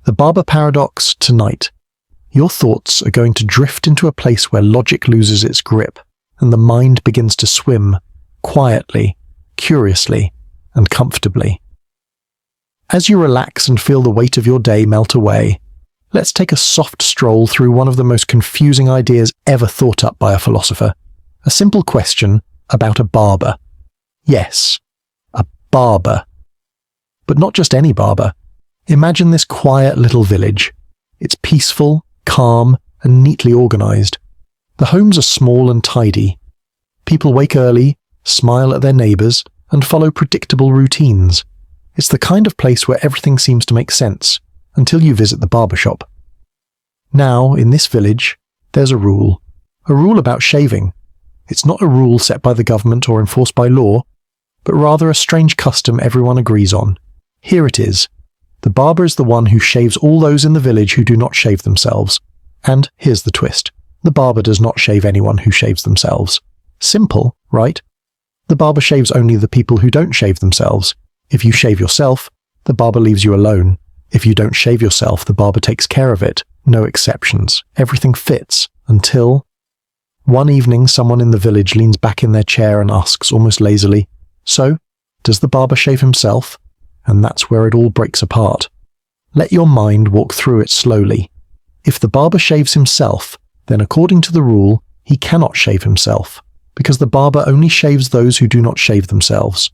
The barber paradox tonight. Your thoughts are going to drift into a place where logic loses its grip and the mind begins to swim quietly, curiously, and comfortably. As you relax and feel the weight of your day melt away, let's take a soft stroll through one of the most confusing ideas ever thought up by a philosopher. A simple question about a barber. Yes, a barber. But not just any barber. Imagine this quiet little village. It's peaceful, calm, and neatly organized. The homes are small and tidy. People wake early, smile at their neighbors, and follow predictable routines. It's the kind of place where everything seems to make sense, until you visit the barber shop. Now, in this village, there's a rule about shaving. It's not a rule set by the government or enforced by law, but rather a strange custom everyone agrees on. Here it is. The barber is the one who shaves all those in the village who do not shave themselves. And here's the twist. The barber does not shave anyone who shaves themselves. Simple, right? The barber shaves only the people who don't shave themselves. If you shave yourself, the barber leaves you alone. If you don't shave yourself, the barber takes care of it. No exceptions. Everything fits until... One evening, someone in the village leans back in their chair and asks almost lazily, "So, does the barber shave himself?" And that's where it all breaks apart. Let your mind walk through it slowly. If the barber shaves himself, then according to the rule, he cannot shave himself, because the barber only shaves those who do not shave themselves.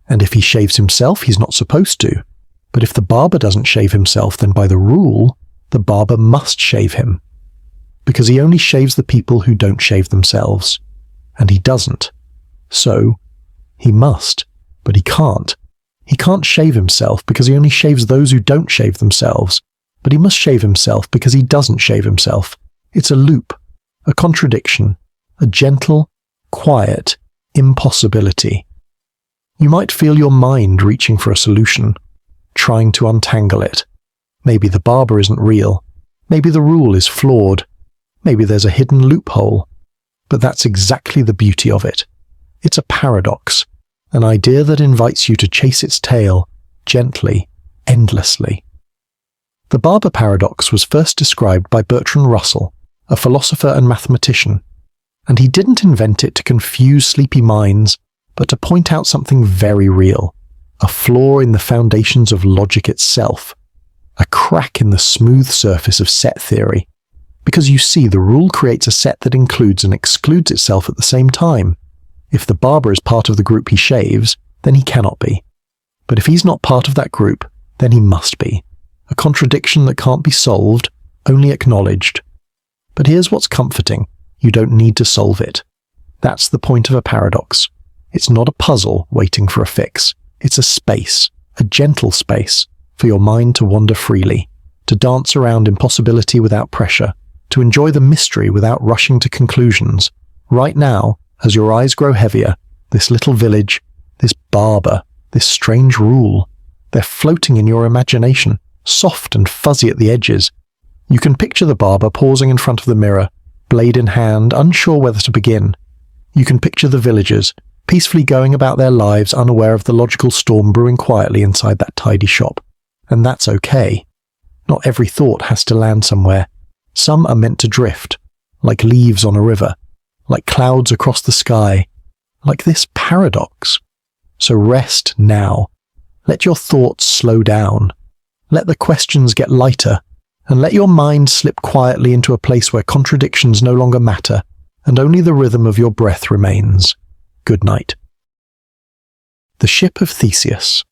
And if he shaves himself, he's not supposed to. But if the barber doesn't shave himself, then by the rule, the barber must shave him. Because he only shaves the people who don't shave themselves. And he doesn't. So, he must, but he can't. He can't shave himself because he only shaves those who don't shave themselves. But he must shave himself because he doesn't shave himself. It's a loop, a contradiction, a gentle, quiet impossibility. You might feel your mind reaching for a solution, trying to untangle it. Maybe the barber isn't real. Maybe the rule is flawed. Maybe there's a hidden loophole. But that's exactly the beauty of it. It's a paradox, an idea that invites you to chase its tail, gently, endlessly. The barber paradox was first described by Bertrand Russell, a philosopher and mathematician, and he didn't invent it to confuse sleepy minds, but to point out something very real, a flaw in the foundations of logic itself, a crack in the smooth surface of set theory. Because you see, the rule creates a set that includes and excludes itself at the same time. If the barber is part of the group he shaves, then he cannot be. But if he's not part of that group, then he must be. A contradiction that can't be solved, only acknowledged. But here's what's comforting. You don't need to solve it. That's the point of a paradox. It's not a puzzle waiting for a fix. It's a space, a gentle space, for your mind to wander freely, to dance around impossibility without pressure, to enjoy the mystery without rushing to conclusions. Right now, as your eyes grow heavier, this little village, this barber, this strange rule, they're floating in your imagination, soft and fuzzy at the edges. You can picture the barber pausing in front of the mirror, blade in hand, unsure whether to begin. You can picture the villagers, peacefully going about their lives unaware of the logical storm brewing quietly inside that tidy shop. And that's okay. Not every thought has to land somewhere. Some are meant to drift, like leaves on a river, like clouds across the sky, like this paradox. So rest now. Let your thoughts slow down. Let the questions get lighter, and let your mind slip quietly into a place where contradictions no longer matter, and only the rhythm of your breath remains. Good night. The Ship of Theseus.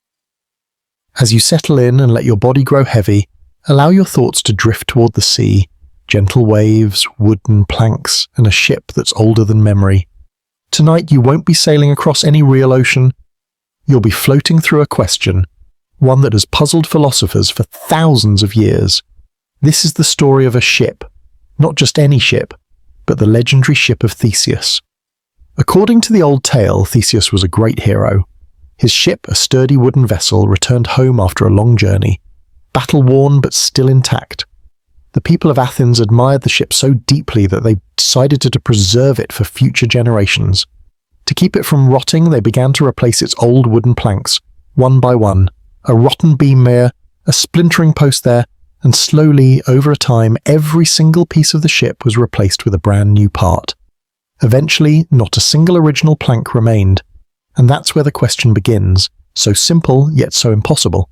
As you settle in and let your body grow heavy, allow your thoughts to drift toward the sea, gentle waves, wooden planks, and a ship that's older than memory. Tonight you won't be sailing across any real ocean. You'll be floating through a question, one that has puzzled philosophers for thousands of years. This is the story of a ship, not just any ship, but the legendary ship of Theseus. According to the old tale, Theseus was a great hero. His ship, a sturdy wooden vessel, returned home after a long journey, battle-worn but still intact. The people of Athens admired the ship so deeply that they decided to preserve it for future generations. To keep it from rotting, they began to replace its old wooden planks, one by one, a rotten beam here, a splintering post there, and slowly, over time, every single piece of the ship was replaced with a brand new part. Eventually, not a single original plank remained, and that's where the question begins, so simple yet so impossible.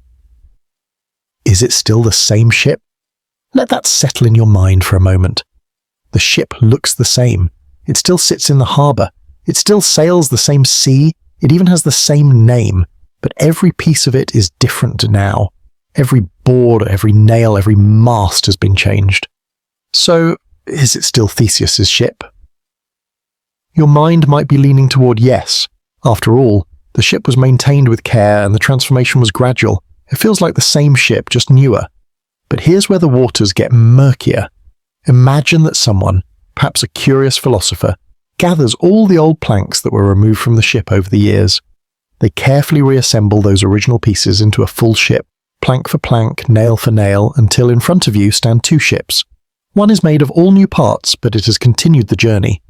Is it still the same ship? Let that settle in your mind for a moment. The ship looks the same. It still sits in the harbour. It still sails the same sea. It even has the same name, but every piece of it is different now. Every board, every nail, every mast has been changed. So, is it still Theseus's ship? Your mind might be leaning toward yes. After all, the ship was maintained with care and the transformation was gradual. It feels like the same ship, just newer. But here's where the waters get murkier. Imagine that someone, perhaps a curious philosopher, gathers all the old planks that were removed from the ship over the years. They carefully reassemble those original pieces into a full ship, plank for plank, nail for nail, until in front of you stand two ships. One is made of all new parts, but it has continued the journey.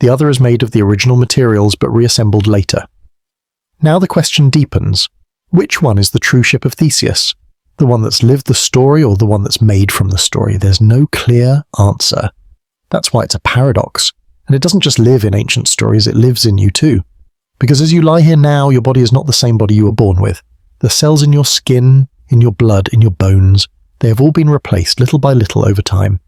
The other is made of the original materials, but reassembled later. Now the question deepens. Which one is the true ship of Theseus? The one that's lived the story or the one that's made from the story? There's no clear answer. That's why it's a paradox. And it doesn't just live in ancient stories, it lives in you too. Because as you lie here now, your body is not the same body you were born with. The cells in your skin, in your blood, in your bones, they have all been replaced little by little over time.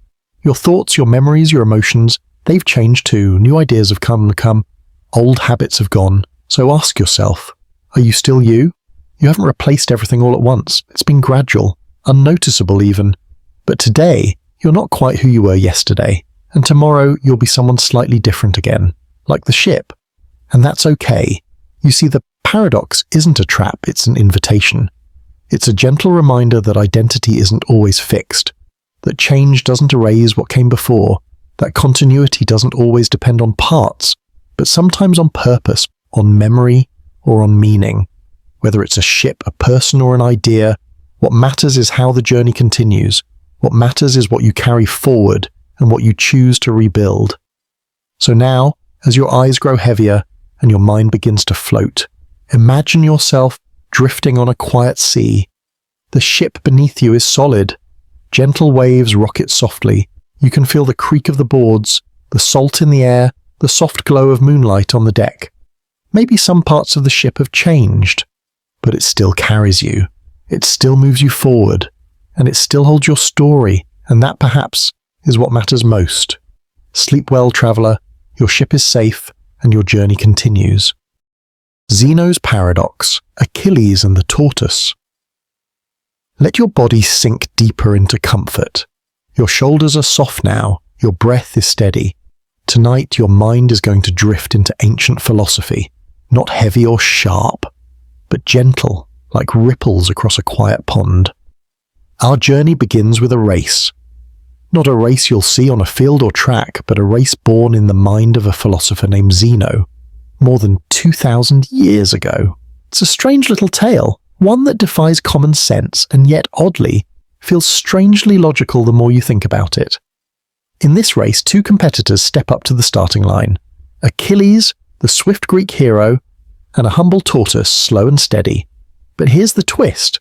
Your thoughts, your memories, your emotions, they've changed too. New ideas have come, old habits have gone. So ask yourself, are you still you? You haven't replaced everything all at once. It's been gradual, unnoticeable even. But today, you're not quite who you were yesterday. And tomorrow, you'll be someone slightly different again, like the ship. And that's okay. You see, the paradox isn't a trap, it's an invitation. It's a gentle reminder that identity isn't always fixed, that change doesn't erase what came before, that continuity doesn't always depend on parts, but sometimes on purpose, on memory, or on meaning. Whether it's a ship, a person, or an idea, what matters is how the journey continues. What matters is what you carry forward and what you choose to rebuild. So now, as your eyes grow heavier and your mind begins to float, imagine yourself drifting on a quiet sea. The ship beneath you is solid. Gentle waves rock it softly. You can feel the creak of the boards, the salt in the air, the soft glow of moonlight on the deck. Maybe some parts of the ship have changed, but it still carries you. It still moves you forward, and it still holds your story, and that perhaps is what matters most. Sleep well, traveller. Your ship is safe, and your journey continues. Zeno's paradox, Achilles and the tortoise. Let your body sink deeper into comfort. Your shoulders are soft now, your breath is steady. Tonight your mind is going to drift into ancient philosophy, not heavy or sharp, but gentle, like ripples across a quiet pond. Our journey begins with a race. Not a race you'll see on a field or track, but a race born in the mind of a philosopher named Zeno, more than 2,000 years ago. It's a strange little tale, one that defies common sense and yet, oddly, feels strangely logical the more you think about it. In this race, two competitors step up to the starting line. Achilles, the swift Greek hero, and a humble tortoise, slow and steady. But here's the twist.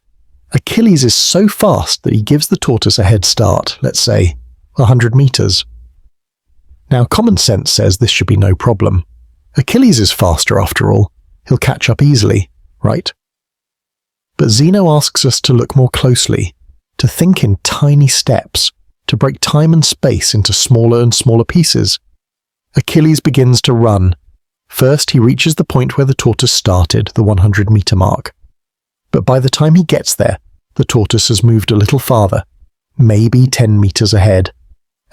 Achilles is so fast that he gives the tortoise a head start, let's say 100 meters. Now, common sense says this should be no problem. Achilles is faster after all. He'll catch up easily, right? But Zeno asks us to look more closely, to think in tiny steps, to break time and space into smaller and smaller pieces. Achilles begins to run. First, he reaches the point where the tortoise started, the 100-meter mark. But by the time he gets there, the tortoise has moved a little farther, maybe 10 meters ahead.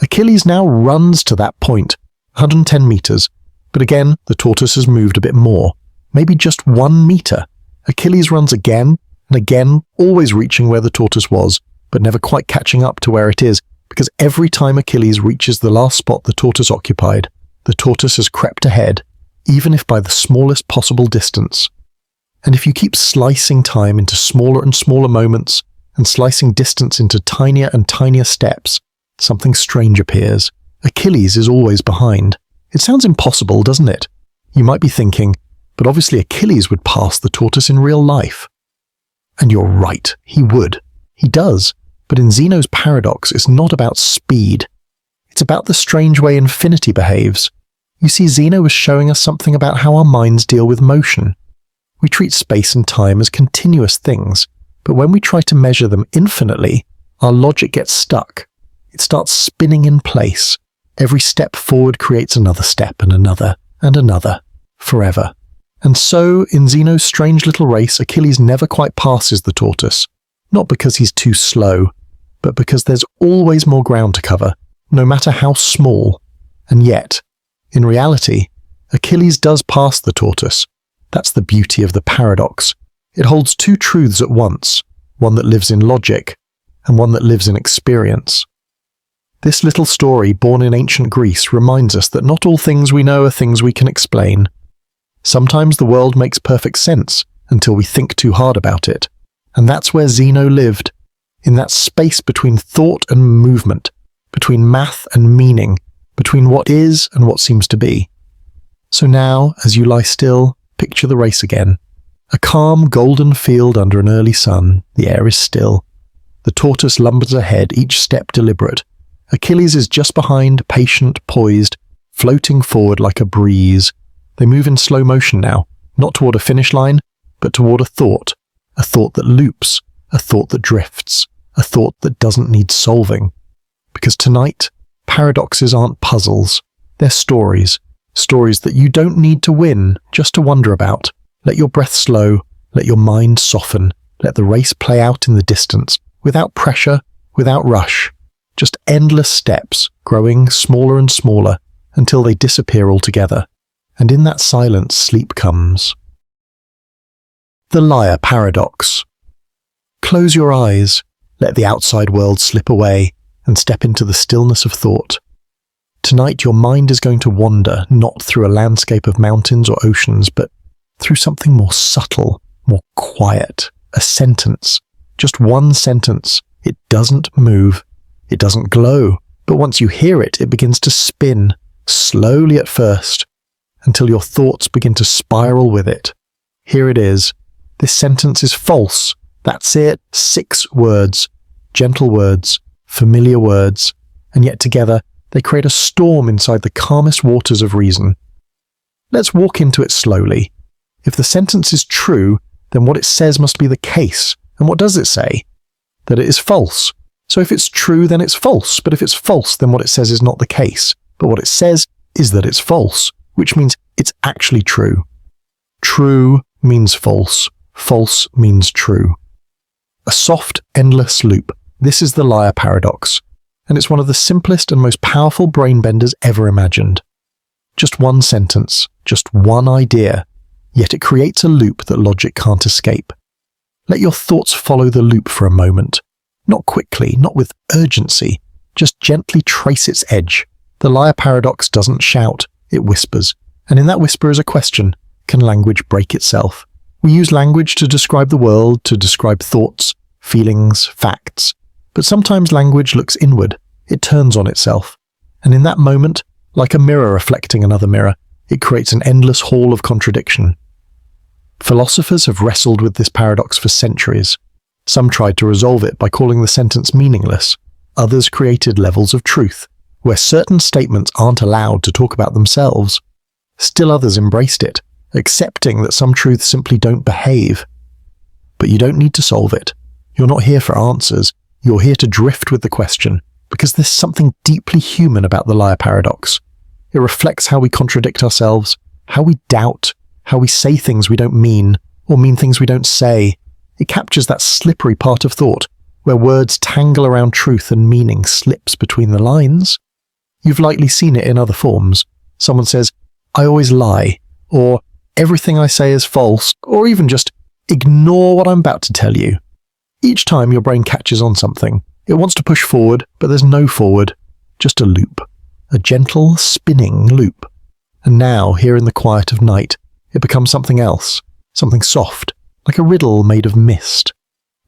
Achilles now runs to that point, 110 meters, but again, the tortoise has moved a bit more, maybe just 1 meter. Achilles runs again and again, always reaching where the tortoise was, but never quite catching up to where it is, because every time Achilles reaches the last spot the tortoise occupied, the tortoise has crept ahead, even if by the smallest possible distance. And if you keep slicing time into smaller and smaller moments, and slicing distance into tinier and tinier steps, something strange appears. Achilles is always behind. It sounds impossible, doesn't it? You might be thinking, but obviously Achilles would pass the tortoise in real life. And you're right, he would. He does. But in Zeno's paradox, it's not about speed. It's about the strange way infinity behaves. You see, Zeno was showing us something about how our minds deal with motion. We treat space and time as continuous things, but when we try to measure them infinitely, our logic gets stuck. It starts spinning in place. Every step forward creates another step and another, forever. And so, in Zeno's strange little race, Achilles never quite passes the tortoise. Not because he's too slow, but because there's always more ground to cover, no matter how small. And yet, in reality, Achilles does pass the tortoise. That's the beauty of the paradox. It holds two truths at once, one that lives in logic, and one that lives in experience. This little story, born in ancient Greece, reminds us that not all things we know are things we can explain. Sometimes the world makes perfect sense until we think too hard about it. And that's where Zeno lived, in that space between thought and movement, between math and meaning, between what is and what seems to be. So now, as you lie still, picture the race again. A calm, golden field under an early sun, the air is still. The tortoise lumbers ahead, each step deliberate. Achilles is just behind, patient, poised, floating forward like a breeze. They move in slow motion now, not toward a finish line, but toward a thought that loops, a thought that drifts, a thought that doesn't need solving. Because tonight, paradoxes aren't puzzles, they're stories that you don't need to win, just to wonder about. Let your breath slow, let your mind soften, let the race play out in the distance, without pressure, without rush. Just endless steps, growing smaller and smaller, until they disappear altogether. And in that silence, sleep comes. The liar paradox. Close your eyes, let the outside world slip away, and step into the stillness of thought. Tonight your mind is going to wander, not through a landscape of mountains or oceans, but through something more subtle, more quiet. A sentence. Just one sentence. It doesn't move. It doesn't glow. But once you hear it, it begins to spin, slowly at first, until your thoughts begin to spiral with it. Here it is. This sentence is false. That's it. 6 words. Gentle words. Familiar words. And yet together, they create a storm inside the calmest waters of reason. Let's walk into it slowly. If the sentence is true, then what it says must be the case. And what does it say? That it is false. So if it's true, then it's false. But if it's false, then what it says is not the case. But what it says is that it's false, which means it's actually true. True means false. False means true. A soft, endless loop. This is the liar paradox. And it's one of the simplest and most powerful brain benders ever imagined. Just one sentence, just one idea, yet it creates a loop that logic can't escape. Let your thoughts follow the loop for a moment. Not quickly, not with urgency, just gently trace its edge. The liar paradox doesn't shout, it whispers. And in that whisper is a question: can language break itself? We use language to describe the world, to describe thoughts, feelings, facts. But sometimes language looks inward, it turns on itself. And in that moment, like a mirror reflecting another mirror, it creates an endless hall of contradiction. Philosophers have wrestled with this paradox for centuries. Some tried to resolve it by calling the sentence meaningless. Others created levels of truth, where certain statements aren't allowed to talk about themselves. Still others embraced it, accepting that some truths simply don't behave. But you don't need to solve it. You're not here for answers. You're here to drift with the question, because there's something deeply human about the liar paradox. It reflects how we contradict ourselves, how we doubt, how we say things we don't mean, or mean things we don't say. It captures that slippery part of thought, where words tangle around truth and meaning slips between the lines. You've likely seen it in other forms. Someone says, "I always lie," or "everything I say is false," or even just "ignore what I'm about to tell you." Each time your brain catches on something, it wants to push forward, but there's no forward, just a loop, a gentle, spinning loop. And now, here in the quiet of night, it becomes something else, something soft, like a riddle made of mist.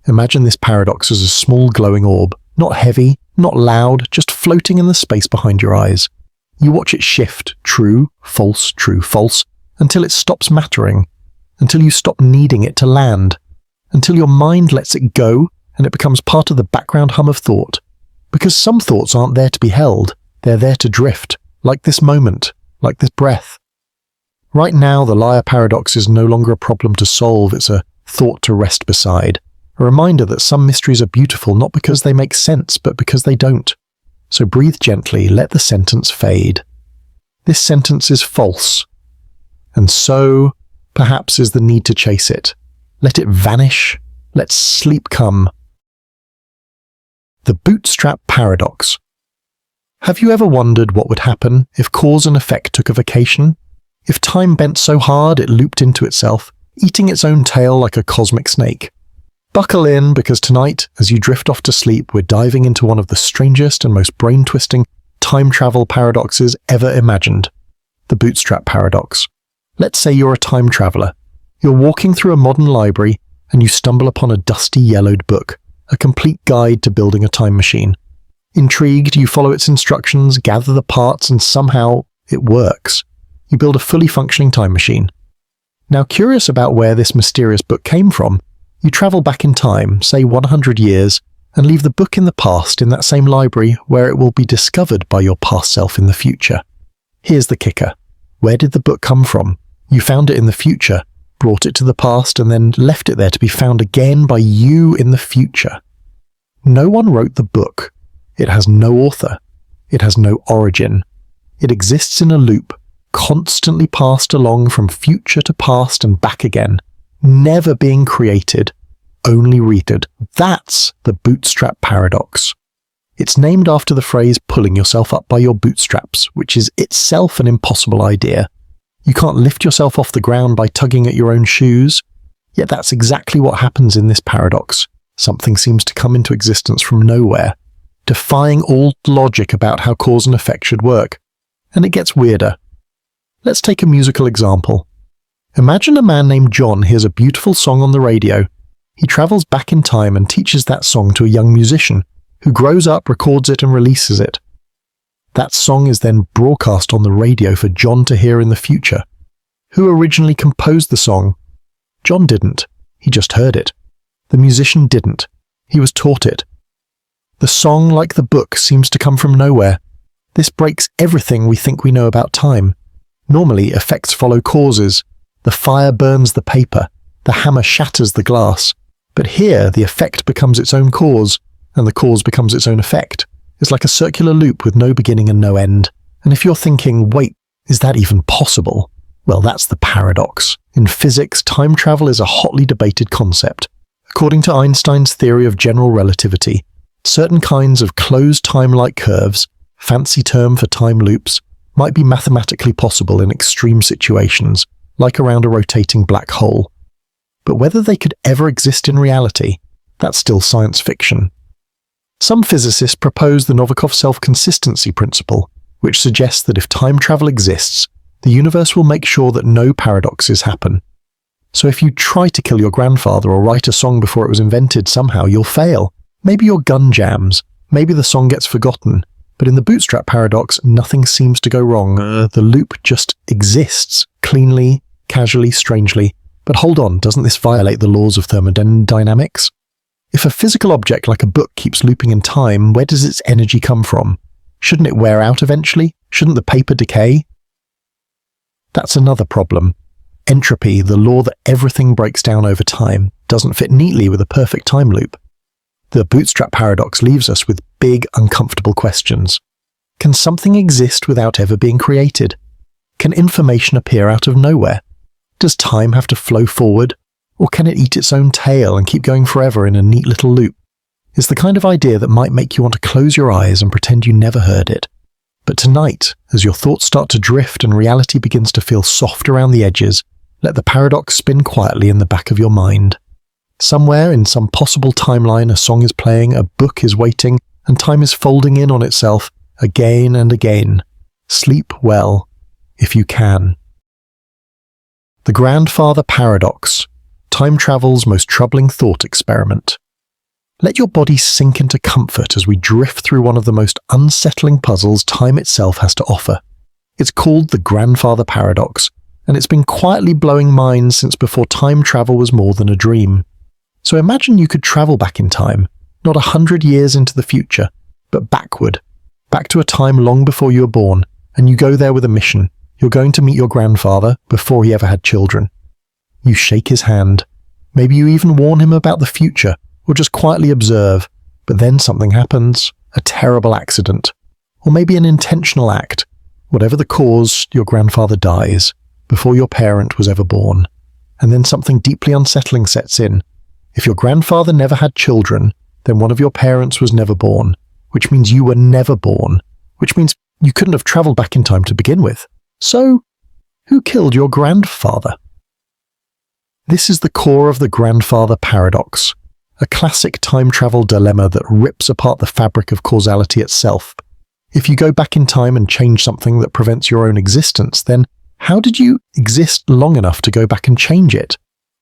Imagine this paradox as a small glowing orb, not heavy, not loud, just floating in the space behind your eyes. You watch it shift, true, false, until it stops mattering, until you stop needing it to land, until your mind lets it go and it becomes part of the background hum of thought. Because some thoughts aren't there to be held, they're there to drift, like this moment, like this breath. Right now, the liar paradox is no longer a problem to solve, it's a thought to rest beside. A reminder that some mysteries are beautiful not because they make sense, but because they don't. So breathe gently, let the sentence fade. This sentence is false. And so, perhaps, is the need to chase it. Let it vanish. Let sleep come. The bootstrap paradox. Have you ever wondered what would happen if cause and effect took a vacation? If time bent so hard it looped into itself, eating its own tail like a cosmic snake? Buckle in, because tonight, as you drift off to sleep, we're diving into one of the strangest and most brain-twisting time travel paradoxes ever imagined. The bootstrap paradox. Let's say you're a time traveler. You're walking through a modern library and you stumble upon a dusty yellowed book, a complete guide to building a time machine. Intrigued, you follow its instructions, gather the parts, and somehow it works. You build a fully functioning time machine. Now, curious about where this mysterious book came from, you travel back in time, say 100 years, and leave the book in the past in that same library where it will be discovered by your past self in the future. Here's the kicker. Where did the book come from? You found it in the future, brought it to the past, and then left it there to be found again by you in the future. No one wrote the book. It has no author. It has no origin. It exists in a loop, constantly passed along from future to past and back again, never being created, only repeated. That's the bootstrap paradox. It's named after the phrase pulling yourself up by your bootstraps, which is itself an impossible idea. You can't lift yourself off the ground by tugging at your own shoes. Yet that's exactly what happens in this paradox. Something seems to come into existence from nowhere, defying all logic about how cause and effect should work. And it gets weirder. Let's take a musical example. Imagine a man named John hears a beautiful song on the radio. He travels back in time and teaches that song to a young musician, who grows up, records it, and releases it. That song is then broadcast on the radio for John to hear in the future. Who originally composed the song? John didn't. He just heard it. The musician didn't. He was taught it. The song, like the book, seems to come from nowhere. This breaks everything we think we know about time. Normally, effects follow causes. The fire burns the paper. The hammer shatters the glass. But here, the effect becomes its own cause, and the cause becomes its own effect. It's like a circular loop with no beginning and no end. And if you're thinking, wait, is that even possible? Well, that's the paradox. In physics, time travel is a hotly debated concept. According to Einstein's theory of general relativity, certain kinds of closed time-like curves, fancy term for time loops, might be mathematically possible in extreme situations, like around a rotating black hole. But whether they could ever exist in reality, that's still science fiction. Some physicists propose the Novikov self-consistency principle, which suggests that if time travel exists, the universe will make sure that no paradoxes happen. So if you try to kill your grandfather or write a song before it was invented, somehow you'll fail. Maybe your gun jams, maybe the song gets forgotten, but in the bootstrap paradox, nothing seems to go wrong. The loop just exists, cleanly, casually, strangely. But hold on, doesn't this violate the laws of thermodynamics? If a physical object like a book keeps looping in time, where does its energy come from? Shouldn't it wear out eventually? Shouldn't the paper decay? That's another problem. Entropy, the law that everything breaks down over time, doesn't fit neatly with a perfect time loop. The bootstrap paradox leaves us with big, uncomfortable questions. Can something exist without ever being created? Can information appear out of nowhere? Does time have to flow forward? Or can it eat its own tail and keep going forever in a neat little loop? It's the kind of idea that might make you want to close your eyes and pretend you never heard it. But tonight, as your thoughts start to drift and reality begins to feel soft around the edges, let the paradox spin quietly in the back of your mind. Somewhere in some possible timeline, a song is playing, a book is waiting, and time is folding in on itself again and again. Sleep well, if you can. The Grandfather Paradox, time travel's most troubling thought experiment. Let your body sink into comfort as we drift through one of the most unsettling puzzles time itself has to offer. It's called the Grandfather Paradox, and it's been quietly blowing minds since before time travel was more than a dream. So imagine you could travel back in time, not 100 years into the future, but backward, back to a time long before you were born, and you go there with a mission. You're going to meet your grandfather before he ever had children. You shake his hand. Maybe you even warn him about the future, or just quietly observe, but then something happens, a terrible accident, or maybe an intentional act. Whatever the cause, your grandfather dies before your parent was ever born. And then something deeply unsettling sets in. If your grandfather never had children, then one of your parents was never born, which means you were never born, which means you couldn't have traveled back in time to begin with. So, who killed your grandfather? This is the core of the grandfather paradox, a classic time travel dilemma that rips apart the fabric of causality itself. If you go back in time and change something that prevents your own existence, then how did you exist long enough to go back and change it?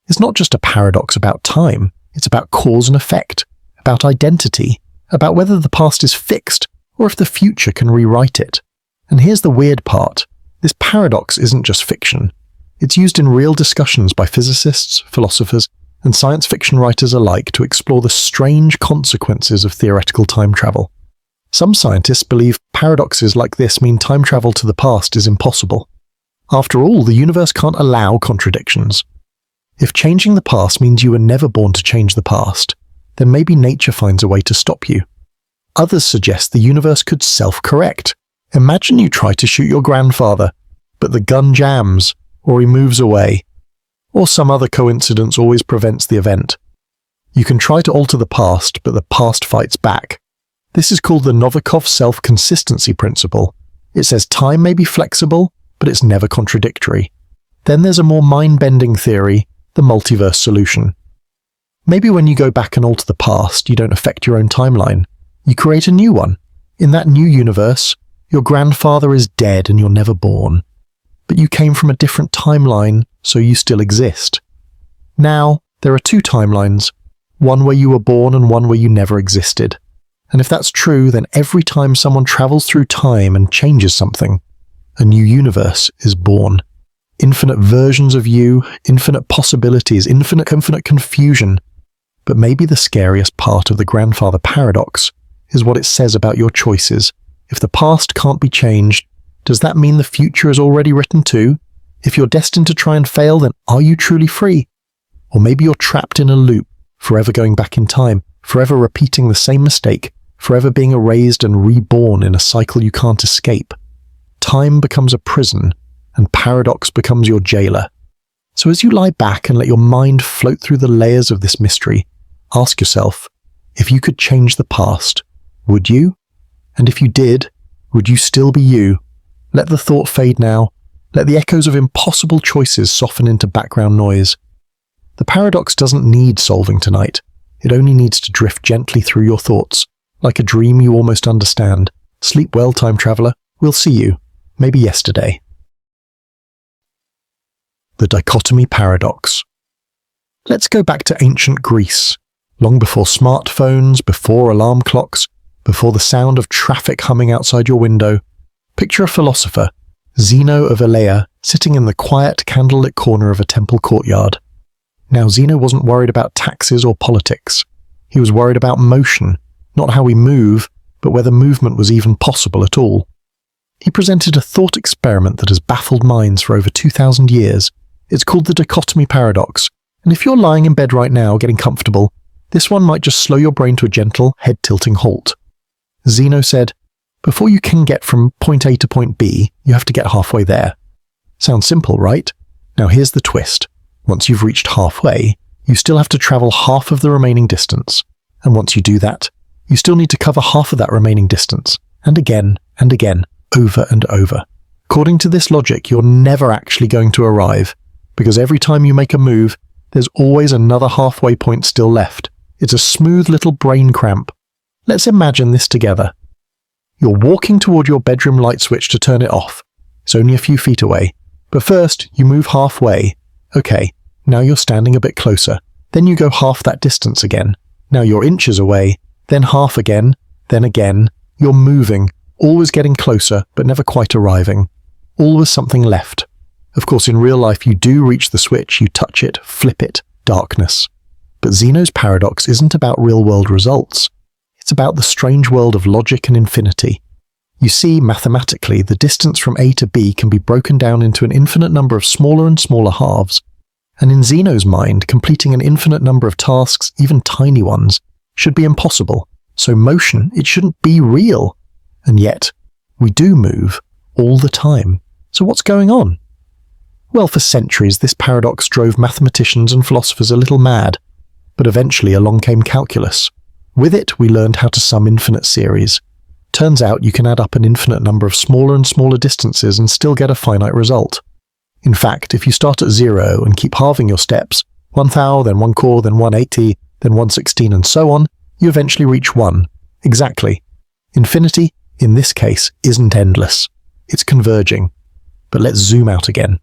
It's not just a paradox about time, it's about cause and effect, about identity, about whether the past is fixed or if the future can rewrite it. And here's the weird part. This paradox isn't just fiction. It's used in real discussions by physicists, philosophers, and science fiction writers alike to explore the strange consequences of theoretical time travel. Some scientists believe paradoxes like this mean time travel to the past is impossible. After all, the universe can't allow contradictions. If changing the past means you were never born to change the past, then maybe nature finds a way to stop you. Others suggest the universe could self-correct. Imagine you try to shoot your grandfather, but the gun jams, or he moves away, or some other coincidence always prevents the event. You can try to alter the past, but the past fights back. This is called the Novikov self-consistency principle. It says time may be flexible, but it's never contradictory. Then there's a more mind-bending theory, the multiverse solution. Maybe when you go back and alter the past, you don't affect your own timeline. You create a new one. In that new universe, your grandfather is dead and you're never born. But you came from a different timeline, so you still exist. Now, there are two timelines, one where you were born and one where you never existed. And if that's true, then every time someone travels through time and changes something, a new universe is born. Infinite versions of you, infinite possibilities, infinite confusion. But maybe the scariest part of the grandfather paradox is what it says about your choices. If the past can't be changed, does that mean the future is already written too? If you're destined to try and fail, then are you truly free? Or maybe you're trapped in a loop, forever going back in time, forever repeating the same mistake, forever being erased and reborn in a cycle you can't escape. Time becomes a prison, and paradox becomes your jailer. So as you lie back and let your mind float through the layers of this mystery, ask yourself, if you could change the past, would you? And if you did, would you still be you? Let the thought fade now. Let the echoes of impossible choices soften into background noise. The paradox doesn't need solving tonight. It only needs to drift gently through your thoughts, like a dream you almost understand. Sleep well, time traveler. We'll see you, maybe yesterday. The dichotomy paradox. Let's go back to ancient Greece, long before smartphones, before alarm clocks, before the sound of traffic humming outside your window. Picture a philosopher, Zeno of Elea, sitting in the quiet, candlelit corner of a temple courtyard. Now, Zeno wasn't worried about taxes or politics. He was worried about motion, not how we move, but whether movement was even possible at all. He presented a thought experiment that has baffled minds for over 2,000 years. It's called the dichotomy paradox, and if you're lying in bed right now getting comfortable, this one might just slow your brain to a gentle, head-tilting halt. Zeno said, before you can get from point A to point B, you have to get halfway there. Sounds simple, right? Now here's the twist. Once you've reached halfway, you still have to travel half of the remaining distance. And once you do that, you still need to cover half of that remaining distance, and again, over and over. According to this logic, you're never actually going to arrive, because every time you make a move, there's always another halfway point still left. It's a smooth little brain cramp. Let's imagine this together. You're walking toward your bedroom light switch to turn it off. It's only a few feet away. But first, you move halfway. Okay, now you're standing a bit closer. Then you go half that distance again. Now you're inches away, then half again, then again. You're moving, always getting closer, but never quite arriving. Always something left. Of course, in real life, you do reach the switch, you touch it, flip it, darkness. But Zeno's paradox isn't about real-world results. It's about the strange world of logic and infinity. You see, mathematically, the distance from A to B can be broken down into an infinite number of smaller and smaller halves. And in Zeno's mind, completing an infinite number of tasks, even tiny ones, should be impossible. So motion, it shouldn't be real. And yet, we do move all the time. So what's going on? Well, for centuries, this paradox drove mathematicians and philosophers a little mad. But eventually along came calculus. With it, we learned how to sum infinite series. Turns out you can add up an infinite number of smaller and smaller distances and still get a finite result. In fact, if you start at 0 and keep halving your steps, 1 thou, then 1 core, then 180, then 116 and so on, you eventually reach 1. Exactly. Infinity, in this case, isn't endless. It's converging. But let's zoom out again.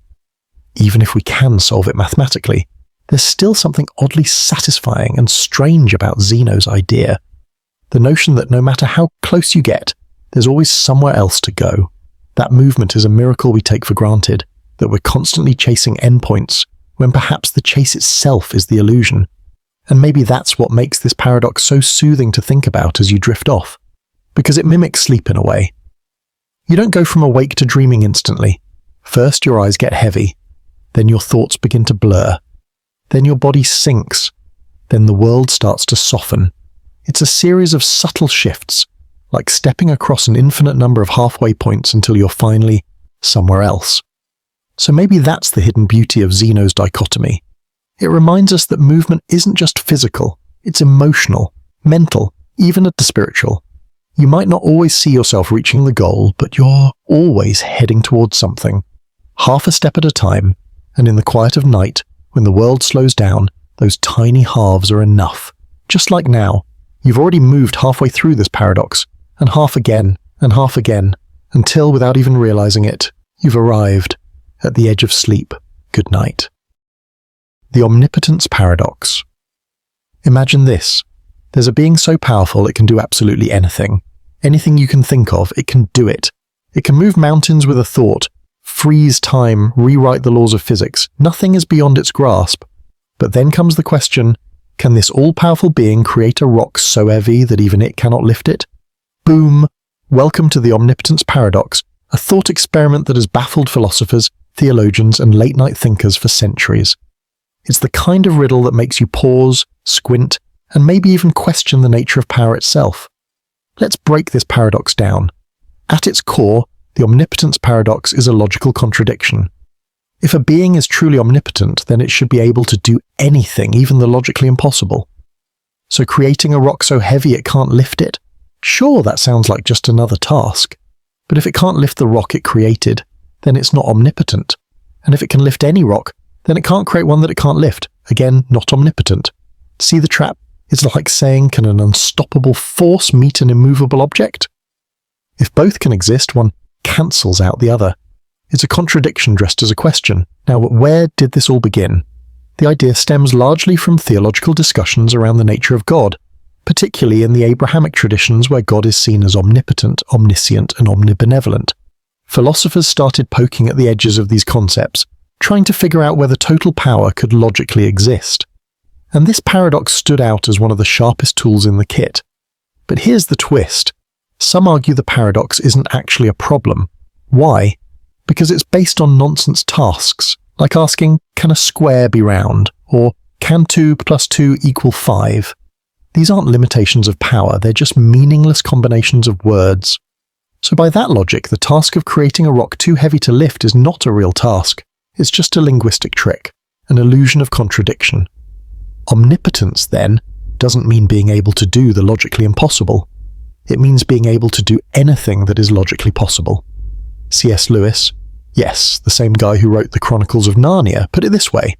Even if we can solve it mathematically, there's still something oddly satisfying and strange about Zeno's idea. The notion that no matter how close you get, there's always somewhere else to go. That movement is a miracle we take for granted, that we're constantly chasing endpoints, when perhaps the chase itself is the illusion. And maybe that's what makes this paradox so soothing to think about as you drift off, because it mimics sleep in a way. You don't go from awake to dreaming instantly. First your eyes get heavy, then your thoughts begin to blur, then your body sinks, then the world starts to soften. It's a series of subtle shifts, like stepping across an infinite number of halfway points until you're finally somewhere else. So maybe that's the hidden beauty of Zeno's dichotomy. It reminds us that movement isn't just physical, it's emotional, mental, even at the spiritual. You might not always see yourself reaching the goal, but you're always heading towards something. Half a step at a time, and in the quiet of night, when the world slows down, those tiny halves are enough. Just like now, you've already moved halfway through this paradox, and half again, until, without even realizing it, you've arrived at the edge of sleep. Good night. The omnipotence paradox. Imagine this. There's a being so powerful it can do absolutely anything. Anything you can think of, it can do it. It can move mountains with a thought, freeze time, rewrite the laws of physics. Nothing is beyond its grasp. But then comes the question, can this all-powerful being create a rock so heavy that even it cannot lift it? Boom! Welcome to the omnipotence paradox, a thought experiment that has baffled philosophers, theologians, and late-night thinkers for centuries. It's the kind of riddle that makes you pause, squint, and maybe even question the nature of power itself. Let's break this paradox down. At its core, the omnipotence paradox is a logical contradiction. If a being is truly omnipotent, then it should be able to do anything, even the logically impossible. So creating a rock so heavy it can't lift it? Sure, that sounds like just another task. But if it can't lift the rock it created, then it's not omnipotent. And if it can lift any rock, then it can't create one that it can't lift. Again, not omnipotent. See the trap? It's like saying, can an unstoppable force meet an immovable object? If both can exist, one cancels out the other. It's a contradiction dressed as a question. Now, where did this all begin? The idea stems largely from theological discussions around the nature of God, particularly in the Abrahamic traditions where God is seen as omnipotent, omniscient, and omnibenevolent. Philosophers started poking at the edges of these concepts, trying to figure out whether total power could logically exist. And this paradox stood out as one of the sharpest tools in the kit. But here's the twist. Some argue the paradox isn't actually a problem. Why? Because it's based on nonsense tasks, like asking, can a square be round? Or can 2 + 2 = 5? These aren't limitations of power, they're just meaningless combinations of words. So by that logic, the task of creating a rock too heavy to lift is not a real task. It's just a linguistic trick, an illusion of contradiction. Omnipotence, then, doesn't mean being able to do the logically impossible. It means being able to do anything that is logically possible. C.S. Lewis, yes, the same guy who wrote the Chronicles of Narnia, put it this way.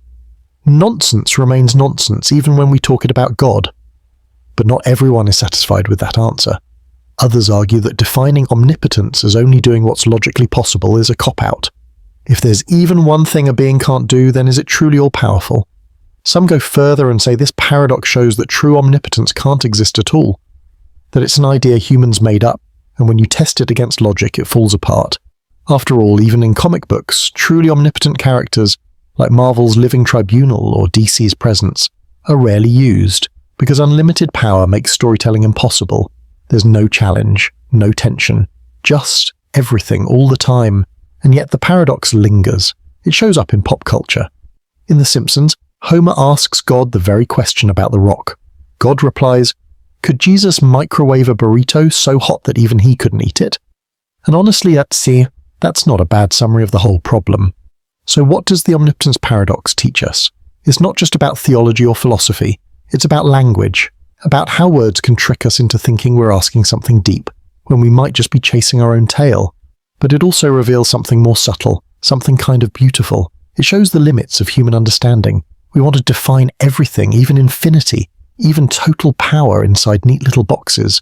Nonsense remains nonsense even when we talk it about God. But not everyone is satisfied with that answer. Others argue that defining omnipotence as only doing what's logically possible is a cop-out. If there's even one thing a being can't do, then is it truly all-powerful? Some go further and say this paradox shows that true omnipotence can't exist at all, that it's an idea humans made up, and when you test it against logic, it falls apart. After all, even in comic books, truly omnipotent characters, like Marvel's Living Tribunal or DC's Presence, are rarely used, Because unlimited power makes storytelling impossible. There's no challenge, no tension, just everything all the time. And yet the paradox lingers. It shows up in pop culture. In The Simpsons, Homer asks God the very question about the rock. God replies, "Could Jesus microwave a burrito so hot that even he couldn't eat it?" And honestly, that's not a bad summary of the whole problem. So what does the omnipotence paradox teach us? It's not just about theology or philosophy. It's about language, about how words can trick us into thinking we're asking something deep, when we might just be chasing our own tail. But it also reveals something more subtle, something kind of beautiful. It shows the limits of human understanding. We want to define everything, even infinity, even total power inside neat little boxes.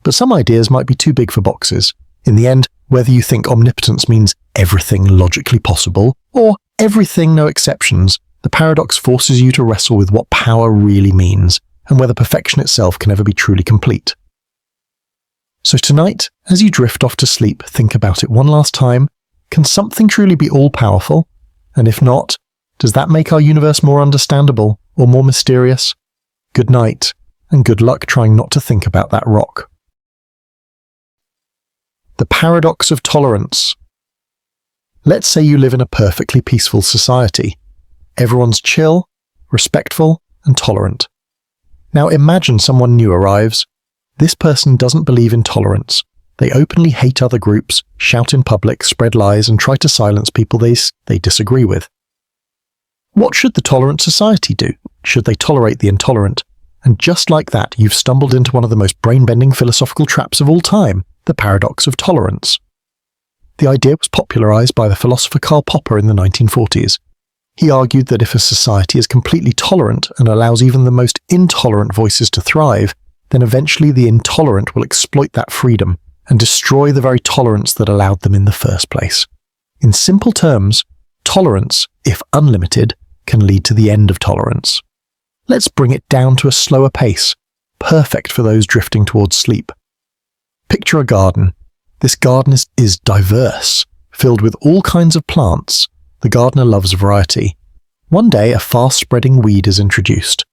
But some ideas might be too big for boxes. In the end, whether you think omnipotence means everything logically possible, or everything no exceptions, the paradox forces you to wrestle with what power really means, and whether perfection itself can ever be truly complete. So tonight, as you drift off to sleep, think about it one last time. Can something truly be all-powerful? And if not, does that make our universe more understandable or more mysterious? Good night, and good luck trying not to think about that rock. The paradox of tolerance. Let's say you live in a perfectly peaceful society. Everyone's chill, respectful, and tolerant. Now imagine someone new arrives. This person doesn't believe in tolerance. They openly hate other groups, shout in public, spread lies, and try to silence people they disagree with. What should the tolerant society do? Should they tolerate the intolerant? And just like that, you've stumbled into one of the most brain-bending philosophical traps of all time, the paradox of tolerance. The idea was popularized by the philosopher Karl Popper in the 1940s. He argued that if a society is completely tolerant and allows even the most intolerant voices to thrive, then eventually the intolerant will exploit that freedom and destroy the very tolerance that allowed them in the first place. In simple terms, tolerance, if unlimited, can lead to the end of tolerance. Let's bring it down to a slower pace, perfect for those drifting towards sleep. Picture a garden. This garden is diverse, filled with all kinds of plants. The gardener loves variety. One day, a fast-spreading weed is introduced.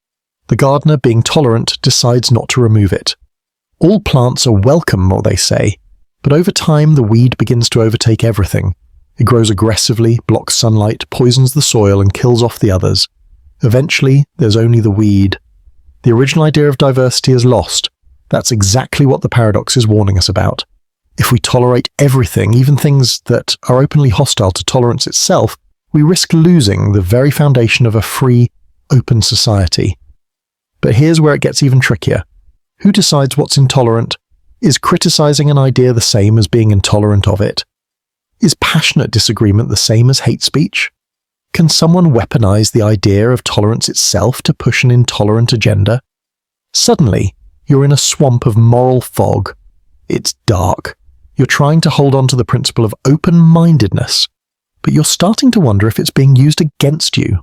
The gardener, being tolerant, decides not to remove it. All plants are welcome, or they say, but over time the weed begins to overtake everything. It grows aggressively, blocks sunlight, poisons the soil, and kills off the others. Eventually, there's only the weed. The original idea of diversity is lost. That's exactly what the paradox is warning us about. If we tolerate everything, even things that are openly hostile to tolerance itself, we risk losing the very foundation of a free, open society. But here's where it gets even trickier. Who decides what's intolerant? Is criticizing an idea the same as being intolerant of it? Is passionate disagreement the same as hate speech? Can someone weaponize the idea of tolerance itself to push an intolerant agenda? Suddenly, you're in a swamp of moral fog. It's dark. You're trying to hold on to the principle of open-mindedness, but you're starting to wonder if it's being used against you.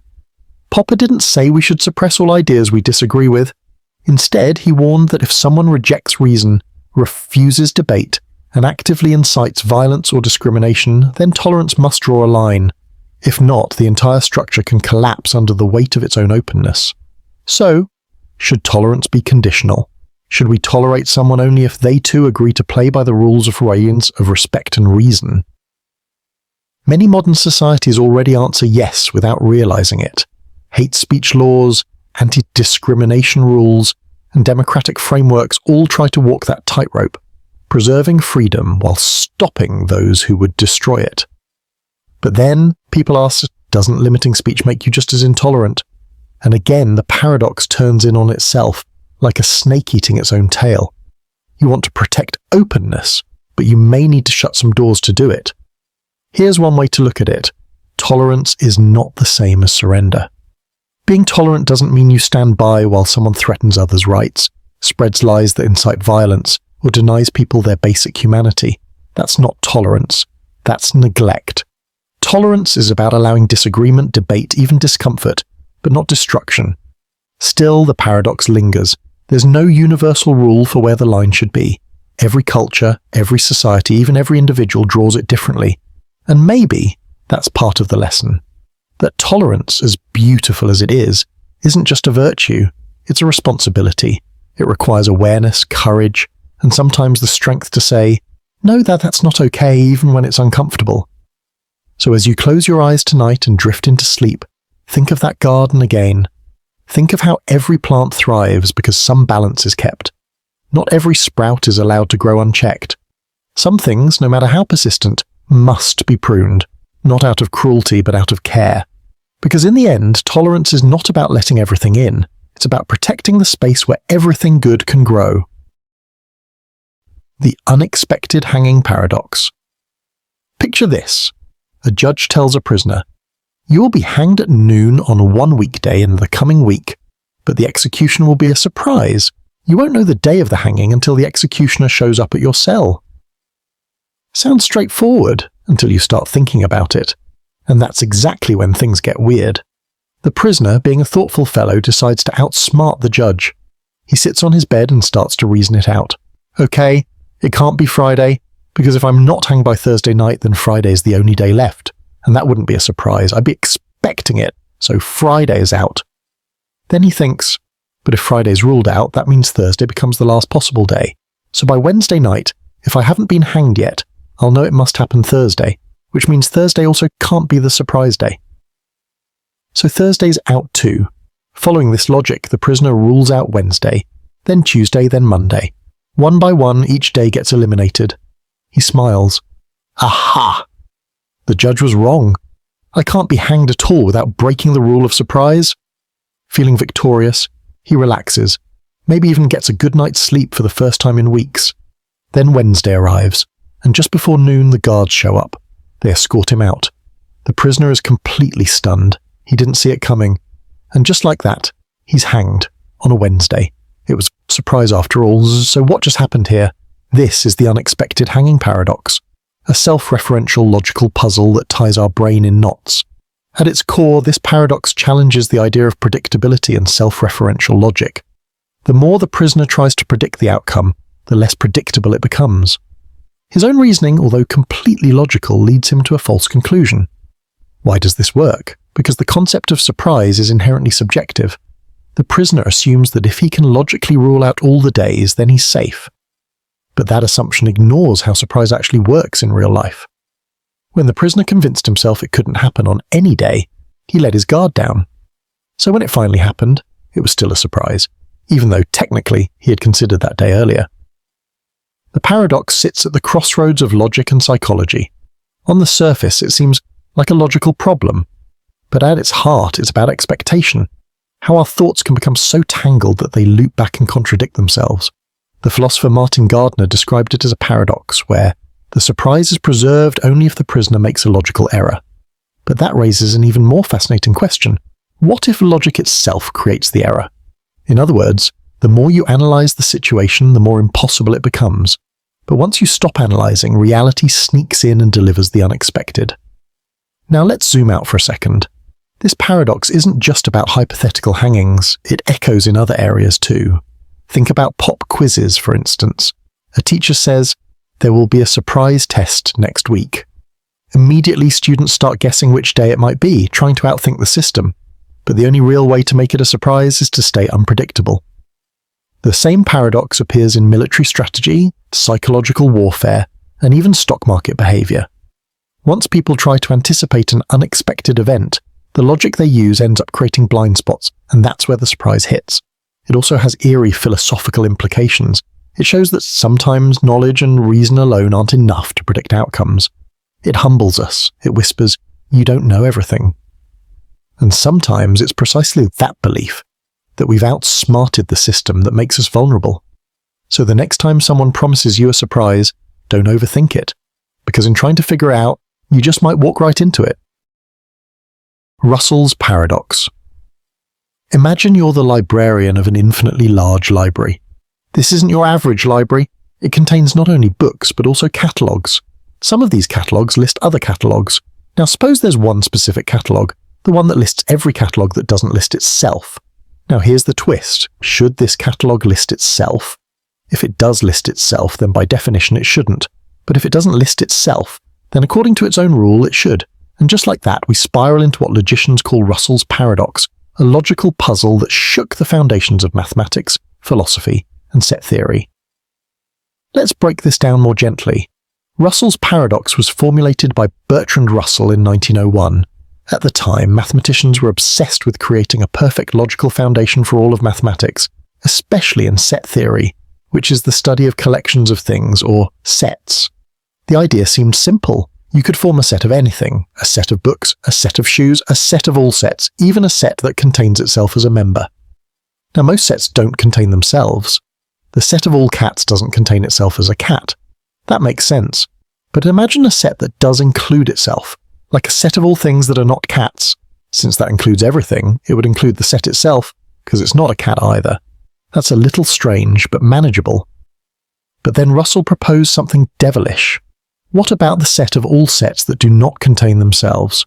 Popper didn't say we should suppress all ideas we disagree with. Instead, he warned that if someone rejects reason, refuses debate, and actively incites violence or discrimination, then tolerance must draw a line. If not, the entire structure can collapse under the weight of its own openness. So, should tolerance be conditional? Should we tolerate someone only if they too agree to play by the rules of respect and reason? Many modern societies already answer yes without realizing it. Hate speech laws, anti-discrimination rules, and democratic frameworks all try to walk that tightrope, preserving freedom while stopping those who would destroy it. But then, people ask, doesn't limiting speech make you just as intolerant? And again, the paradox turns in on itself, like a snake eating its own tail. You want to protect openness, but you may need to shut some doors to do it. Here's one way to look at it. Tolerance is not the same as surrender. Being tolerant doesn't mean you stand by while someone threatens others' rights, spreads lies that incite violence, or denies people their basic humanity. That's not tolerance. That's neglect. Tolerance is about allowing disagreement, debate, even discomfort, but not destruction. Still, the paradox lingers. There's no universal rule for where the line should be. Every culture, every society, even every individual draws it differently. And maybe that's part of the lesson. That tolerance, as beautiful as it is, isn't just a virtue, It's a responsibility. It requires awareness, courage, and sometimes the strength to say, no, that's not okay, even when it's uncomfortable. So as you close your eyes tonight and drift into sleep, think of that garden again. Think of how every plant thrives because some balance is kept. Not every sprout is allowed to grow unchecked. Some things, no matter how persistent, must be pruned, not out of cruelty but out of care. Because in the end, tolerance is not about letting everything in. It's about protecting the space where everything good can grow. The unexpected hanging paradox. Picture this. A judge tells a prisoner, "You will be hanged at noon on one weekday in the coming week, but the execution will be a surprise. You won't know the day of the hanging until the executioner shows up at your cell." Sounds straightforward until you start thinking about it, and that's exactly when things get weird. The prisoner, being a thoughtful fellow, decides to outsmart the judge. He sits on his bed and starts to reason it out. Okay, it can't be Friday, because if I'm not hanged by Thursday night, then Friday is the only day left, and that wouldn't be a surprise. I'd be expecting it, so Friday is out. Then he thinks, but if Friday's ruled out, that means Thursday becomes the last possible day. So by Wednesday night, if I haven't been hanged yet, I'll know it must happen Thursday, which means Thursday also can't be the surprise day. So Thursday's out too. Following this logic, the prisoner rules out Wednesday, then Tuesday, then Monday. One by one, each day gets eliminated. He smiles. Aha! The judge was wrong. I can't be hanged at all without breaking the rule of surprise. Feeling victorious, he relaxes, maybe even gets a good night's sleep for the first time in weeks. Then Wednesday arrives, and just before noon the guards show up. They escort him out. The prisoner is completely stunned. He didn't see it coming. And just like that, he's hanged on a Wednesday. It was a surprise after all, so what just happened here? This is the unexpected hanging paradox, a self-referential logical puzzle that ties our brain in knots. At its core, this paradox challenges the idea of predictability and self-referential logic. The more the prisoner tries to predict the outcome, the less predictable it becomes. His own reasoning, although completely logical, leads him to a false conclusion. Why does this work? Because the concept of surprise is inherently subjective. The prisoner assumes that if he can logically rule out all the days, then he's safe. But that assumption ignores how surprise actually works in real life. When the prisoner convinced himself it couldn't happen on any day, he let his guard down. So when it finally happened, it was still a surprise, even though technically he had considered that day earlier. The paradox sits at the crossroads of logic and psychology. On the surface, it seems like a logical problem, but at its heart, it's about expectation, how our thoughts can become so tangled that they loop back and contradict themselves. The philosopher Martin Gardner described it as a paradox where the surprise is preserved only if the prisoner makes a logical error. But that raises an even more fascinating question. What if logic itself creates the error? In other words, the more you analyze the situation, the more impossible it becomes. But once you stop analyzing, reality sneaks in and delivers the unexpected. Now let's zoom out for a second. This paradox isn't just about hypothetical hangings, it echoes in other areas too. Think about pop quizzes, for instance. A teacher says, "There will be a surprise test next week." Immediately, students start guessing which day it might be, trying to outthink the system. But the only real way to make it a surprise is to stay unpredictable. The same paradox appears in military strategy, psychological warfare, and even stock market behavior. Once people try to anticipate an unexpected event, the logic they use ends up creating blind spots, and that's where the surprise hits. It also has eerie philosophical implications. It shows that sometimes knowledge and reason alone aren't enough to predict outcomes. It humbles us. It whispers, "You don't know everything." And sometimes it's precisely that belief, that we've outsmarted the system, that makes us vulnerable. So the next time someone promises you a surprise, don't overthink it, because in trying to figure out, you just might walk right into it. Russell's paradox. Imagine you're the librarian of an infinitely large library. This isn't your average library. It contains not only books, but also catalogues. Some of these catalogues list other catalogues. Now suppose there's one specific catalogue, the one that lists every catalogue that doesn't list itself. Now here's the twist. Should this catalogue list itself? If it does list itself, then by definition it shouldn't. But if it doesn't list itself, then according to its own rule, it should. And just like that, we spiral into what logicians call Russell's paradox, a logical puzzle that shook the foundations of mathematics, philosophy, and set theory. Let's break this down more gently. Russell's paradox was formulated by Bertrand Russell in 1901. At the time, mathematicians were obsessed with creating a perfect logical foundation for all of mathematics, especially in set theory, which is the study of collections of things, or sets. The idea seemed simple. You could form a set of anything, a set of books, a set of shoes, a set of all sets, even a set that contains itself as a member. Now, most sets don't contain themselves. The set of all cats doesn't contain itself as a cat. That makes sense. But imagine a set that does include itself, like a set of all things that are not cats. Since that includes everything, it would include the set itself, because it's not a cat either. That's a little strange, but manageable. But then Russell proposed something devilish. What about the set of all sets that do not contain themselves?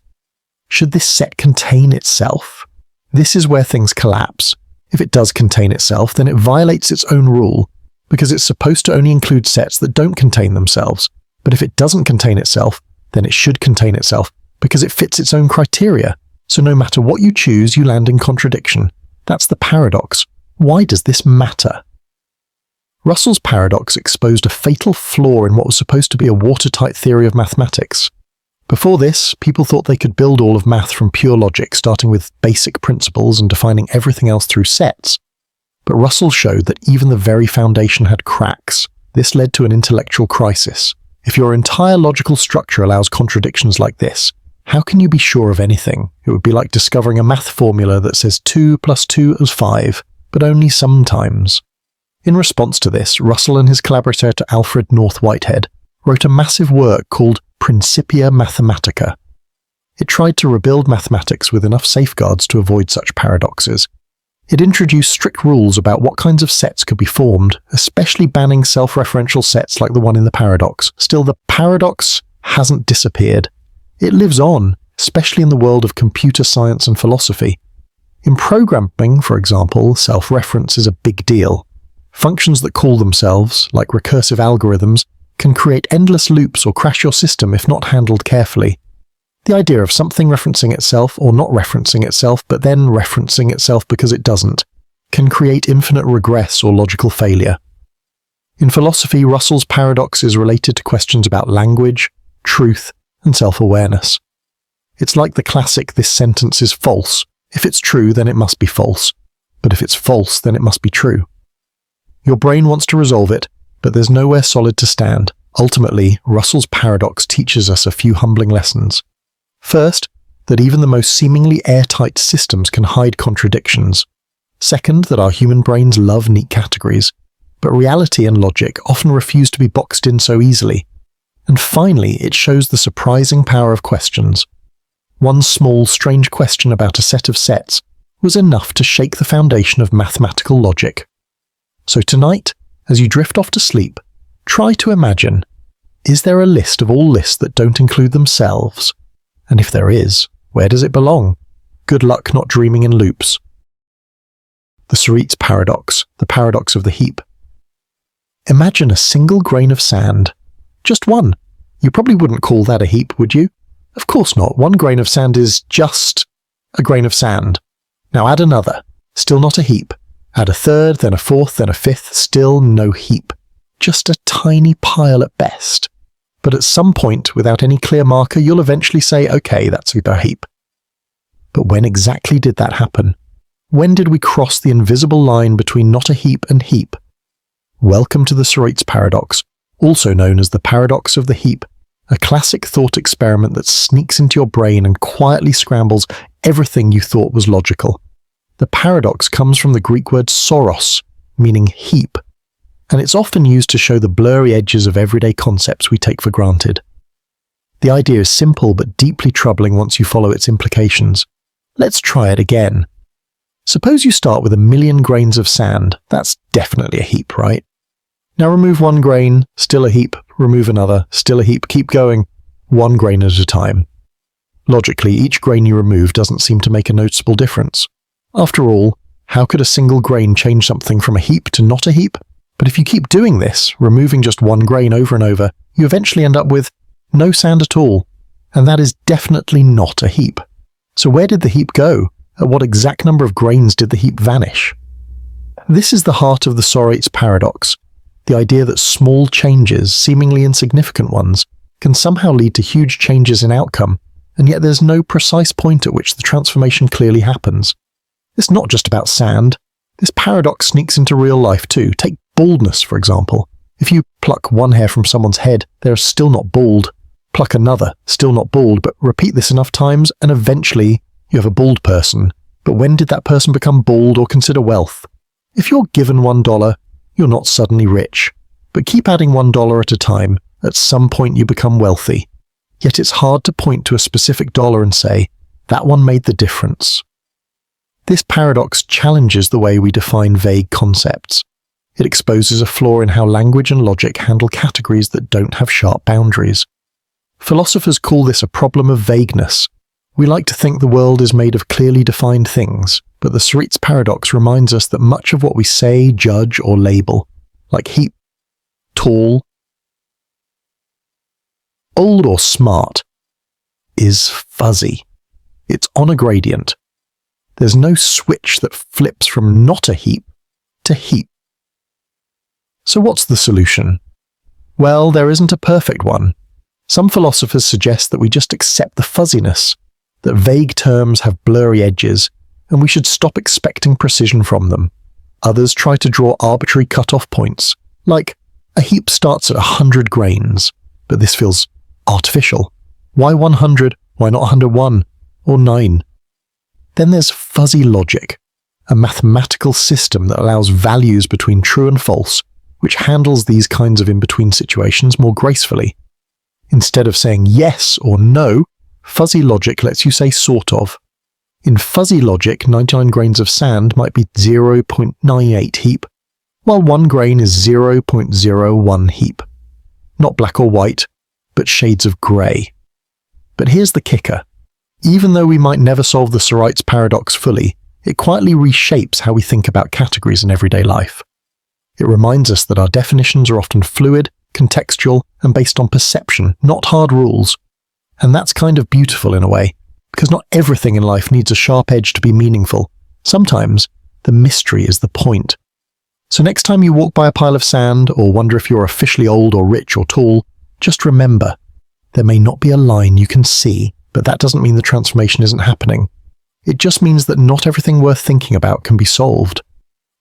Should this set contain itself? This is where things collapse. If it does contain itself, then it violates its own rule, because it's supposed to only include sets that don't contain themselves. But if it doesn't contain itself, then it should contain itself, because it fits its own criteria. So no matter what you choose, you land in contradiction. That's the paradox. Why does this matter? Russell's paradox exposed a fatal flaw in what was supposed to be a watertight theory of mathematics. Before this, people thought they could build all of math from pure logic, starting with basic principles and defining everything else through sets. But Russell showed that even the very foundation had cracks. This led to an intellectual crisis. If your entire logical structure allows contradictions like this, how can you be sure of anything? It would be like discovering a math formula that says 2 + 2 is 5, but only sometimes. In response to this, Russell and his collaborator Alfred North Whitehead wrote a massive work called Principia Mathematica. It tried to rebuild mathematics with enough safeguards to avoid such paradoxes. It introduced strict rules about what kinds of sets could be formed, especially banning self-referential sets like the one in the paradox. Still, the paradox hasn't disappeared. It lives on, especially in the world of computer science and philosophy. In programming, for example, self-reference is a big deal. Functions that call themselves, like recursive algorithms, can create endless loops or crash your system if not handled carefully. The idea of something referencing itself or not referencing itself but then referencing itself because it doesn't can create infinite regress or logical failure. In philosophy, Russell's paradox is related to questions about language, truth, and self-awareness. It's like the classic "this sentence is false. If it's true, then it must be false. But if it's false, then it must be true." Your brain wants to resolve it, but there's nowhere solid to stand. Ultimately, Russell's paradox teaches us a few humbling lessons. First, that even the most seemingly airtight systems can hide contradictions. Second, that our human brains love neat categories, but reality and logic often refuse to be boxed in so easily. And finally, it shows the surprising power of questions. One small, strange question about a set of sets was enough to shake the foundation of mathematical logic. So tonight, as you drift off to sleep, try to imagine, is there a list of all lists that don't include themselves? And if there is, where does it belong? Good luck not dreaming in loops. The Sarit's paradox, the paradox of the heap. Imagine a single grain of sand. Just one. You probably wouldn't call that a heap, would you? Of course not. One grain of sand is just a grain of sand. Now add another. Still not a heap. Add a third, then a fourth, then a fifth. Still no heap. Just a tiny pile at best. But at some point, without any clear marker, you'll eventually say, okay, that's a heap. But when exactly did that happen? When did we cross the invisible line between not a heap and heap? Welcome to the Sarit's paradox, also known as the paradox of the heap, a classic thought experiment that sneaks into your brain and quietly scrambles everything you thought was logical. The paradox comes from the Greek word soros, meaning heap, and it's often used to show the blurry edges of everyday concepts we take for granted. The idea is simple but deeply troubling once you follow its implications. Let's try it again. Suppose you start with 1,000,000 grains of sand. That's definitely a heap, right? Now remove one grain, still a heap, remove another, still a heap, keep going, one grain at a time. Logically, each grain you remove doesn't seem to make a noticeable difference. After all, how could a single grain change something from a heap to not a heap? But if you keep doing this, removing just one grain over and over, you eventually end up with no sand at all. And that is definitely not a heap. So where did the heap go? At what exact number of grains did the heap vanish? This is the heart of the Sorites paradox, the idea that small changes, seemingly insignificant ones, can somehow lead to huge changes in outcome, and yet there's no precise point at which the transformation clearly happens. It's not just about sand. This paradox sneaks into real life too. Take baldness, for example. If you pluck one hair from someone's head, they're still not bald. Pluck another, still not bald, but repeat this enough times and eventually you have a bald person. But when did that person become bald or consider wealth? If you're given $1, you're not suddenly rich. But keep adding $1 at a time. At some point you become wealthy. Yet it's hard to point to a specific dollar and say, that one made the difference. This paradox challenges the way we define vague concepts. It exposes a flaw in how language and logic handle categories that don't have sharp boundaries. Philosophers call this a problem of vagueness. We like to think the world is made of clearly defined things, but the Sorites paradox reminds us that much of what we say, judge, or label, like heap, tall, old, or smart, is fuzzy. It's on a gradient. There's no switch that flips from not a heap to heap. So what's the solution? Well, there isn't a perfect one. Some philosophers suggest that we just accept the fuzziness, that vague terms have blurry edges, and we should stop expecting precision from them. Others try to draw arbitrary cut-off points, like a heap starts at 100 grains, but this feels artificial. Why 100? Why not 101? Or 9? Then there's fuzzy logic, a mathematical system that allows values between true and false, which handles these kinds of in-between situations more gracefully. Instead of saying yes or no, fuzzy logic lets you say sort of. In fuzzy logic, 99 grains of sand might be 0.98 heap, while 1 grain is 0.01 heap. Not black or white, but shades of grey. But here's the kicker. Even though we might never solve the Sorites paradox fully, it quietly reshapes how we think about categories in everyday life. It reminds us that our definitions are often fluid, contextual, and based on perception, not hard rules. And that's kind of beautiful in a way, because not everything in life needs a sharp edge to be meaningful. Sometimes, the mystery is the point. So next time you walk by a pile of sand, or wonder if you're officially old or rich or tall, just remember, there may not be a line you can see, but that doesn't mean the transformation isn't happening. It just means that not everything worth thinking about can be solved.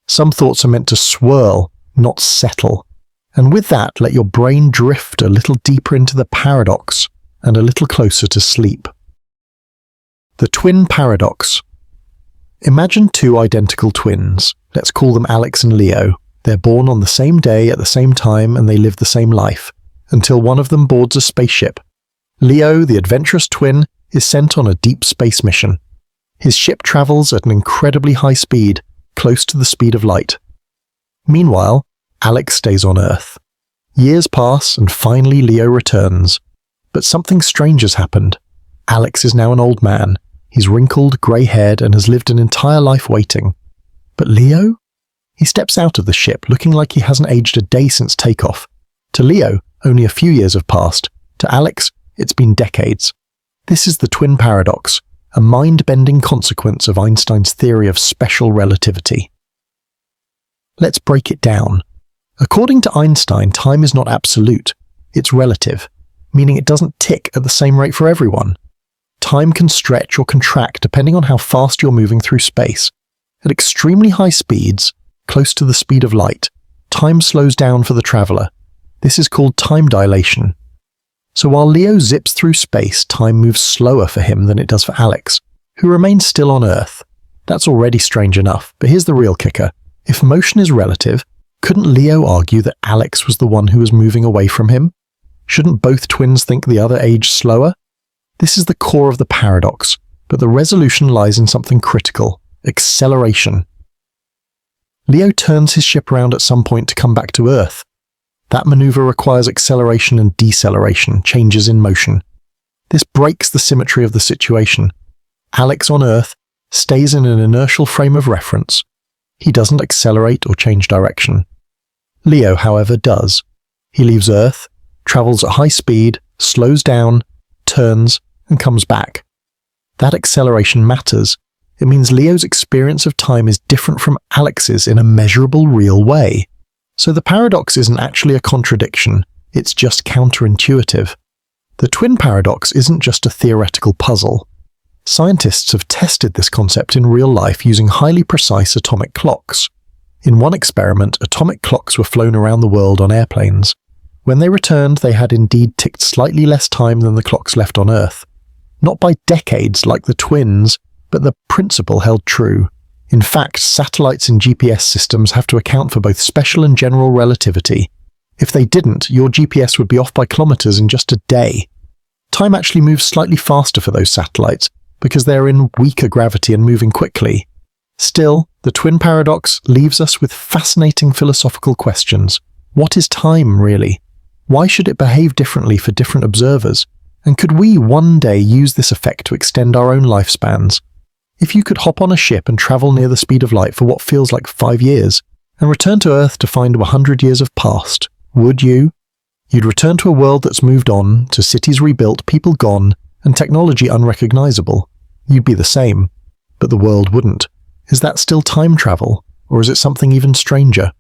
Some thoughts are meant to swirl, not settle. And with that, let your brain drift a little deeper into the paradox and a little closer to sleep. The twin paradox. Imagine two identical twins. Let's call them Alex and Leo. They're born on the same day at the same time and they live the same life, until one of them boards a spaceship. Leo, the adventurous twin, is sent on a deep space mission. His ship travels at an incredibly high speed, close to the speed of light. Meanwhile, Alex stays on Earth. Years pass and finally Leo returns. But something strange has happened. Alex is now an old man. He's wrinkled, grey-haired, and has lived an entire life waiting. But Leo? He steps out of the ship looking like he hasn't aged a day since takeoff. To Leo, only a few years have passed. To Alex, it's been decades. This is the twin paradox, a mind-bending consequence of Einstein's theory of special relativity. Let's break it down. According to Einstein, time is not absolute. It's relative, meaning it doesn't tick at the same rate for everyone. Time can stretch or contract depending on how fast you're moving through space. At extremely high speeds, close to the speed of light, time slows down for the traveler. This is called time dilation. So while Leo zips through space, time moves slower for him than it does for Alex, who remains still on Earth. That's already strange enough, but here's the real kicker. If motion is relative, couldn't Leo argue that Alex was the one who was moving away from him? Shouldn't both twins think the other aged slower? This is the core of the paradox, but the resolution lies in something critical: acceleration. Leo turns his ship around at some point to come back to Earth. That maneuver requires acceleration and deceleration, changes in motion. This breaks the symmetry of the situation. Alex on Earth stays in an inertial frame of reference. He doesn't accelerate or change direction. Leo, however, does. He leaves Earth, travels at high speed, slows down, turns, and comes back. That acceleration matters. It means Leo's experience of time is different from Alex's in a measurable, real way. So the paradox isn't actually a contradiction, it's just counterintuitive. The twin paradox isn't just a theoretical puzzle. Scientists have tested this concept in real life using highly precise atomic clocks. In one experiment, atomic clocks were flown around the world on airplanes. When they returned, they had indeed ticked slightly less time than the clocks left on Earth. Not by decades like the twins, but the principle held true. In fact, satellites and GPS systems have to account for both special and general relativity. If they didn't, your GPS would be off by kilometers in just a day. Time actually moves slightly faster for those satellites, because they're in weaker gravity and moving quickly. Still, the twin paradox leaves us with fascinating philosophical questions. What is time, really? Why should it behave differently for different observers? And could we one day use this effect to extend our own lifespans? If you could hop on a ship and travel near the speed of light for what feels like 5 years, and return to Earth to find 100 years have passed, would you? You'd return to a world that's moved on, to cities rebuilt, people gone, and technology unrecognizable. You'd be the same, but the world wouldn't. Is that still time travel, or is it something even stranger?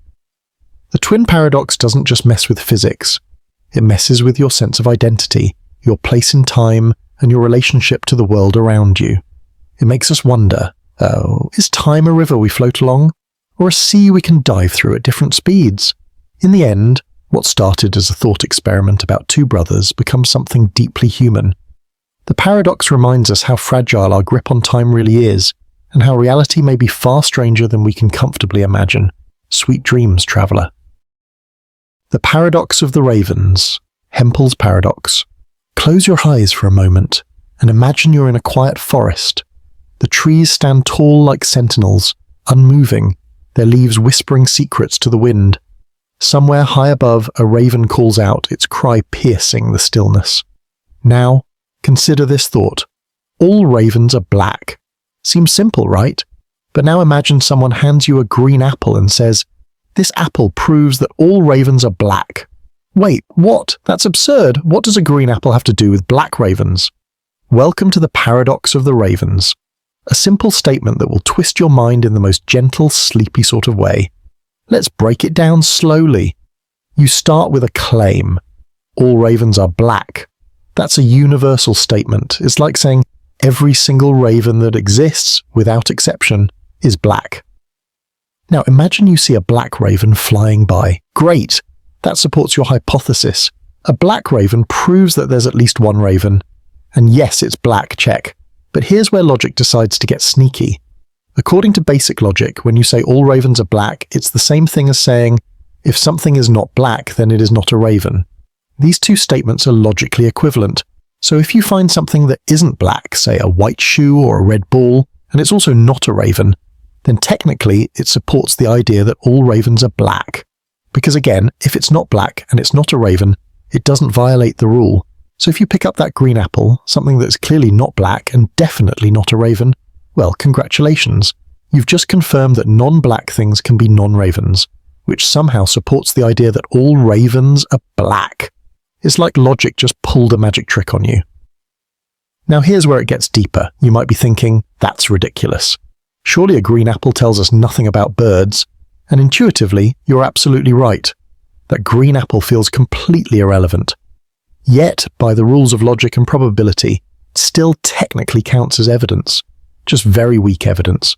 The twin paradox doesn't just mess with physics. It messes with your sense of identity, your place in time, and your relationship to the world around you. It makes us wonder, is time a river we float along, or a sea we can dive through at different speeds? In the end, what started as a thought experiment about two brothers becomes something deeply human. The paradox reminds us how fragile our grip on time really is, and how reality may be far stranger than we can comfortably imagine. Sweet dreams, traveller. The paradox of the ravens, Hempel's paradox. Close your eyes for a moment, and imagine you're in a quiet forest. The trees stand tall like sentinels, unmoving, their leaves whispering secrets to the wind. Somewhere high above, a raven calls out, its cry piercing the stillness. Now, consider this thought. All ravens are black. Seems simple, right? But now imagine someone hands you a green apple and says, "This apple proves that all ravens are black." Wait, what? That's absurd. What does a green apple have to do with black ravens? Welcome to the paradox of the ravens. A simple statement that will twist your mind in the most gentle, sleepy sort of way. Let's break it down slowly. You start with a claim. All ravens are black. That's a universal statement. It's like saying every single raven that exists, without exception, is black. Now imagine you see a black raven flying by. Great! That supports your hypothesis. A black raven proves that there's at least one raven. And yes, it's black, check. But here's where logic decides to get sneaky. According to basic logic, when you say all ravens are black, it's the same thing as saying, if something is not black, then it is not a raven. These two statements are logically equivalent. So if you find something that isn't black, say a white shoe or a red ball, and it's also not a raven, then technically it supports the idea that all ravens are black. Because again, if it's not black and it's not a raven, it doesn't violate the rule. So if you pick up that green apple, something that's clearly not black and definitely not a raven, well, congratulations. You've just confirmed that non-black things can be non-ravens, which somehow supports the idea that all ravens are black. It's like logic just pulled a magic trick on you. Now here's where it gets deeper. You might be thinking, that's ridiculous. Surely a green apple tells us nothing about birds, and intuitively, you're absolutely right. That green apple feels completely irrelevant. Yet, by the rules of logic and probability, it still technically counts as evidence. Just very weak evidence.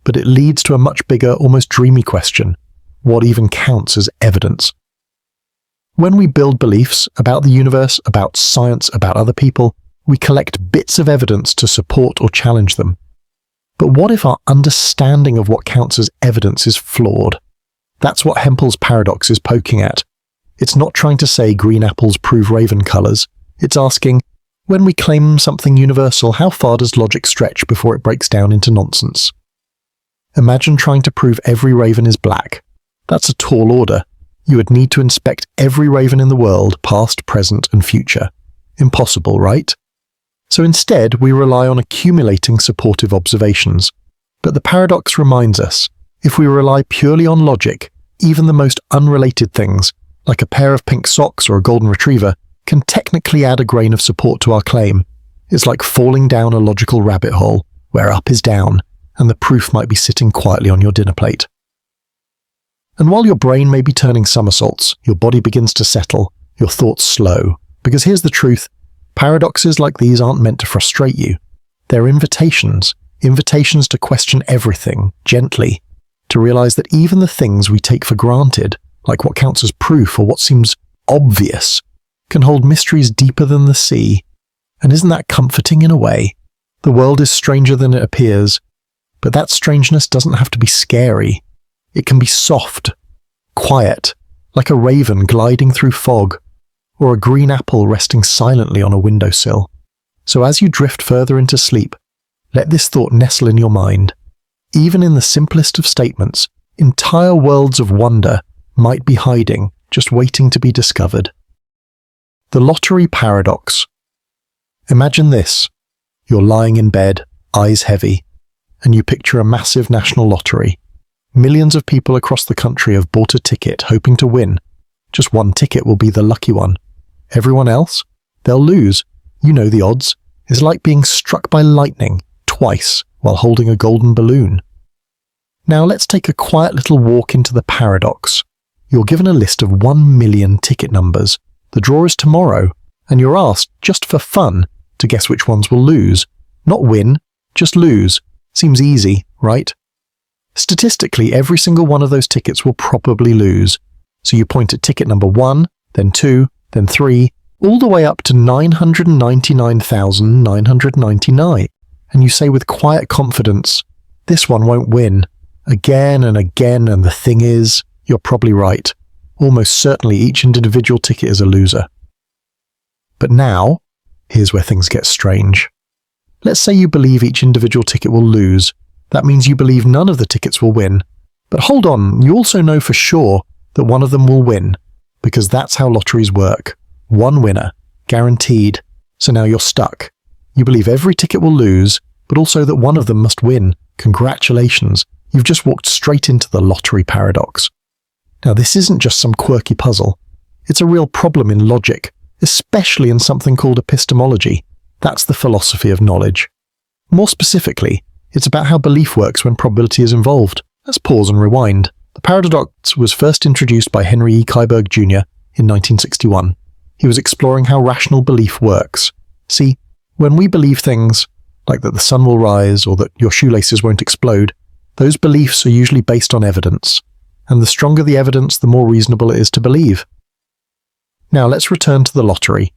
But it leads to a much bigger, almost dreamy question. What even counts as evidence? When we build beliefs about the universe, about science, about other people, we collect bits of evidence to support or challenge them. But what if our understanding of what counts as evidence is flawed? That's what Hempel's paradox is poking at. It's not trying to say green apples prove raven colours. It's asking, when we claim something universal, how far does logic stretch before it breaks down into nonsense? Imagine trying to prove every raven is black. That's a tall order. You would need to inspect every raven in the world, past, present, and future. Impossible, right? So instead, we rely on accumulating supportive observations. But the paradox reminds us, if we rely purely on logic, even the most unrelated things, like a pair of pink socks or a golden retriever, can technically add a grain of support to our claim. It's like falling down a logical rabbit hole, where up is down, and the proof might be sitting quietly on your dinner plate. And while your brain may be turning somersaults, your body begins to settle, your thoughts slow. Because here's the truth, paradoxes like these aren't meant to frustrate you. They're invitations to question everything, gently, to realize that even the things we take for granted, like what counts as proof or what seems obvious, can hold mysteries deeper than the sea. And isn't that comforting in a way? The world is stranger than it appears, but that strangeness doesn't have to be scary. It can be soft, quiet, like a raven gliding through fog, or a green apple resting silently on a windowsill. So as you drift further into sleep, let this thought nestle in your mind. Even in the simplest of statements, entire worlds of wonder might be hiding, just waiting to be discovered. The lottery paradox. Imagine this. You're lying in bed, eyes heavy, and you picture a massive national lottery. Millions of people across the country have bought a ticket hoping to win. Just one ticket will be the lucky one. Everyone else? They'll lose. You know the odds. It's like being struck by lightning twice while holding a golden balloon. Now let's take a quiet little walk into the paradox. You're given a list of 1 million ticket numbers. The draw is tomorrow, and you're asked, just for fun, to guess which ones will lose. Not win, just lose. Seems easy, right? Statistically, every single one of those tickets will probably lose. So you point at ticket number 1, then 2, then 3, all the way up to 999,999. And you say with quiet confidence, this one won't win. Again and again, and the thing is, you're probably right. Almost certainly each individual ticket is a loser. But now, here's where things get strange. Let's say you believe each individual ticket will lose. That means you believe none of the tickets will win. But hold on, you also know for sure that one of them will win, because that's how lotteries work. One winner, guaranteed. So now you're stuck. You believe every ticket will lose, but also that one of them must win. Congratulations, you've just walked straight into the lottery paradox. Now this isn't just some quirky puzzle. It's a real problem in logic, especially in something called epistemology. That's the philosophy of knowledge. More specifically, it's about how belief works when probability is involved. Let's pause and rewind. The paradox was first introduced by Henry E. Kaiberg Jr. in 1961. He was exploring how rational belief works. See, when we believe things, like that the sun will rise or that your shoelaces won't explode, those beliefs are usually based on evidence. And the stronger the evidence, the more reasonable it is to believe. Now let's return to the lottery.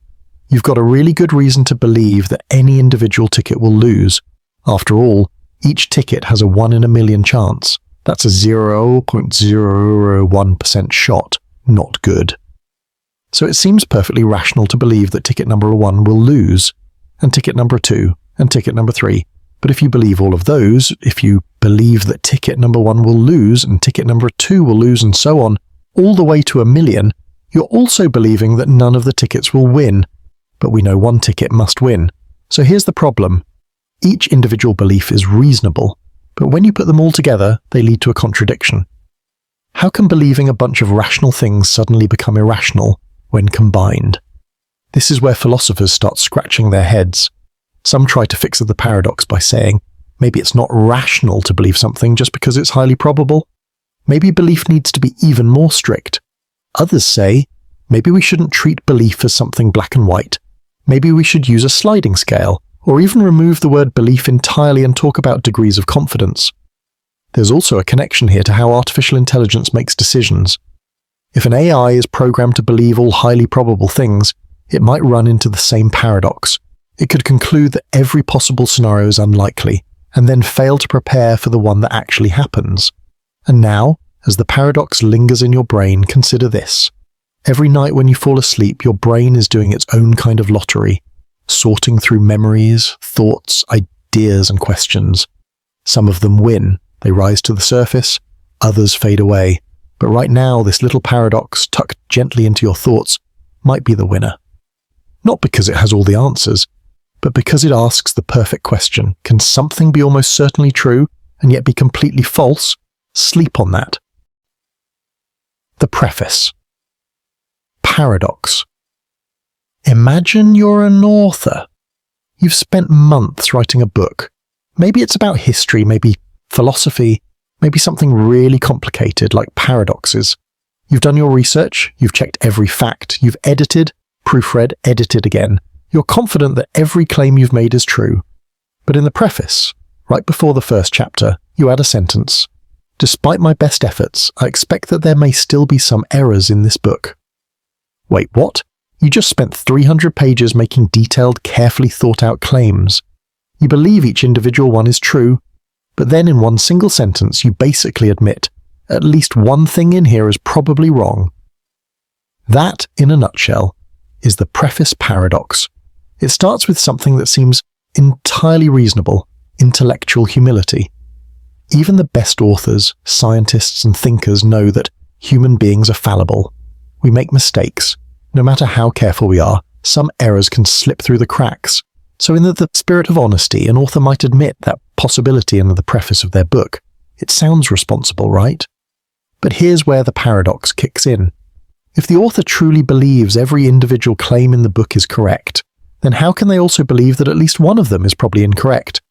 You've got a really good reason to believe that any individual ticket will lose. After all, each ticket has a 1 in a million chance. That's a 0.001% shot. Not good. So it seems perfectly rational to believe that ticket number 1 will lose, and ticket number 2, and ticket number 3. But if you believe all of those, if you believe that ticket number 1 will lose, and ticket number 2 will lose, and so on, all the way to 1 million, you're also believing that none of the tickets will win. But we know one ticket must win. So here's the problem. Each individual belief is reasonable, but when you put them all together, they lead to a contradiction. How can believing a bunch of rational things suddenly become irrational when combined? This is where philosophers start scratching their heads. Some try to fix the paradox by saying, maybe it's not rational to believe something just because it's highly probable. Maybe belief needs to be even more strict. Others say, maybe we shouldn't treat belief as something black and white. Maybe we should use a sliding scale, or even remove the word belief entirely and talk about degrees of confidence. There's also a connection here to how artificial intelligence makes decisions. If an AI is programmed to believe all highly probable things, it might run into the same paradox. It could conclude that every possible scenario is unlikely, and then fail to prepare for the one that actually happens. And now, as the paradox lingers in your brain, consider this. Every night when you fall asleep, your brain is doing its own kind of lottery, sorting through memories, thoughts, ideas, and questions. Some of them win, they rise to the surface, others fade away. But right now, this little paradox, tucked gently into your thoughts, might be the winner. Not because it has all the answers, but because it asks the perfect question. Can something be almost certainly true and yet be completely false? Sleep on that. The preface. Paradox. Imagine you're an author. You've spent months writing a book. Maybe it's about history, maybe philosophy, maybe something really complicated like paradoxes. You've done your research, you've checked every fact, you've edited, proofread, edited again. You're confident that every claim you've made is true. But in the preface, right before the first chapter, you add a sentence. Despite my best efforts, I expect that there may still be some errors in this book. Wait, what? You just spent 300 pages making detailed, carefully thought-out claims. You believe each individual one is true, but then in one single sentence you basically admit, at least one thing in here is probably wrong. That, in a nutshell, is the preface paradox. It starts with something that seems entirely reasonable, intellectual humility. Even the best authors, scientists, and thinkers know that human beings are fallible. We make mistakes. No matter how careful we are, some errors can slip through the cracks. So in the spirit of honesty, an author might admit that possibility in the preface of their book. It sounds responsible, right? But here's where the paradox kicks in. If the author truly believes every individual claim in the book is correct, then how can they also believe that at least one of them is probably incorrect?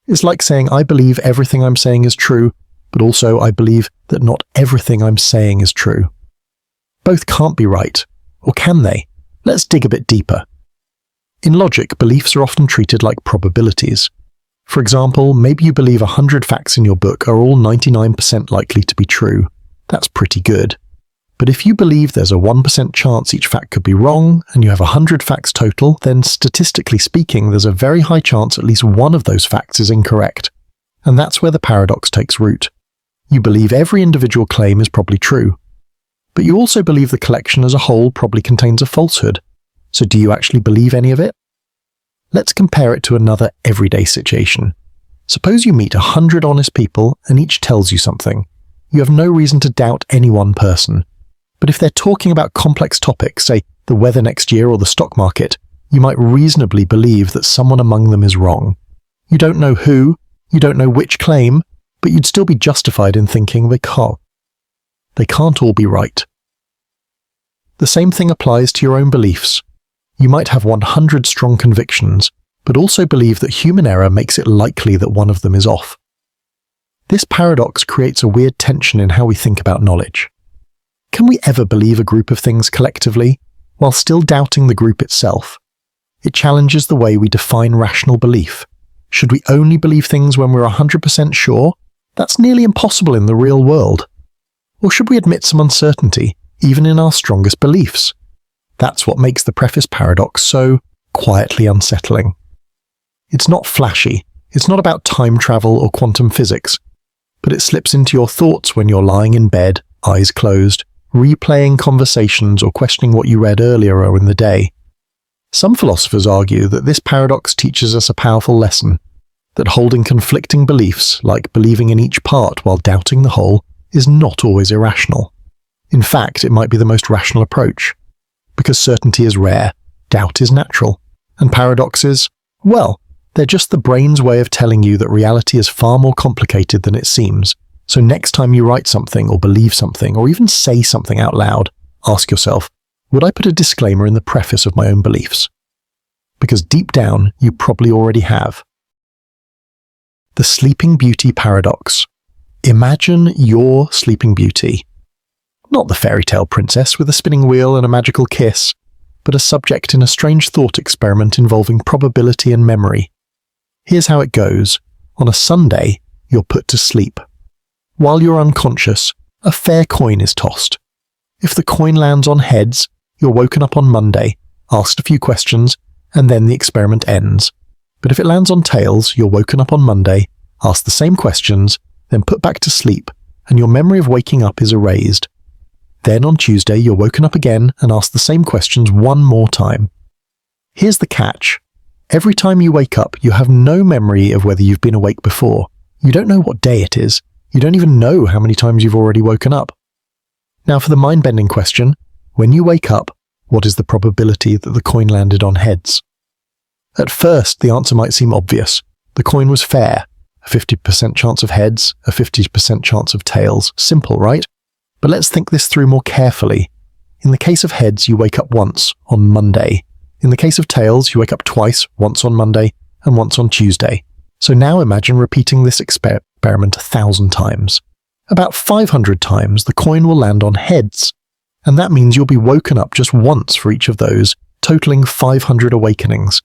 It's like saying, I believe everything I'm saying is true, but also I believe that not everything I'm saying is true. Both can't be right. Or can they? Let's dig a bit deeper. In logic, beliefs are often treated like probabilities. For example, maybe you believe 100 facts in your book are all 99% likely to be true. That's pretty good. But if you believe there's a 1% chance each fact could be wrong, and you have 100 facts total, then statistically speaking, there's a very high chance at least one of those facts is incorrect. And that's where the paradox takes root. You believe every individual claim is probably true. But you also believe the collection as a whole probably contains a falsehood. So do you actually believe any of it? Let's compare it to another everyday situation. Suppose you meet 100 honest people and each tells you something. You have no reason to doubt any one person. But if they're talking about complex topics, say the weather next year or the stock market, you might reasonably believe that someone among them is wrong. You don't know who, you don't know which claim, but you'd still be justified in thinking they can't all be right. The same thing applies to your own beliefs. You might have 100 strong convictions, but also believe that human error makes it likely that one of them is off. This paradox creates a weird tension in how we think about knowledge. Can we ever believe a group of things collectively, while still doubting the group itself? It challenges the way we define rational belief. Should we only believe things when we're 100% sure? That's nearly impossible in the real world. Or should we admit some uncertainty, even in our strongest beliefs? That's what makes the preface paradox so quietly unsettling. It's not flashy, it's not about time travel or quantum physics, but it slips into your thoughts when you're lying in bed, eyes closed, replaying conversations or questioning what you read earlier in the day. Some philosophers argue that this paradox teaches us a powerful lesson, that holding conflicting beliefs, like believing in each part while doubting the whole, is not always irrational. In fact, it might be the most rational approach. Because certainty is rare, doubt is natural, and paradoxes, well, they're just the brain's way of telling you that reality is far more complicated than it seems. So next time you write something or believe something or even say something out loud, ask yourself, would I put a disclaimer in the preface of my own beliefs? Because deep down, you probably already have. The Sleeping Beauty paradox. Imagine you're Sleeping Beauty. Not the fairy tale princess with a spinning wheel and a magical kiss, but a subject in a strange thought experiment involving probability and memory. Here's how it goes. On a Sunday, you're put to sleep. While you're unconscious, a fair coin is tossed. If the coin lands on heads, you're woken up on Monday, asked a few questions, and then the experiment ends. But if it lands on tails, you're woken up on Monday, asked the same questions, then put back to sleep, and your memory of waking up is erased. Then on Tuesday, you're woken up again and asked the same questions one more time. Here's the catch. Every time you wake up, you have no memory of whether you've been awake before. You don't know what day it is. You don't even know how many times you've already woken up. Now for the mind-bending question, when you wake up, what is the probability that the coin landed on heads? At first, the answer might seem obvious. The coin was fair. A 50% chance of heads, a 50% chance of tails. Simple, right? But let's think this through more carefully. In the case of heads, you wake up once, on Monday. In the case of tails, you wake up twice, once on Monday and once on Tuesday. So now imagine repeating this experiment 1,000 times. About 500 times the coin will land on heads, and that means you'll be woken up just once for each of those, totaling 500 awakenings.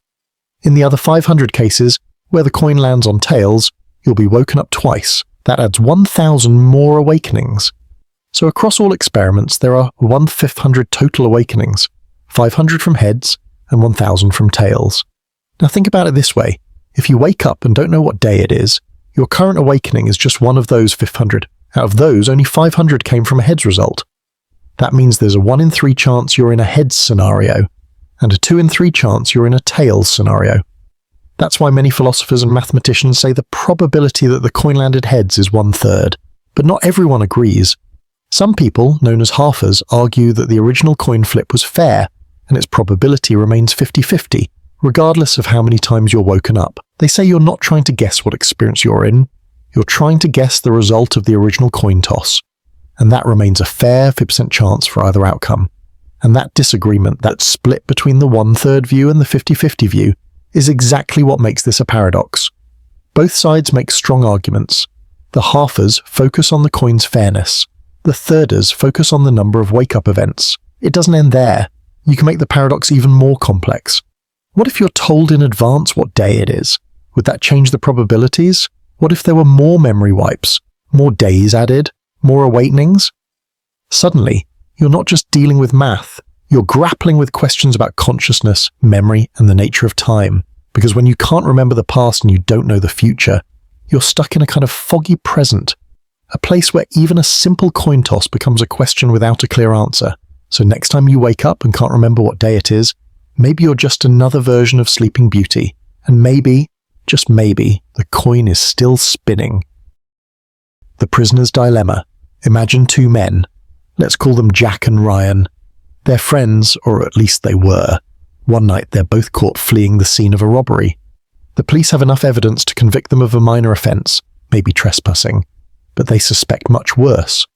In the other 500 cases, where the coin lands on tails, you'll be woken up twice. That adds 1,000 more awakenings. So across all experiments, there are 1,500 total awakenings, 500 from heads and 1,000 from tails. Now think about it this way. If you wake up and don't know what day it is, your current awakening is just one of those 500. Out of those, only 500 came from a heads result. That means there's a 1 in 3 chance you're in a heads scenario, and a 2 in 3 chance you're in a tails scenario. That's why many philosophers and mathematicians say the probability that the coin landed heads is 1/3. But not everyone agrees. Some people, known as halfers, argue that the original coin flip was fair, and its probability remains 50-50, regardless of how many times you're woken up. They say you're not trying to guess what experience you're in, you're trying to guess the result of the original coin toss, and that remains a fair 50% chance for either outcome. And that disagreement, that split between the 1/3 view and the 50-50 view, is exactly what makes this a paradox. Both sides make strong arguments. The halfers focus on the coin's fairness. The thirders focus on the number of wake-up events. It doesn't end there. You can make the paradox even more complex. What if you're told in advance what day it is? Would that change the probabilities? What if there were more memory wipes, more days added, more awakenings? Suddenly, you're not just dealing with math, you're grappling with questions about consciousness, memory, and the nature of time. Because when you can't remember the past and you don't know the future, you're stuck in a kind of foggy present, a place where even a simple coin toss becomes a question without a clear answer. So next time you wake up and can't remember what day it is, maybe you're just another version of Sleeping Beauty, and maybe, just maybe, the coin is still spinning. The prisoner's dilemma. Imagine 2 men. Let's call them Jack and Ryan. They're friends, or at least they were. One night they're both caught fleeing the scene of a robbery. The police have enough evidence to convict them of a minor offence, maybe trespassing, but they suspect much worse.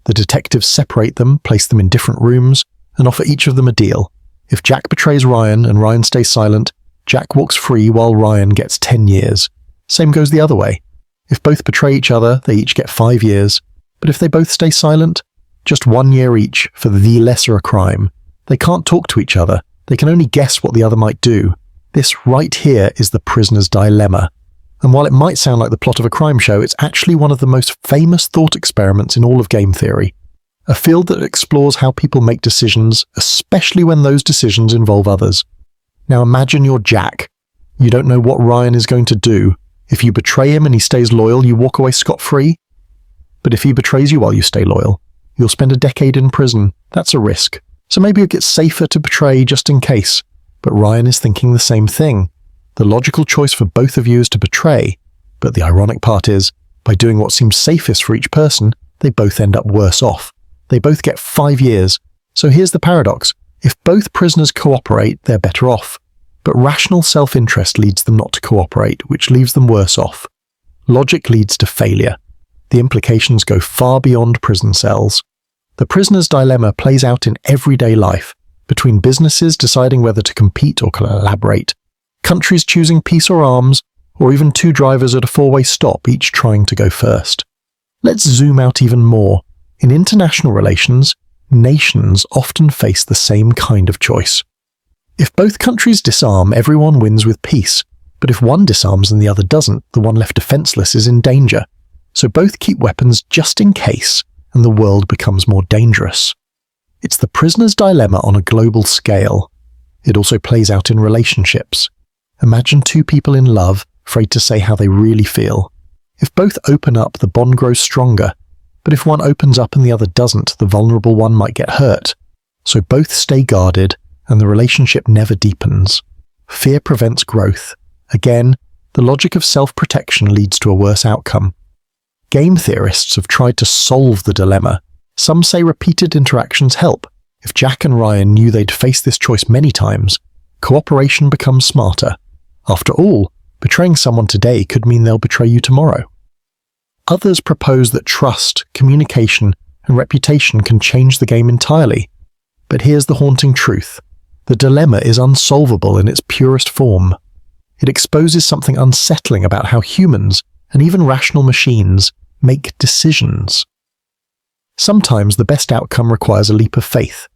The detectives separate them, place them in different rooms, and offer each of them a deal. If Jack betrays Ryan and Ryan stays silent, Jack walks free while Ryan gets 10 years. Same goes the other way. If both betray each other, they each get 5 years. But if they both stay silent, just 1 year each for the lesser a crime. They can't talk to each other. They can only guess what the other might do. This right here is the prisoner's dilemma. And while it might sound like the plot of a crime show, it's actually one of the most famous thought experiments in all of game theory. A field that explores how people make decisions, especially when those decisions involve others. Now imagine you're Jack. You don't know what Ryan is going to do. If you betray him and he stays loyal, you walk away scot-free. But if he betrays you while you stay loyal, you'll spend a decade in prison. That's a risk. So maybe it gets safer to betray just in case. But Ryan is thinking the same thing. The logical choice for both of you is to betray. But the ironic part is, by doing what seems safest for each person, they both end up worse off. They both get 5 years. So here's the paradox. If both prisoners cooperate, they're better off. But rational self-interest leads them not to cooperate, which leaves them worse off. Logic leads to failure. The implications go far beyond prison cells. The prisoner's dilemma plays out in everyday life, between businesses deciding whether to compete or collaborate, countries choosing peace or arms, or even 2 drivers at a 4-way stop, each trying to go first. Let's zoom out even more. In international relations, nations often face the same kind of choice. If both countries disarm, everyone wins with peace. But if one disarms and the other doesn't, the one left defenseless is in danger. So both keep weapons just in case, and the world becomes more dangerous. It's the prisoner's dilemma on a global scale. It also plays out in relationships. Imagine 2 people in love, afraid to say how they really feel. If both open up, the bond grows stronger. But if one opens up and the other doesn't, the vulnerable one might get hurt. So both stay guarded, and the relationship never deepens. Fear prevents growth. Again, the logic of self-protection leads to a worse outcome. Game theorists have tried to solve the dilemma. Some say repeated interactions help. If Jack and Ryan knew they'd face this choice many times, cooperation becomes smarter. After all, betraying someone today could mean they'll betray you tomorrow. Others propose that trust, communication, and reputation can change the game entirely. But here's the haunting truth. The dilemma is unsolvable in its purest form. It exposes something unsettling about how humans, and even rational machines, make decisions. Sometimes the best outcome requires a leap of faith,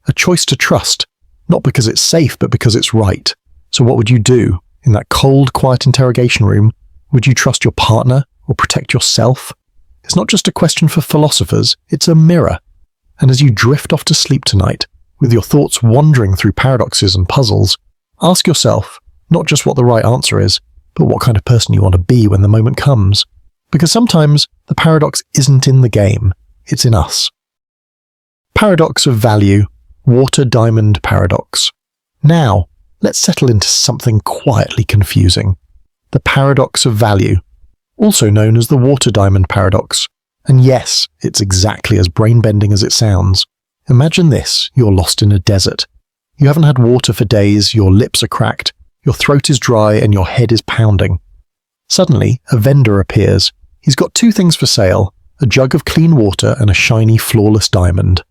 a choice to trust, not because it's safe, but because it's right. So what would you do? In that cold, quiet interrogation room, would you trust your partner or protect yourself? It's not just a question for philosophers, it's a mirror. And as you drift off to sleep tonight, with your thoughts wandering through paradoxes and puzzles, ask yourself not just what the right answer is, but what kind of person you want to be when the moment comes. Because sometimes the paradox isn't in the game, it's in us. Paradox of value, water-diamond paradox. Now, let's settle into something quietly confusing. The paradox of value, also known as the water-diamond paradox. And yes, it's exactly as brain-bending as it sounds. Imagine this, you're lost in a desert. You haven't had water for days, your lips are cracked, your throat is dry, and your head is pounding. Suddenly, a vendor appears. He's got two things for sale, a jug of clean water and a shiny, flawless diamond.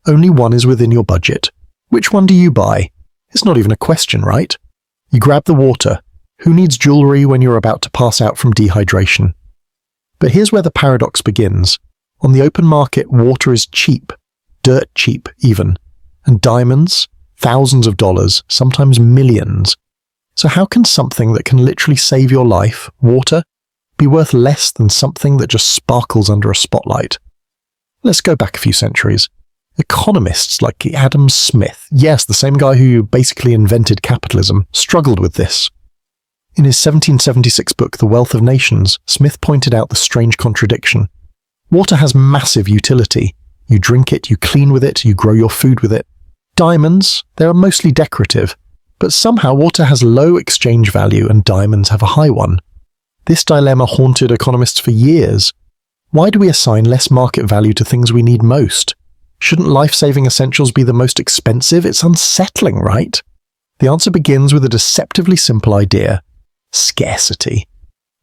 Only one is within your budget. Which one do you buy? It's not even a question, right? You grab the water. Who needs jewelry when you're about to pass out from dehydration? But here's where the paradox begins. On the open market, water is cheap, dirt cheap even, and diamonds, thousands of dollars, sometimes millions. So how can something that can literally save your life, water, be worth less than something that just sparkles under a spotlight? Let's go back a few centuries. Economists like Adam Smith, yes, the same guy who basically invented capitalism, struggled with this. In his 1776 book, The Wealth of Nations, Smith pointed out the strange contradiction. Water has massive utility. You drink it, you clean with it, you grow your food with it. Diamonds, they are mostly decorative, but somehow water has low exchange value and diamonds have a high one. This dilemma haunted economists for years. Why do we assign less market value to things we need most? Shouldn't life-saving essentials be the most expensive? It's unsettling, right? The answer begins with a deceptively simple idea: scarcity.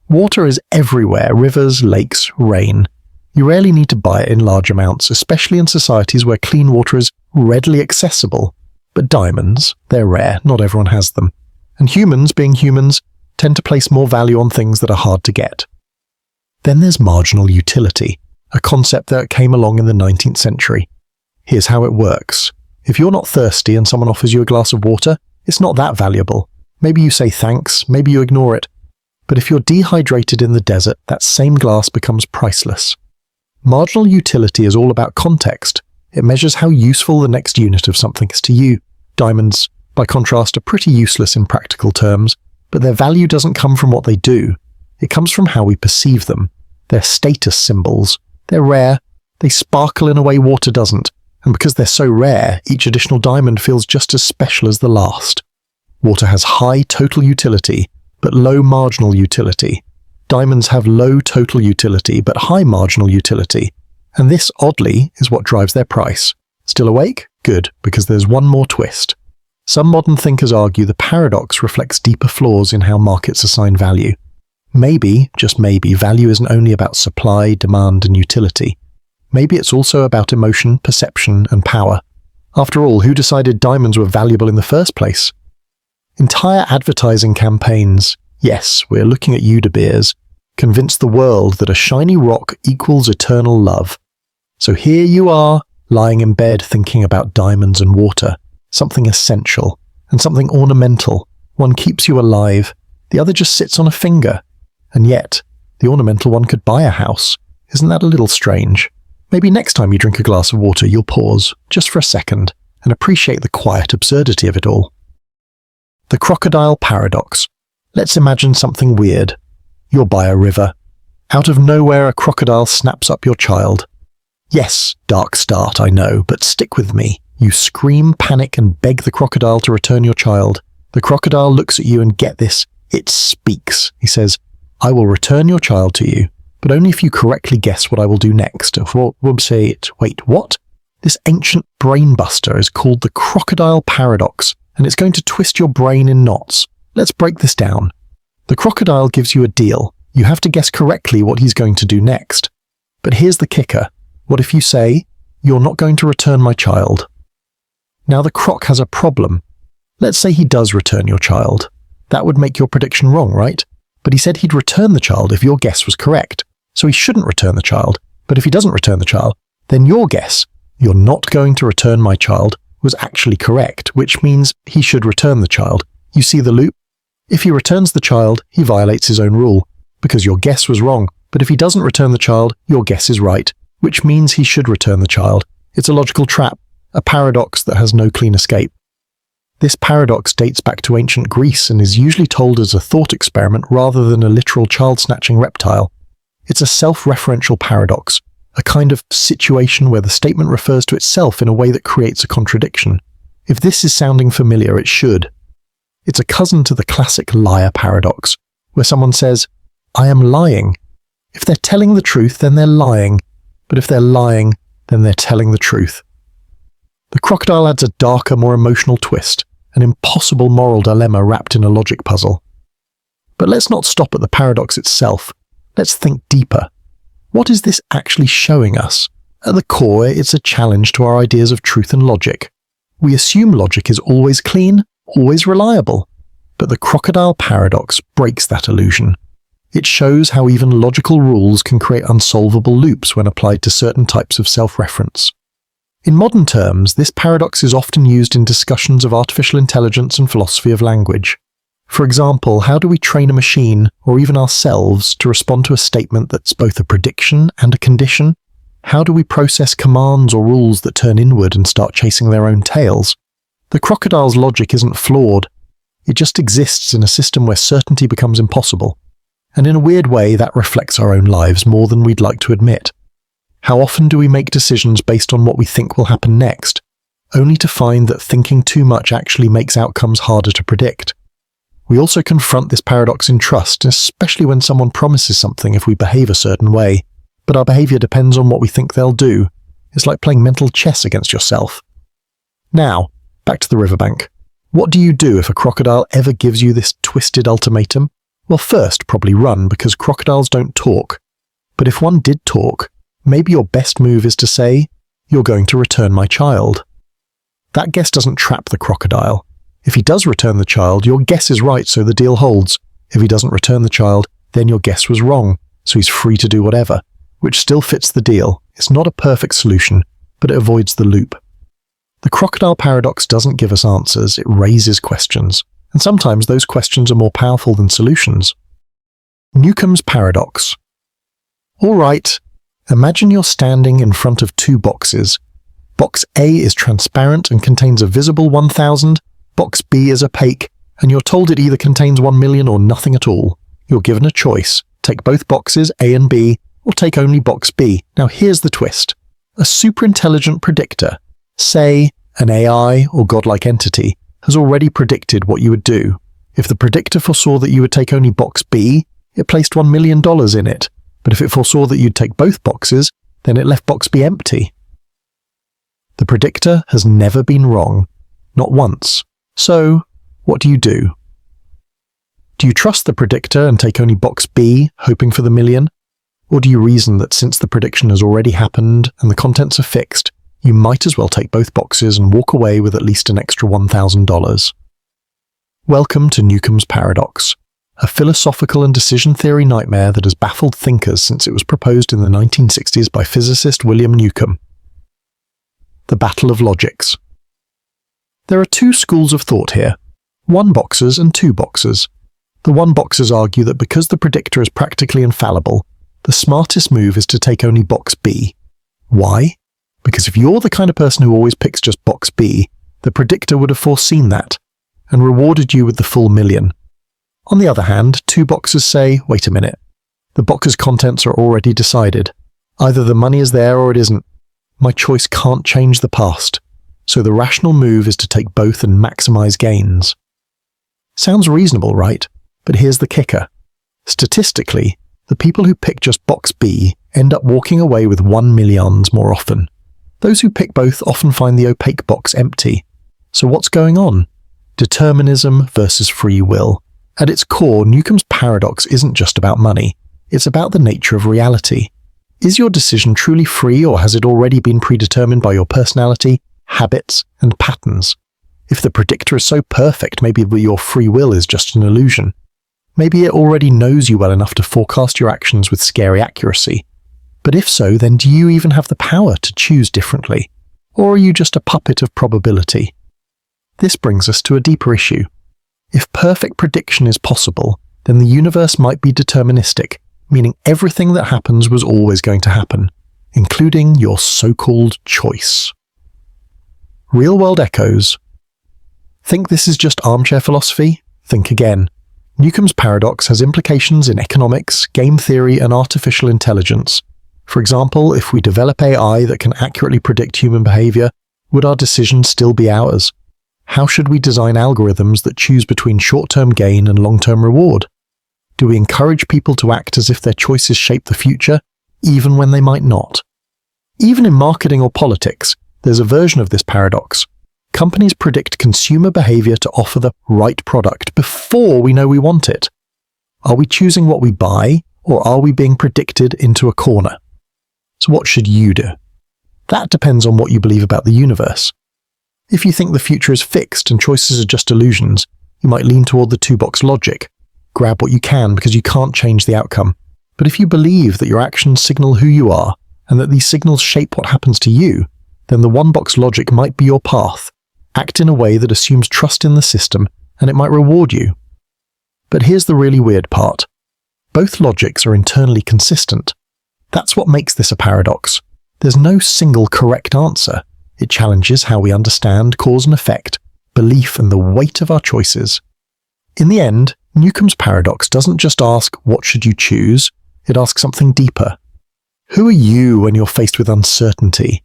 Water is everywhere, rivers, lakes, rain. You rarely need to buy it in large amounts, especially in societies where clean water is readily accessible. But diamonds, they're rare, not everyone has them. And humans, being humans, tend to place more value on things that are hard to get. Then there's marginal utility, a concept that came along in the 19th century. Here's how it works. If you're not thirsty and someone offers you a glass of water, it's not that valuable. Maybe you say thanks, maybe you ignore it. But if you're dehydrated in the desert, that same glass becomes priceless. Marginal utility is all about context. It measures how useful the next unit of something is to you. Diamonds, by contrast, are pretty useless in practical terms, but their value doesn't come from what they do. It comes from how we perceive them. They're status symbols. They're rare. They sparkle in a way water doesn't. And because they're so rare, each additional diamond feels just as special as the last. Water has high total utility, but low marginal utility. Diamonds have low total utility, but high marginal utility. And this, oddly, is what drives their price. Still awake? Good, because there's one more twist. Some modern thinkers argue the paradox reflects deeper flaws in how markets assign value. Maybe, just maybe, value isn't only about supply, demand, and utility. Maybe it's also about emotion, perception, and power. After all, who decided diamonds were valuable in the first place? Entire advertising campaigns, yes, we're looking at you, De Beers, convince the world that a shiny rock equals eternal love. So here you are, lying in bed thinking about diamonds and water, something essential, and something ornamental. One keeps you alive, the other just sits on a finger. And yet, the ornamental one could buy a house. Isn't that a little strange? Maybe next time you drink a glass of water, you'll pause, just for a second, and appreciate the quiet absurdity of it all. The crocodile paradox. Let's imagine something weird. You're by a river. Out of nowhere, a crocodile snaps up your child. Yes, dark start, I know, but stick with me. You scream, panic, and beg the crocodile to return your child. The crocodile looks at you and get this, it speaks. He says, "I will return your child to you, but only if you correctly guess what I will do next." Wait, what? This ancient brainbuster is called the crocodile paradox, and it's going to twist your brain in knots. Let's break this down. The crocodile gives you a deal. You have to guess correctly what he's going to do next. But here's the kicker. What if you say, "You're not going to return my child"? Now the croc has a problem. Let's say he does return your child. That would make your prediction wrong, right? But he said he'd return the child if your guess was correct. So he shouldn't return the child. But if he doesn't return the child, then your guess, "You're not going to return my child," was actually correct, which means he should return the child. You see the loop? If he returns the child, he violates his own rule, because your guess was wrong. But if he doesn't return the child, your guess is right, which means he should return the child. It's a logical trap, a paradox that has no clean escape. This paradox dates back to ancient Greece and is usually told as a thought experiment rather than a literal child-snatching reptile. It's a self-referential paradox, a kind of situation where the statement refers to itself in a way that creates a contradiction. If this is sounding familiar, it should. It's a cousin to the classic liar paradox, where someone says, "I am lying." If they're telling the truth, then they're lying. But if they're lying, then they're telling the truth. The crocodile adds a darker, more emotional twist, an impossible moral dilemma wrapped in a logic puzzle. But let's not stop at the paradox itself. Let's think deeper. What is this actually showing us? At the core, it's a challenge to our ideas of truth and logic. We assume logic is always clean, always reliable. But the crocodile paradox breaks that illusion. It shows how even logical rules can create unsolvable loops when applied to certain types of self-reference. In modern terms, this paradox is often used in discussions of artificial intelligence and philosophy of language. For example, how do we train a machine, or even ourselves, to respond to a statement that's both a prediction and a condition? How do we process commands or rules that turn inward and start chasing their own tails? The crocodile's logic isn't flawed. It just exists in a system where certainty becomes impossible. And in a weird way, that reflects our own lives more than we'd like to admit. How often do we make decisions based on what we think will happen next, only to find that thinking too much actually makes outcomes harder to predict? We also confront this paradox in trust, especially when someone promises something if we behave a certain way, but our behavior depends on what we think they'll do. It's like playing mental chess against yourself. Now, back to the riverbank. What do you do if a crocodile ever gives you this twisted ultimatum? Well, first, probably run, because crocodiles don't talk. But if one did talk, maybe your best move is to say, "You're going to return my child." That guess doesn't trap the crocodile. If he does return the child, your guess is right, so the deal holds. If he doesn't return the child, then your guess was wrong, so he's free to do whatever, which still fits the deal. It's not a perfect solution, but it avoids the loop. The crocodile paradox doesn't give us answers, it raises questions, and sometimes those questions are more powerful than solutions. Newcomb's paradox. All right, imagine you're standing in front of two boxes. Box A is transparent and contains a visible 1,000. Box B is opaque, and you're told it either contains 1 million or nothing at all. You're given a choice. Take both boxes, A and B, or take only box B. Now here's the twist. A superintelligent predictor, say an AI or godlike entity, has already predicted what you would do. If the predictor foresaw that you would take only box B, it placed $1 million in it. But if it foresaw that you'd take both boxes, then it left box B empty. The predictor has never been wrong. Not once. So, what do you do? Do you trust the predictor and take only box B, hoping for the million? Or do you reason that since the prediction has already happened and the contents are fixed, you might as well take both boxes and walk away with at least an extra $1,000? Welcome to Newcomb's paradox, a philosophical and decision theory nightmare that has baffled thinkers since it was proposed in the 1960s by physicist William Newcomb. The battle of logics. There are two schools of thought here, one boxers and two boxers. The one boxers argue that because the predictor is practically infallible, the smartest move is to take only box B. Why? Because if you're the kind of person who always picks just box B, the predictor would have foreseen that and rewarded you with the full million. On the other hand, two boxers say, wait a minute, the box's contents are already decided. Either the money is there or it isn't. My choice can't change the past. So the rational move is to take both and maximize gains. Sounds reasonable, right? But here's the kicker. Statistically, the people who pick just box B end up walking away with 1 million more often. Those who pick both often find the opaque box empty. So what's going on? Determinism versus free will. At its core, Newcomb's paradox isn't just about money. It's about the nature of reality. Is your decision truly free, or has it already been predetermined by your personality, habits, and patterns? If the predictor is so perfect, maybe your free will is just an illusion. Maybe it already knows you well enough to forecast your actions with scary accuracy. But if so, then do you even have the power to choose differently? Or are you just a puppet of probability? This brings us to a deeper issue. If perfect prediction is possible, then the universe might be deterministic, meaning everything that happens was always going to happen, including your so-called choice. Real-world echoes. Think this is just armchair philosophy? Think again. Newcomb's paradox has implications in economics, game theory, and artificial intelligence. For example, if we develop AI that can accurately predict human behavior, would our decisions still be ours? How should we design algorithms that choose between short-term gain and long-term reward? Do we encourage people to act as if their choices shape the future, even when they might not? Even in marketing or politics, there's a version of this paradox. Companies predict consumer behavior to offer the right product before we know we want it. Are we choosing what we buy, or are we being predicted into a corner? So what should you do? That depends on what you believe about the universe. If you think the future is fixed and choices are just illusions, you might lean toward the two-box logic. Grab what you can because you can't change the outcome. But if you believe that your actions signal who you are, and that these signals shape what happens to you, then the one-box logic might be your path. Act in a way that assumes trust in the system, and it might reward you. But here's the really weird part. Both logics are internally consistent. That's what makes this a paradox. There's no single correct answer. It challenges how we understand cause and effect, belief, and the weight of our choices. In the end, Newcomb's paradox doesn't just ask, what should you choose? It asks something deeper. Who are you when you're faced with uncertainty?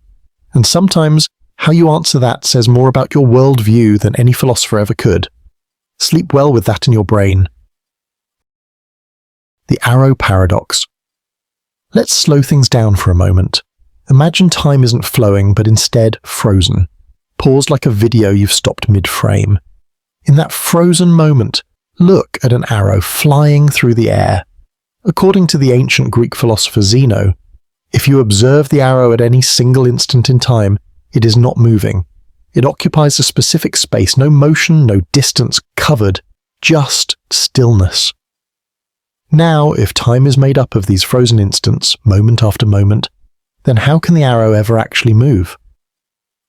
And sometimes, how you answer that says more about your worldview than any philosopher ever could. Sleep well with that in your brain. The arrow paradox. Let's slow things down for a moment. Imagine time isn't flowing, but instead frozen. Paused like a video you've stopped mid-frame. In that frozen moment, look at an arrow flying through the air. According to the ancient Greek philosopher Zeno, if you observe the arrow at any single instant in time, it is not moving. It occupies a specific space, no motion, no distance covered, just stillness. Now, if time is made up of these frozen instants, moment after moment, then how can the arrow ever actually move?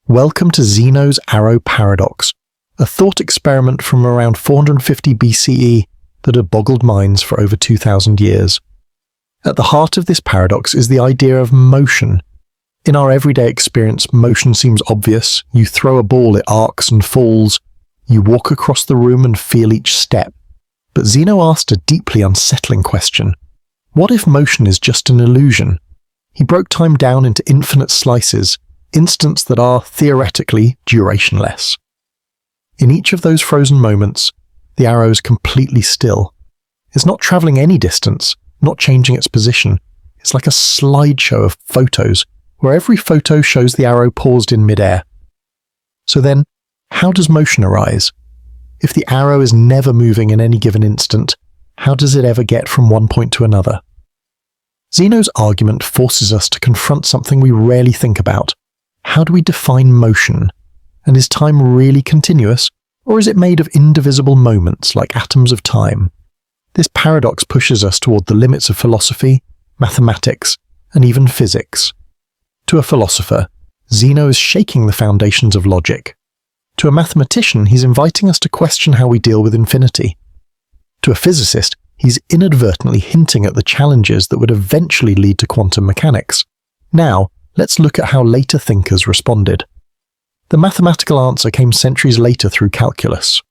Welcome to Zeno's arrow paradox, a thought experiment from around 450 BCE that had boggled minds for over 2,000 years. At the heart of this paradox is the idea of motion. In our everyday experience, motion seems obvious. You throw a ball, it arcs and falls. You walk across the room and feel each step. But Zeno asked a deeply unsettling question. What if motion is just an illusion? He broke time down into infinite slices, instants that are, theoretically, durationless. In each of those frozen moments, the arrow is completely still. It's not travelling any distance, not changing its position. It's like a slideshow of photos, where every photo shows the arrow paused in midair. So then, how does motion arise? If the arrow is never moving in any given instant, how does it ever get from one point to another? Zeno's argument forces us to confront something we rarely think about. How do we define motion? And is time really continuous, or is it made of indivisible moments like atoms of time? This paradox pushes us toward the limits of philosophy, mathematics, and even physics. To a philosopher, Zeno is shaking the foundations of logic. To a mathematician, he's inviting us to question how we deal with infinity. To a physicist, he's inadvertently hinting at the challenges that would eventually lead to quantum mechanics. Now, let's look at how later thinkers responded. The mathematical answer came centuries later through calculus.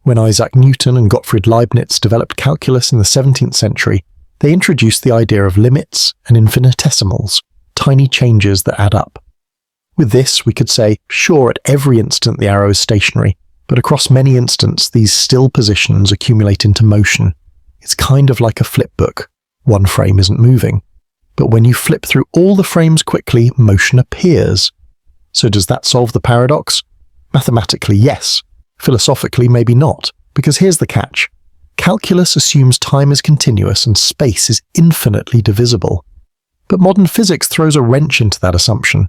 When Isaac Newton and Gottfried Leibniz developed calculus in the 17th century, they introduced the idea of limits and infinitesimals, tiny changes that add up. With this, we could say, sure, at every instant the arrow is stationary, but across many instants these still positions accumulate into motion. It's kind of like a flip book. One frame isn't moving. But when you flip through all the frames quickly, motion appears. So does that solve the paradox? Mathematically, yes. Philosophically, maybe not. Because here's the catch. Calculus assumes time is continuous and space is infinitely divisible. But modern physics throws a wrench into that assumption.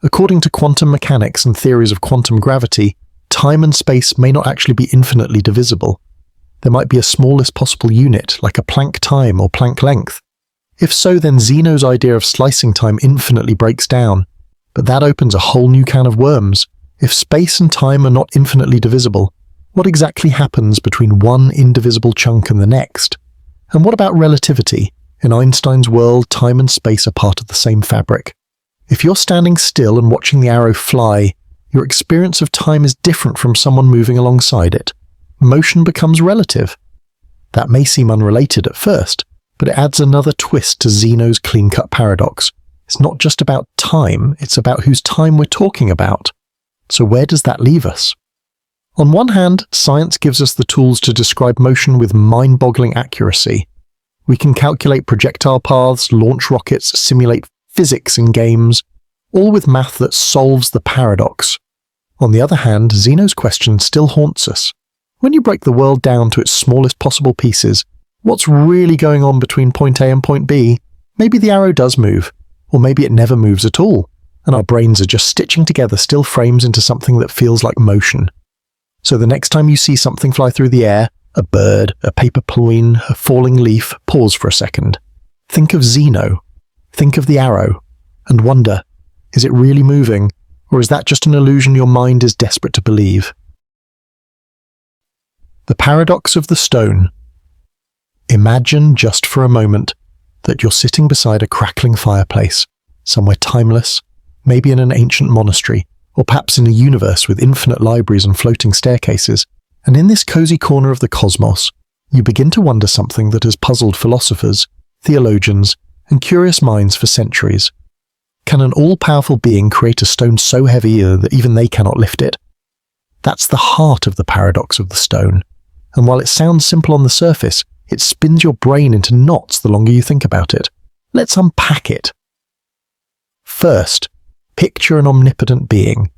According to quantum mechanics and theories of quantum gravity, time and space may not actually be infinitely divisible. There might be a smallest possible unit, like a Planck time or Planck length. If so, then Zeno's idea of slicing time infinitely breaks down. But that opens a whole new can of worms. If space and time are not infinitely divisible, what exactly happens between one indivisible chunk and the next? And what about relativity? In Einstein's world, time and space are part of the same fabric. If you're standing still and watching the arrow fly, your experience of time is different from someone moving alongside it. Motion becomes relative. That may seem unrelated at first, but it adds another twist to Zeno's clean-cut paradox. It's not just about time, it's about whose time we're talking about. So where does that leave us? On one hand, science gives us the tools to describe motion with mind-boggling accuracy. We can calculate projectile paths, launch rockets, simulate physics in games, all with math that solves the paradox. On the other hand, Zeno's question still haunts us. When you break the world down to its smallest possible pieces, what's really going on between point A and point B? Maybe the arrow does move, or maybe it never moves at all, and our brains are just stitching together still frames into something that feels like motion. So the next time you see something fly through the air, a bird, a paper plane, a falling leaf, pause for a second. Think of Zeno. Think of the arrow. And wonder, is it really moving, or is that just an illusion your mind is desperate to believe? The paradox of the stone. Imagine just for a moment that you're sitting beside a crackling fireplace, somewhere timeless, maybe in an ancient monastery, or perhaps in a universe with infinite libraries and floating staircases, and in this cozy corner of the cosmos, you begin to wonder something that has puzzled philosophers, theologians, and curious minds for centuries. Can an all-powerful being create a stone so heavy that even they cannot lift it? That's the heart of the paradox of the stone, and while it sounds simple on the surface, it spins your brain into knots the longer you think about it. Let's unpack it. First, picture an omnipotent being.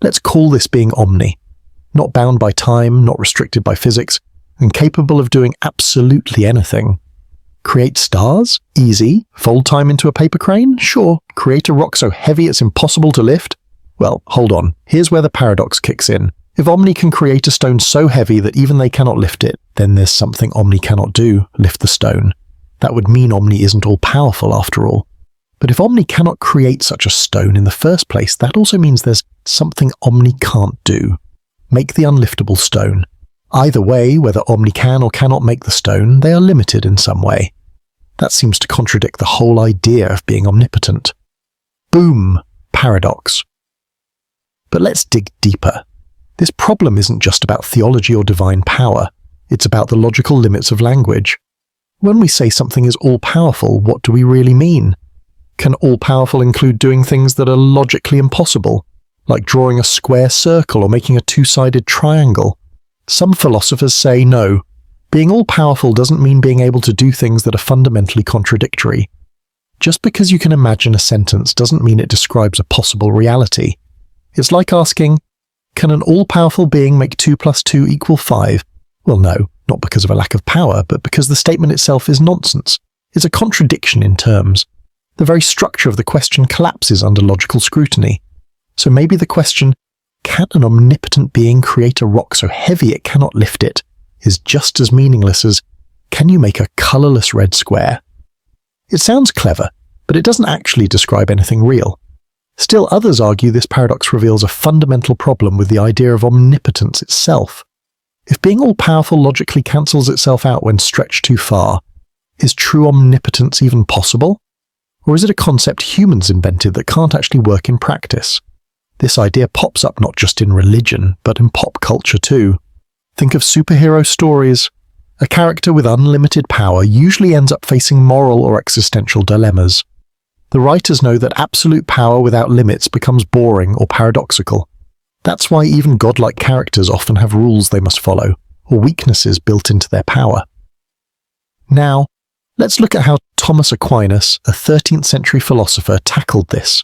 Let's call this being Omni. Not bound by time, not restricted by physics, and capable of doing absolutely anything. Create stars? Easy. Fold time into a paper crane? Sure. Create a rock so heavy it's impossible to lift? Well, hold on. Here's where the paradox kicks in. If Omni can create a stone so heavy that even they cannot lift it, then there's something Omni cannot do, lift the stone. That would mean Omni isn't all-powerful after all. But if Omni cannot create such a stone in the first place, that also means there's something Omni can't do. Make the unliftable stone. Either way, whether Omni can or cannot make the stone, they are limited in some way. That seems to contradict the whole idea of being omnipotent. Boom! Paradox. But let's dig deeper. This problem isn't just about theology or divine power. It's about the logical limits of language. When we say something is all-powerful, what do we really mean? Can all-powerful include doing things that are logically impossible, like drawing a square circle or making a two-sided triangle? Some philosophers say no. Being all-powerful doesn't mean being able to do things that are fundamentally contradictory. Just because you can imagine a sentence doesn't mean it describes a possible reality. It's like asking, can an all-powerful being make 2 + 2 = 5? Well, no, not because of a lack of power, but because the statement itself is nonsense. It's a contradiction in terms. The very structure of the question collapses under logical scrutiny. So maybe the question, can an omnipotent being create a rock so heavy it cannot lift it, is just as meaningless as, can you make a colourless red square? It sounds clever, but it doesn't actually describe anything real. Still, others argue this paradox reveals a fundamental problem with the idea of omnipotence itself. If being all-powerful logically cancels itself out when stretched too far, is true omnipotence even possible? Or is it a concept humans invented that can't actually work in practice? This idea pops up not just in religion, but in pop culture too. Think of superhero stories. A character with unlimited power usually ends up facing moral or existential dilemmas. The writers know that absolute power without limits becomes boring or paradoxical. That's why even godlike characters often have rules they must follow, or weaknesses built into their power. Now, let's look at how Thomas Aquinas, a 13th century philosopher, tackled this.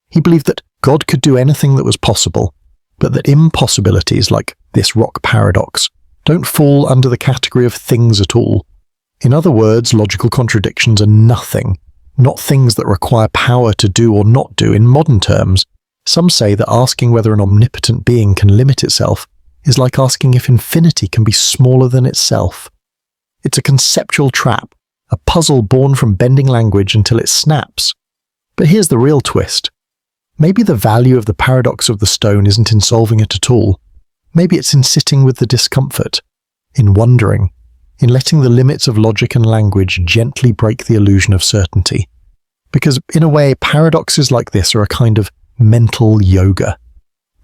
He believed that God could do anything that was possible, but that impossibilities like this rock paradox don't fall under the category of things at all. In other words, logical contradictions are nothing, not things that require power to do or not do in modern terms. Some say that asking whether an omnipotent being can limit itself is like asking if infinity can be smaller than itself. It's a conceptual trap, a puzzle born from bending language until it snaps. But here's the real twist. Maybe the value of the paradox of the stone isn't in solving it at all. Maybe it's in sitting with the discomfort, in wondering, in letting the limits of logic and language gently break the illusion of certainty. Because, in a way, paradoxes like this are a kind of mental yoga.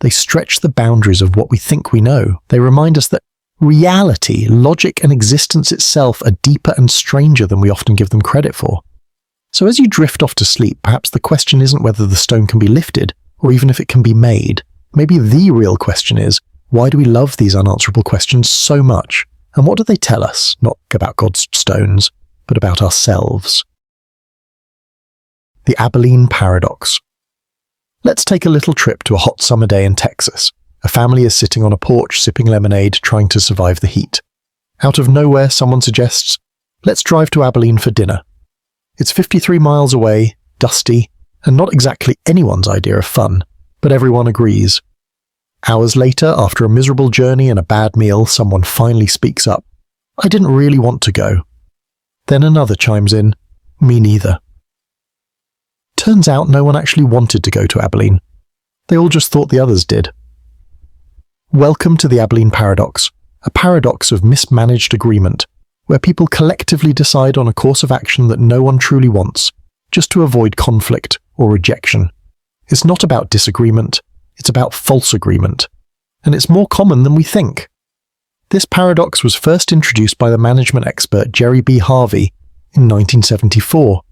They stretch the boundaries of what we think we know. They remind us that reality, logic, and existence itself are deeper and stranger than we often give them credit for. So as you drift off to sleep, perhaps the question isn't whether the stone can be lifted, or even if it can be made. Maybe the real question is, why do we love these unanswerable questions so much? And what do they tell us, not about God's stones, but about ourselves? The Abilene Paradox. Let's take a little trip to a hot summer day in Texas. A family is sitting on a porch sipping lemonade, trying to survive the heat. Out of nowhere, someone suggests, let's drive to Abilene for dinner. It's 53 miles away, dusty, and not exactly anyone's idea of fun, but everyone agrees. Hours later, after a miserable journey and a bad meal, someone finally speaks up. I didn't really want to go. Then another chimes in, me neither. Turns out no one actually wanted to go to Abilene. They all just thought the others did. Welcome to the Abilene Paradox, a paradox of mismanaged agreement, where people collectively decide on a course of action that no one truly wants, just to avoid conflict or rejection. It's not about disagreement, it's about false agreement, and it's more common than we think. This paradox was first introduced by the management expert Jerry B. Harvey in 1974.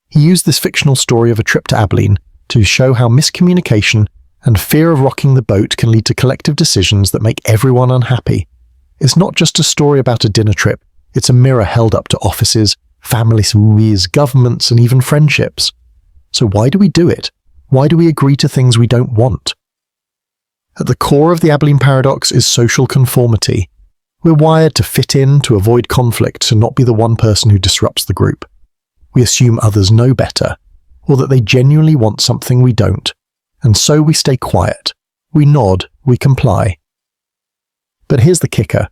He used this fictional story of a trip to Abilene to show how miscommunication and fear of rocking the boat can lead to collective decisions that make everyone unhappy. It's not just a story about a dinner trip, it's a mirror held up to offices, families, governments, and even friendships. So why do we do it? Why do we agree to things we don't want? At the core of the Abilene Paradox is social conformity. We're wired to fit in, to avoid conflict, to not be the one person who disrupts the group. We assume others know better, or that they genuinely want something we don't, and so we stay quiet. We nod, we comply. But here's the kicker.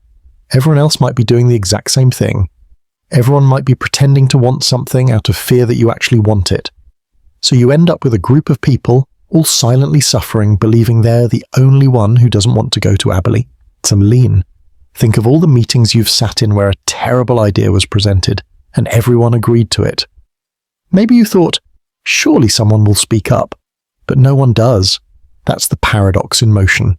Everyone else might be doing the exact same thing. Everyone might be pretending to want something out of fear that you actually want it. So you end up with a group of people, all silently suffering, believing they're the only one who doesn't want to go to Abilene. Lean. Think of all the meetings you've sat in where a terrible idea was presented, and everyone agreed to it. Maybe you thought, surely someone will speak up, but no one does. That's the paradox in motion.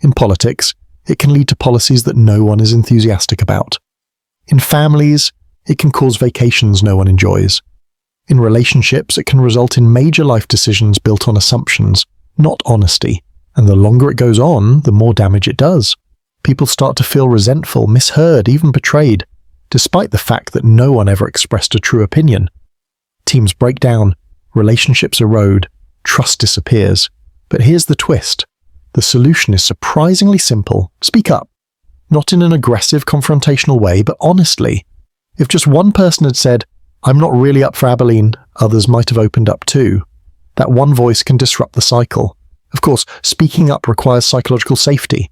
In politics, it can lead to policies that no one is enthusiastic about. In families, it can cause vacations no one enjoys. In relationships, it can result in major life decisions built on assumptions, not honesty, and the longer it goes on, the more damage it does. People start to feel resentful, misheard, even betrayed, despite the fact that no one ever expressed a true opinion. Teams break down, relationships erode, trust disappears. But here's the twist. The solution is surprisingly simple. Speak up. Not in an aggressive, confrontational way, but honestly. If just one person had said, I'm not really up for Abilene, others might have opened up too. That one voice can disrupt the cycle. Of course, speaking up requires psychological safety.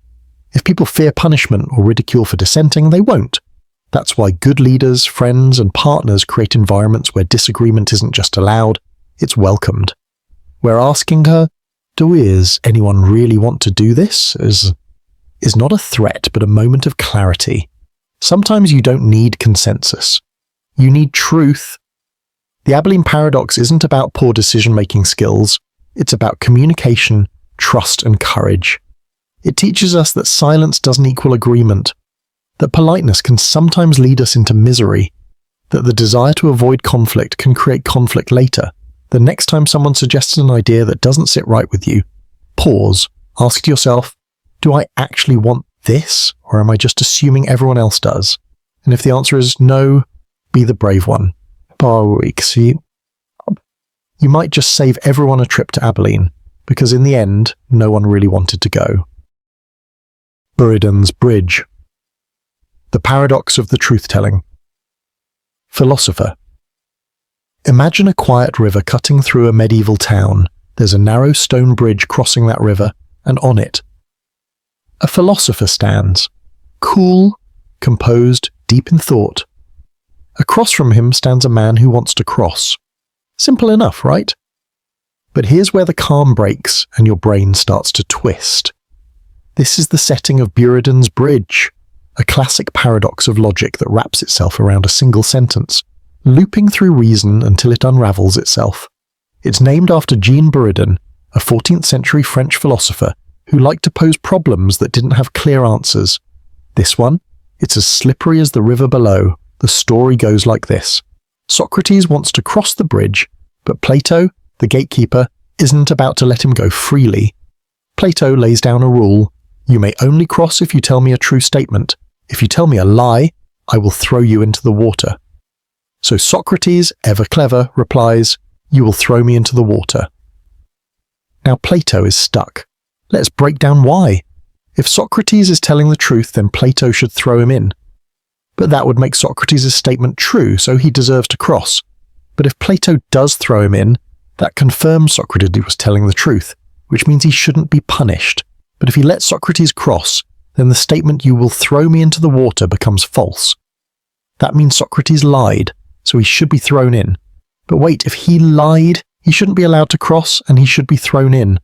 If people fear punishment or ridicule for dissenting, they won't. That's why good leaders, friends, and partners create environments where disagreement isn't just allowed, it's welcomed. Where asking her, does anyone really want to do this, is not a threat but a moment of clarity. Sometimes you don't need consensus. You need truth. The Abilene Paradox isn't about poor decision-making skills. It's about communication, trust, and courage. It teaches us that silence doesn't equal agreement, that politeness can sometimes lead us into misery, that the desire to avoid conflict can create conflict later. The next time someone suggests an idea that doesn't sit right with you, pause, ask yourself, do I actually want this, or am I just assuming everyone else does? And if the answer is no, be the brave one. You might just save everyone a trip to Abilene, because in the end, no one really wanted to go. Buridan's Bridge. The paradox of the truth-telling. Philosopher. Imagine a quiet river cutting through a medieval town, There's a narrow stone bridge crossing that river, and on it, a philosopher stands, cool, composed, deep in thought. Across from him stands a man who wants to cross. Simple enough, right? But here's where the calm breaks and your brain starts to twist. This is the setting of Buridan's Bridge, a classic paradox of logic that wraps itself around a single sentence, looping through reason until it unravels itself. It's named after Jean Buridan, a 14th century French philosopher who liked to pose problems that didn't have clear answers. This one, it's as slippery as the river below. The story goes like this. Socrates wants to cross the bridge, but Plato, the gatekeeper, isn't about to let him go freely. Plato lays down a rule. You may only cross if you tell me a true statement. If you tell me a lie, I will throw you into the water. So Socrates, ever clever, replies, you will throw me into the water. Now Plato is stuck. Let's break down why. If Socrates is telling the truth, then Plato should throw him in. But that would make Socrates' statement true, so he deserves to cross. But if Plato does throw him in, that confirms Socrates was telling the truth, which means he shouldn't be punished. But if he lets Socrates cross, then the statement you will throw me into the water becomes false. That means Socrates lied, so he should be thrown in. But wait, if he lied, he shouldn't be allowed to cross and he should be thrown in.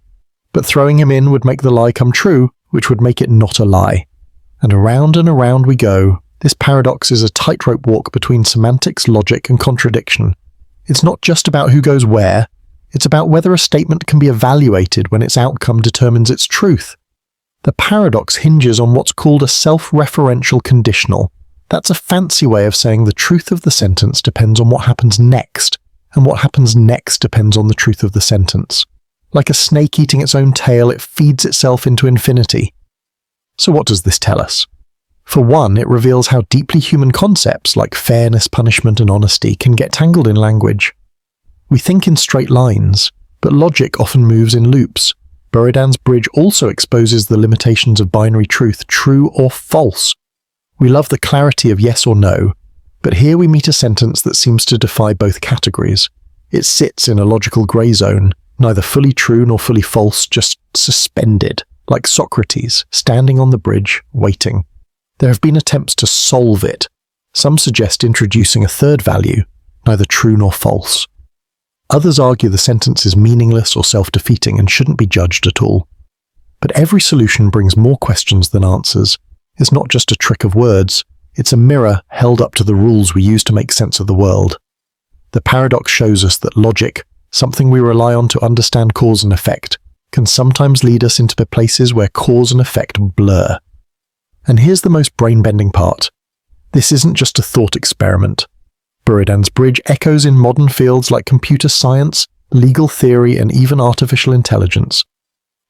But throwing him in would make the lie come true, which would make it not a lie. And around we go. This paradox is a tightrope walk between semantics, logic, and contradiction. It's not just about who goes where, it's about whether a statement can be evaluated when its outcome determines its truth. The paradox hinges on what's called a self-referential conditional. That's a fancy way of saying the truth of the sentence depends on what happens next, and what happens next depends on the truth of the sentence. Like a snake eating its own tail, it feeds itself into infinity. So what does this tell us? For one, it reveals how deeply human concepts like fairness, punishment, and honesty can get tangled in language. We think in straight lines, but logic often moves in loops. Buridan's Bridge also exposes the limitations of binary truth, true or false. We love the clarity of yes or no, but here we meet a sentence that seems to defy both categories. It sits in a logical grey zone, neither fully true nor fully false, just suspended, like Socrates, standing on the bridge, waiting. There have been attempts to solve it. Some suggest introducing a third value, neither true nor false. Others argue the sentence is meaningless or self-defeating and shouldn't be judged at all. But every solution brings more questions than answers. It's not just a trick of words, it's a mirror held up to the rules we use to make sense of the world. The paradox shows us that logic, something we rely on to understand cause and effect, can sometimes lead us into places where cause and effect blur. And here's the most brain-bending part. This isn't just a thought experiment. Buridan's Bridge echoes in modern fields like computer science, legal theory, and even artificial intelligence.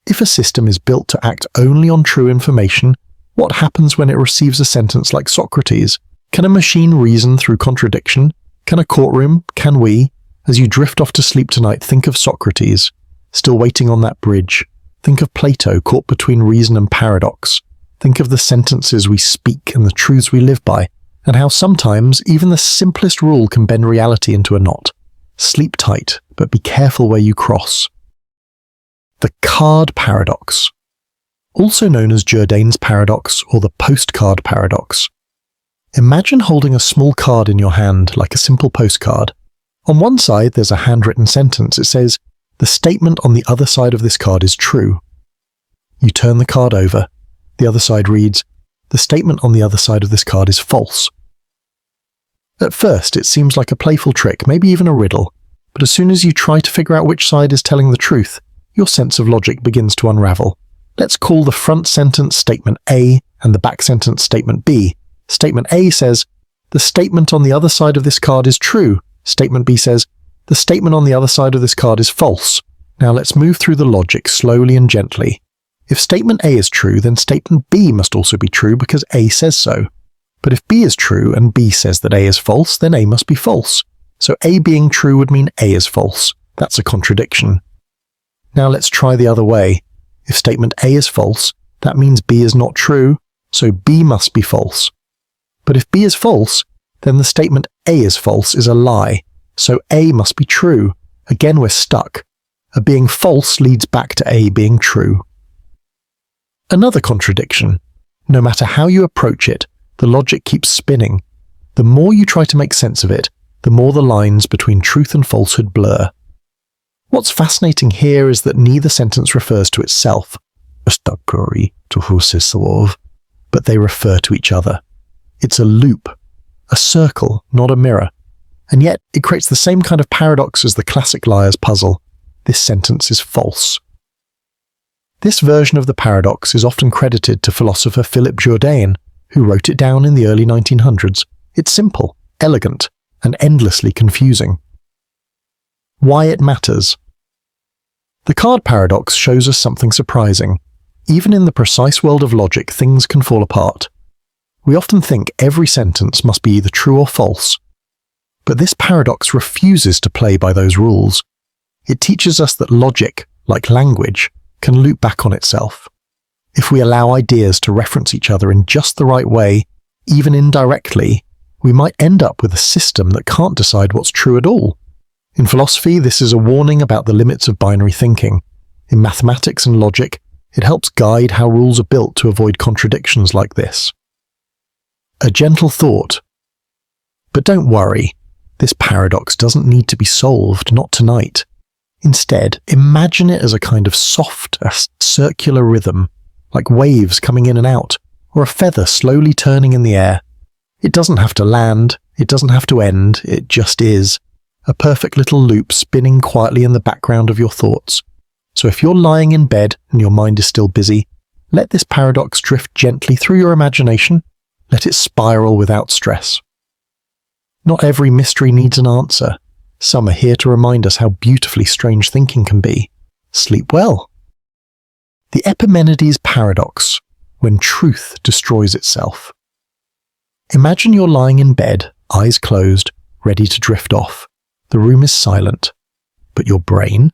If a system is built to act only on true information, what happens when it receives a sentence like Socrates? Can a machine reason through contradiction? Can a courtroom? Can we? As you drift off to sleep tonight, think of Socrates, still waiting on that bridge. Think of Plato caught between reason and paradox. Think of the sentences we speak and the truths we live by, and how sometimes even the simplest rule can bend reality into a knot. Sleep tight, but be careful where you cross. The card paradox. Also known as Jourdain's paradox or the postcard paradox. Imagine holding a small card in your hand, like a simple postcard. On one side, there's a handwritten sentence. It says, "The statement on the other side of this card is true." You turn the card over. The other side reads, "The statement on the other side of this card is false." At first, it seems like a playful trick, maybe even a riddle, but as soon as you try to figure out which side is telling the truth, your sense of logic begins to unravel. Let's call the front sentence statement A and the back sentence statement B. Statement A says, "The statement on the other side of this card is true." Statement B says, "The statement on the other side of this card is false." Now let's move through the logic slowly and gently. If statement A is true, then statement B must also be true because A says so. But if B is true and B says that A is false, then A must be false. So A being true would mean A is false. That's a contradiction. Now let's try the other way. If statement A is false, that means B is not true, so B must be false. But if B is false, then the statement A is false is a lie, so A must be true. Again, we're stuck. A being false leads back to A being true. Another contradiction. No matter how you approach it, the logic keeps spinning. The more you try to make sense of it, the more the lines between truth and falsehood blur. What's fascinating here is that neither sentence refers to itself, but they refer to each other. It's a loop, a circle, not a mirror. And yet, it creates the same kind of paradox as the classic liar's puzzle. This sentence is false. This version of the paradox is often credited to philosopher Philip Jourdain, who wrote it down in the early 1900s. It's simple, elegant, and endlessly confusing. Why it matters. The card paradox shows us something surprising. Even in the precise world of logic, things can fall apart. We often think every sentence must be either true or false. But this paradox refuses to play by those rules. It teaches us that logic, like language, can loop back on itself. If we allow ideas to reference each other in just the right way, even indirectly, we might end up with a system that can't decide what's true at all. In philosophy, this is a warning about the limits of binary thinking. In mathematics and logic, it helps guide how rules are built to avoid contradictions like this. A gentle thought. But don't worry, this paradox doesn't need to be solved, not tonight. Instead, imagine it as a kind of soft, circular rhythm, like waves coming in and out, or a feather slowly turning in the air. It doesn't have to land, it doesn't have to end, it just is. A perfect little loop spinning quietly in the background of your thoughts. So if you're lying in bed and your mind is still busy, let this paradox drift gently through your imagination. Let it spiral without stress. Not every mystery needs an answer. Some are here to remind us how beautifully strange thinking can be. Sleep well. The Epimenides paradox, when truth destroys itself. Imagine you're lying in bed, eyes closed, ready to drift off. The room is silent. But your brain?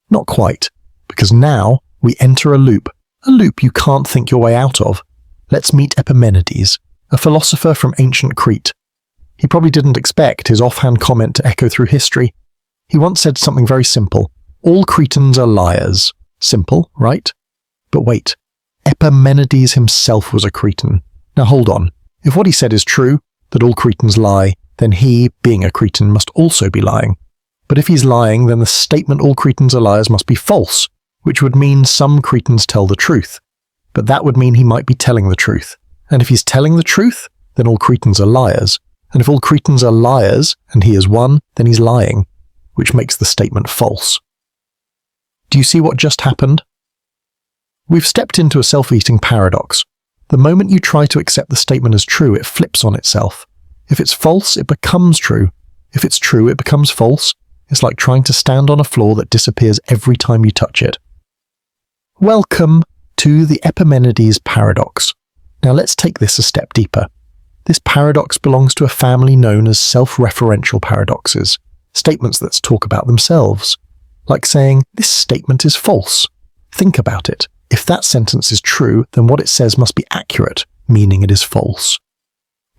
Not quite, because now we enter a loop you can't think your way out of. Let's meet Epimenides, a philosopher from ancient Crete. He probably didn't expect his offhand comment to echo through history. He once said something very simple. All Cretans are liars. Simple, right? But wait, Epimenides himself was a Cretan. Now hold on. If what he said is true, that all Cretans lie, then he, being a Cretan, must also be lying. But if he's lying, then the statement all Cretans are liars must be false, which would mean some Cretans tell the truth. But that would mean he might be telling the truth. And if he's telling the truth, then all Cretans are liars. And if all Cretans are liars, and he is one, then he's lying, which makes the statement false. Do you see what just happened? We've stepped into a self-eating paradox. The moment you try to accept the statement as true, it flips on itself. If it's false, it becomes true. If it's true, it becomes false. It's like trying to stand on a floor that disappears every time you touch it. Welcome to the Epimenides paradox. Now let's take this a step deeper. This paradox belongs to a family known as self-referential paradoxes, statements that talk about themselves. Like saying, this statement is false. Think about it. If that sentence is true, then what it says must be accurate, meaning it is false.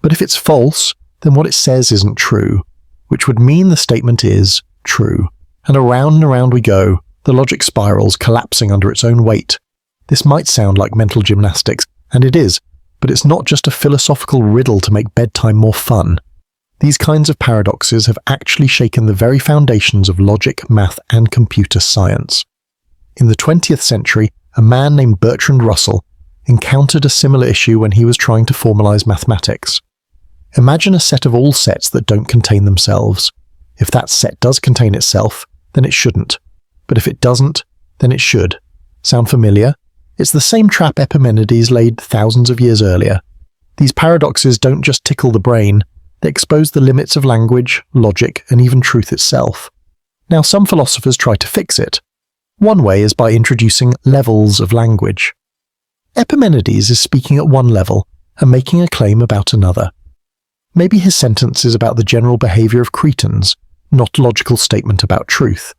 But if it's false, then what it says isn't true, which would mean the statement is true. And around we go, the logic spirals collapsing under its own weight. This might sound like mental gymnastics, and it is, but it's not just a philosophical riddle to make bedtime more fun. These kinds of paradoxes have actually shaken the very foundations of logic, math, and computer science. In the 20th century, a man named Bertrand Russell encountered a similar issue when he was trying to formalize mathematics. Imagine a set of all sets that don't contain themselves. If that set does contain itself, then it shouldn't. But if it doesn't, then it should. Sound familiar? It's the same trap Epimenides laid thousands of years earlier. These paradoxes don't just tickle the brain, they expose the limits of language, logic, and even truth itself. Now, some philosophers try to fix it. One way is by introducing levels of language. Epimenides is speaking at one level and making a claim about another. Maybe his sentence is about the general behavior of Cretans, not a logical statement about truth.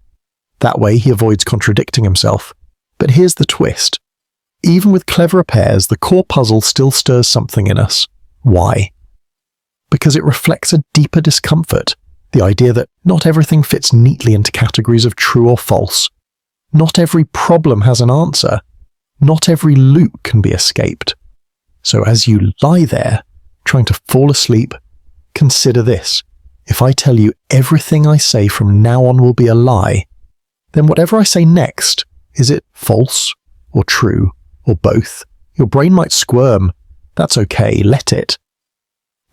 That way he avoids contradicting himself. But here's the twist. Even with clever pairs, the core puzzle still stirs something in us. Why? Because it reflects a deeper discomfort, the idea that not everything fits neatly into categories of true or false. Not every problem has an answer. Not every loop can be escaped. So as you lie there, trying to fall asleep, consider this. If I tell you everything I say from now on will be a lie, then whatever I say next, is it false or true or both? Your brain might squirm. That's okay, let it.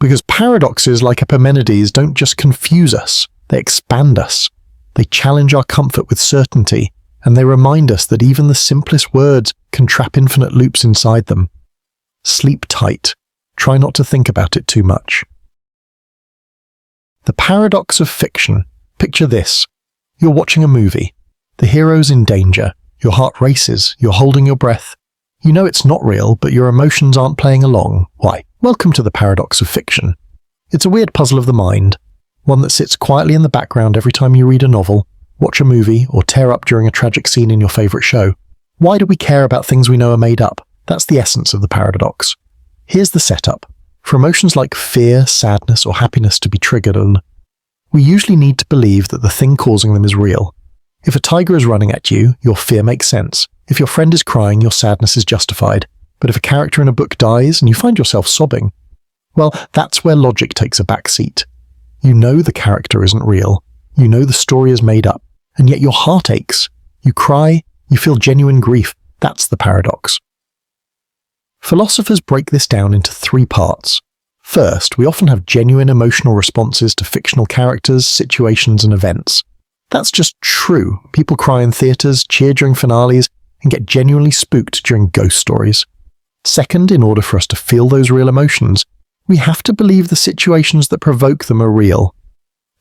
Because paradoxes like Epimenides don't just confuse us, they expand us. They challenge our comfort with certainty, and they remind us that even the simplest words can trap infinite loops inside them. Sleep tight. Try not to think about it too much. The paradox of fiction. Picture this. You're watching a movie. The hero's in danger. Your heart races. You're holding your breath. You know it's not real, but your emotions aren't playing along. Why? Welcome to the paradox of fiction. It's a weird puzzle of the mind, one that sits quietly in the background every time you read a novel, watch a movie, or tear up during a tragic scene in your favorite show. Why do we care about things we know are made up? That's the essence of the paradox. Here's the setup. For emotions like fear, sadness, or happiness to be triggered, we usually need to believe that the thing causing them is real. If a tiger is running at you, your fear makes sense. If your friend is crying, your sadness is justified. But if a character in a book dies and you find yourself sobbing, well, that's where logic takes a back seat. You know the character isn't real. You know the story is made up. And yet your heart aches. You cry. You feel genuine grief. That's the paradox. Philosophers break this down into 3 parts. First, we often have genuine emotional responses to fictional characters, situations, and events. That's just true. People cry in theatres, cheer during finales, and get genuinely spooked during ghost stories. Second, in order for us to feel those real emotions, we have to believe the situations that provoke them are real.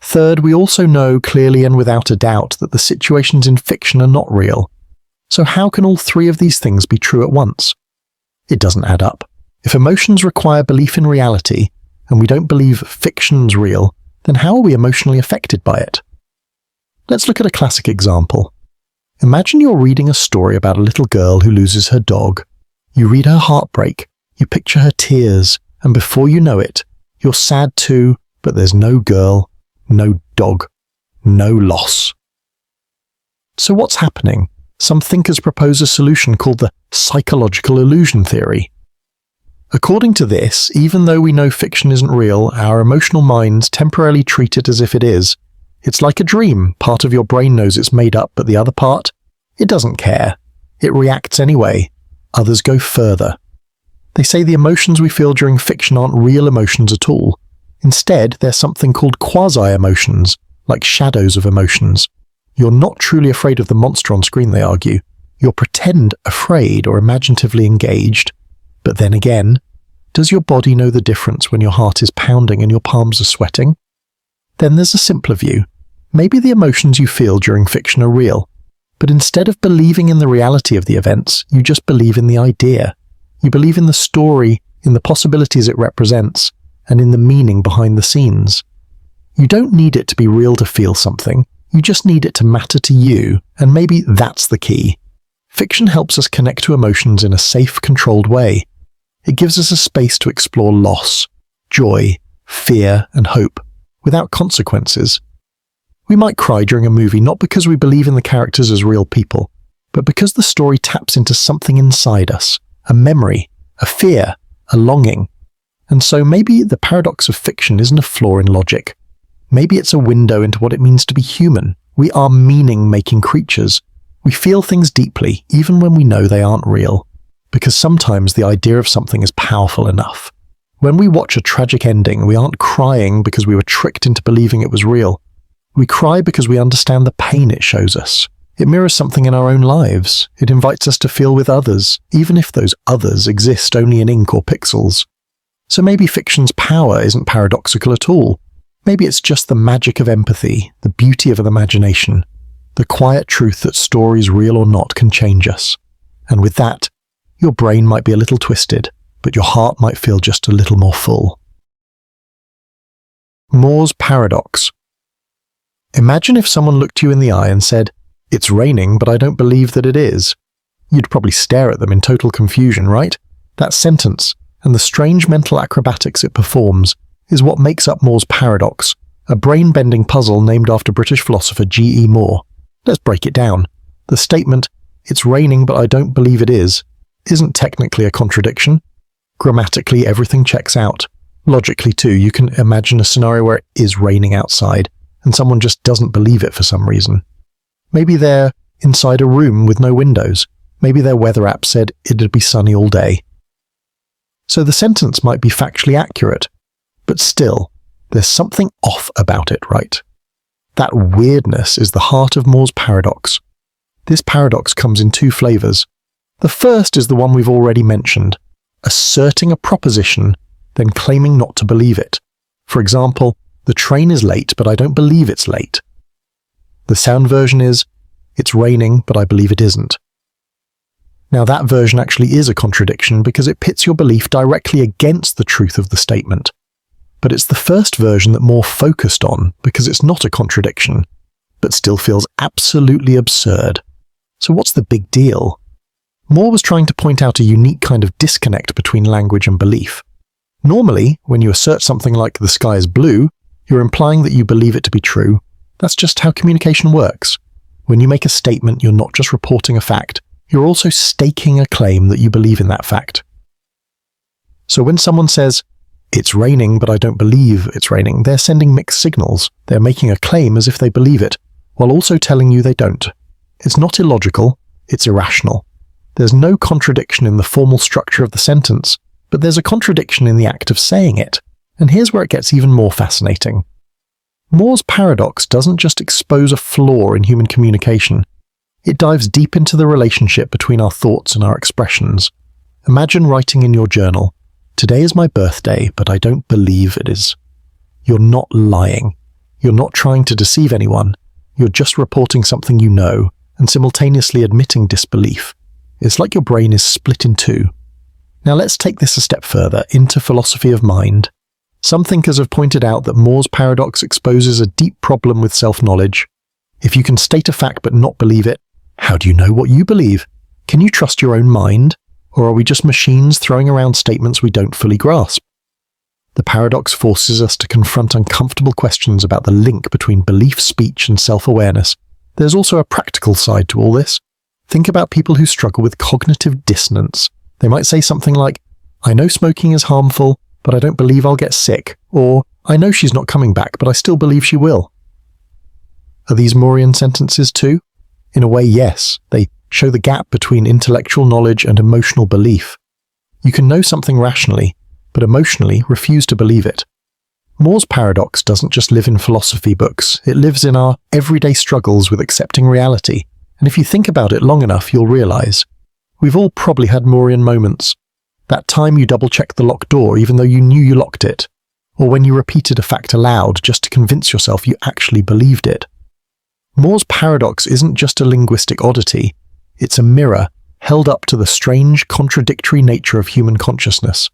Third, we also know clearly and without a doubt that the situations in fiction are not real. So how can all 3 of these things be true at once? It doesn't add up. If emotions require belief in reality, and we don't believe fiction's real, then how are we emotionally affected by it? Let's look at a classic example. Imagine you're reading a story about a little girl who loses her dog. You read her heartbreak, you picture her tears, and before you know it, you're sad too, but there's no girl, no dog, no loss. So what's happening? Some thinkers propose a solution called the psychological illusion theory. According to this, even though we know fiction isn't real, our emotional minds temporarily treat it as if it is. It's like a dream. Part of your brain knows it's made up, but the other part, it doesn't care. It reacts anyway. Others go further. They say the emotions we feel during fiction aren't real emotions at all. Instead, they're something called quasi-emotions, like shadows of emotions. You're not truly afraid of the monster on screen, they argue. You're pretend afraid or imaginatively engaged. But then again, does your body know the difference when your heart is pounding and your palms are sweating? Then there's a simpler view. Maybe the emotions you feel during fiction are real, but instead of believing in the reality of the events, you just believe in the idea. You believe in the story, in the possibilities it represents, and in the meaning behind the scenes. You don't need it to be real to feel something, you just need it to matter to you, and maybe that's the key. Fiction helps us connect to emotions in a safe, controlled way. It gives us a space to explore loss, joy, fear, and hope, without consequences. We might cry during a movie not because we believe in the characters as real people, but because the story taps into something inside us, a memory, a fear, a longing. And so maybe the paradox of fiction isn't a flaw in logic. Maybe it's a window into what it means to be human. We are meaning-making creatures. We feel things deeply, even when we know they aren't real, because sometimes the idea of something is powerful enough. When we watch a tragic ending, we aren't crying because we were tricked into believing it was real. We cry because we understand the pain it shows us. It mirrors something in our own lives. It invites us to feel with others, even if those others exist only in ink or pixels. So maybe fiction's power isn't paradoxical at all. Maybe it's just the magic of empathy, the beauty of an imagination, the quiet truth that stories, real or not, can change us. And with that, your brain might be a little twisted, but your heart might feel just a little more full. Moore's paradox. Imagine if someone looked you in the eye and said, "It's raining, but I don't believe that it is." You'd probably stare at them in total confusion, right? That sentence, and the strange mental acrobatics it performs, is what makes up Moore's paradox, a brain-bending puzzle named after British philosopher G.E. Moore. Let's break it down. The statement, "It's raining but I don't believe it is," isn't technically a contradiction. Grammatically, everything checks out. Logically too, you can imagine a scenario where it is raining outside and someone just doesn't believe it for some reason. Maybe they're inside a room with no windows. Maybe their weather app said it'd be sunny all day. So the sentence might be factually accurate, but still, there's something off about it, right? That weirdness is the heart of Moore's paradox. This paradox comes in two flavors. The first is the one we've already mentioned, asserting a proposition, then claiming not to believe it. For example, the train is late, but I don't believe it's late. The sound version is, it's raining, but I believe it isn't. Now that version actually is a contradiction because it pits your belief directly against the truth of the statement. But it's the first version that Moore focused on because it's not a contradiction, but still feels absolutely absurd. So what's the big deal? Moore was trying to point out a unique kind of disconnect between language and belief. Normally, when you assert something like the sky is blue, you're implying that you believe it to be true. That's just how communication works. When you make a statement, you're not just reporting a fact, you're also staking a claim that you believe in that fact. So when someone says, "It's raining, but I don't believe it's raining," they're sending mixed signals. They're making a claim as if they believe it, while also telling you they don't. It's not illogical, it's irrational. There's no contradiction in the formal structure of the sentence, but there's a contradiction in the act of saying it. And here's where it gets even more fascinating. Moore's paradox doesn't just expose a flaw in human communication. It dives deep into the relationship between our thoughts and our expressions. Imagine writing in your journal, "Today is my birthday, but I don't believe it is." You're not lying. You're not trying to deceive anyone. You're just reporting something you know, and simultaneously admitting disbelief. It's like your brain is split in two. Now let's take this a step further, into philosophy of mind. Some thinkers have pointed out that Moore's paradox exposes a deep problem with self-knowledge. If you can state a fact but not believe it, how do you know what you believe? Can you trust your own mind? Or are we just machines throwing around statements we don't fully grasp? The paradox forces us to confront uncomfortable questions about the link between belief, speech, and self-awareness. There's also a practical side to all this. Think about people who struggle with cognitive dissonance. They might say something like, "I know smoking is harmful, but I don't believe I'll get sick," or "I know she's not coming back, but I still believe she will." Are these Moorean sentences too? In a way, yes. They show the gap between intellectual knowledge and emotional belief. You can know something rationally, but emotionally refuse to believe it. Moore's paradox doesn't just live in philosophy books, it lives in our everyday struggles with accepting reality. And if you think about it long enough, you'll realize. We've all probably had Moorean moments. That time you double-checked the locked door even though you knew you locked it. Or when you repeated a fact aloud just to convince yourself you actually believed it. Moore's paradox isn't just a linguistic oddity, it's a mirror held up to the strange, contradictory nature of human consciousness.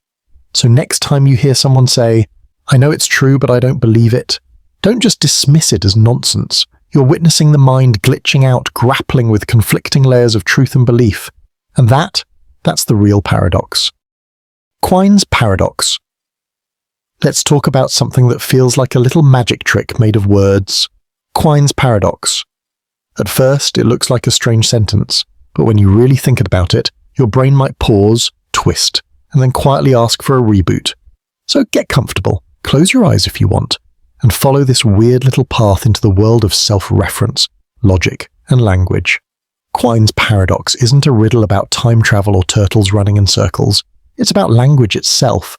So next time you hear someone say, "I know it's true, but I don't believe it," don't just dismiss it as nonsense. You're witnessing the mind glitching out, grappling with conflicting layers of truth and belief. And that's the real paradox. Quine's paradox. Let's talk about something that feels like a little magic trick made of words. Quine's paradox. At first, it looks like a strange sentence, but when you really think about it, your brain might pause, twist, and then quietly ask for a reboot. So get comfortable, close your eyes if you want, and follow this weird little path into the world of self-reference, logic, and language. Quine's paradox isn't a riddle about time travel or turtles running in circles. It's about language itself.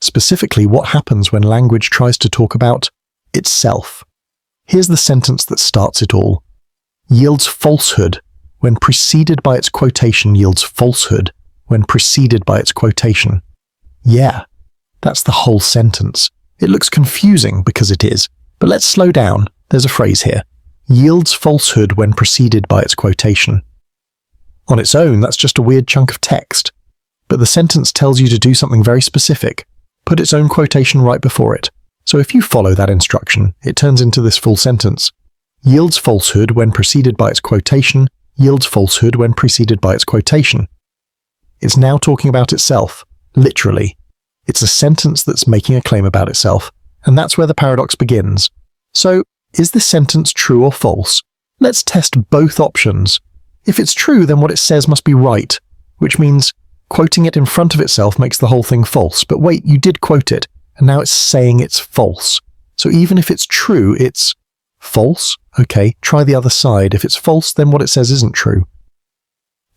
Specifically, what happens when language tries to talk about itself. Here's the sentence that starts it all. Yields falsehood when preceded by its quotation yields falsehood when preceded by its quotation. Yeah, that's the whole sentence. It looks confusing because it is, but let's slow down. There's a phrase here. Yields falsehood when preceded by its quotation. On its own, that's just a weird chunk of text. But the sentence tells you to do something very specific. Put its own quotation right before it. So if you follow that instruction, it turns into this full sentence. Yields falsehood when preceded by its quotation, yields falsehood when preceded by its quotation. It's now talking about itself, literally. It's a sentence that's making a claim about itself, and that's where the paradox begins. So, is this sentence true or false? Let's test both options. If it's true, then what it says must be right, which means quoting it in front of itself makes the whole thing false. But wait, you did quote it, and now it's saying it's false. So even if it's true, it's false? Okay, try the other side. If it's false, then what it says isn't true.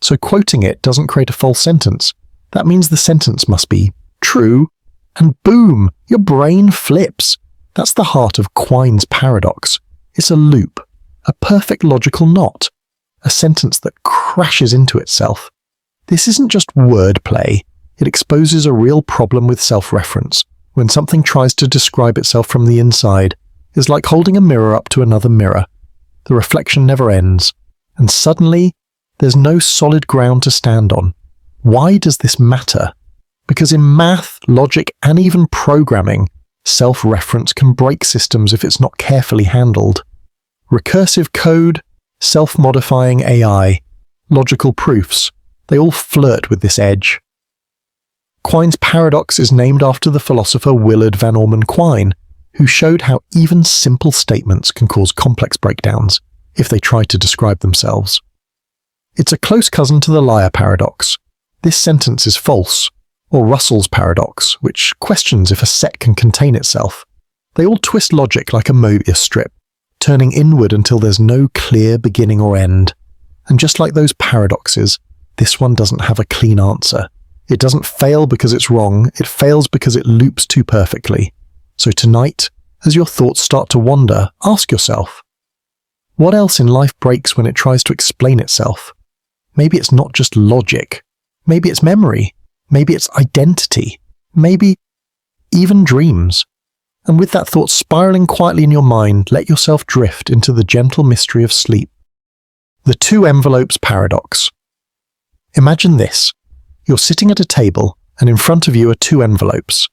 So quoting it doesn't create a false sentence. That means the sentence must be true, and boom, your brain flips. That's the heart of Quine's paradox. It's a loop, a perfect logical knot, a sentence that crashes into itself. This isn't just wordplay. It exposes a real problem with self-reference. When something tries to describe itself from the inside, it's like holding a mirror up to another mirror. The reflection never ends, and suddenly, there's no solid ground to stand on. Why does this matter? Because in math, logic, and even programming, self-reference can break systems if it's not carefully handled. Recursive code, self-modifying AI, logical proofs, they all flirt with this edge. Quine's paradox is named after the philosopher Willard Van Orman Quine, who showed how even simple statements can cause complex breakdowns if they try to describe themselves. It's a close cousin to the liar paradox. This sentence is false, or Russell's paradox, which questions if a set can contain itself. They all twist logic like a Mobius strip, turning inward until there's no clear beginning or end. And just like those paradoxes, this one doesn't have a clean answer. It doesn't fail because it's wrong, it fails because it loops too perfectly. So tonight, as your thoughts start to wander, ask yourself, what else in life breaks when it tries to explain itself? Maybe it's not just logic. Maybe it's memory. Maybe it's identity. Maybe even dreams. And with that thought spiraling quietly in your mind, let yourself drift into the gentle mystery of sleep. The two envelopes paradox. Imagine this. You're sitting at a table, and in front of you are two envelopes.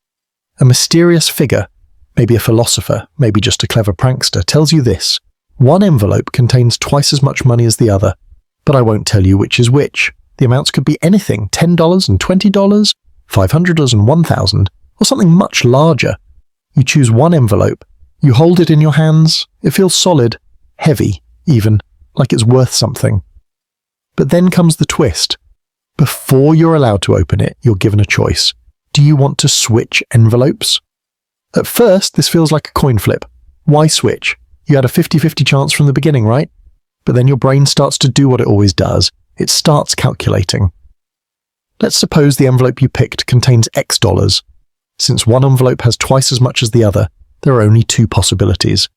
A mysterious figure, maybe a philosopher, maybe just a clever prankster, tells you this. One envelope contains twice as much money as the other, but I won't tell you which is which. The amounts could be anything, $10 and $20, $500 and $1,000, or something much larger. You choose one envelope, you hold it in your hands, it feels solid, heavy even, like it's worth something. But then comes the twist. Before you're allowed to open it, you're given a choice. Do you want to switch envelopes? At first, this feels like a coin flip. Why switch? You had a 50-50 chance from the beginning, right? But then your brain starts to do what it always does. It starts calculating. Let's suppose the envelope you picked contains X dollars. Since one envelope has twice as much as the other, there are only two possibilities.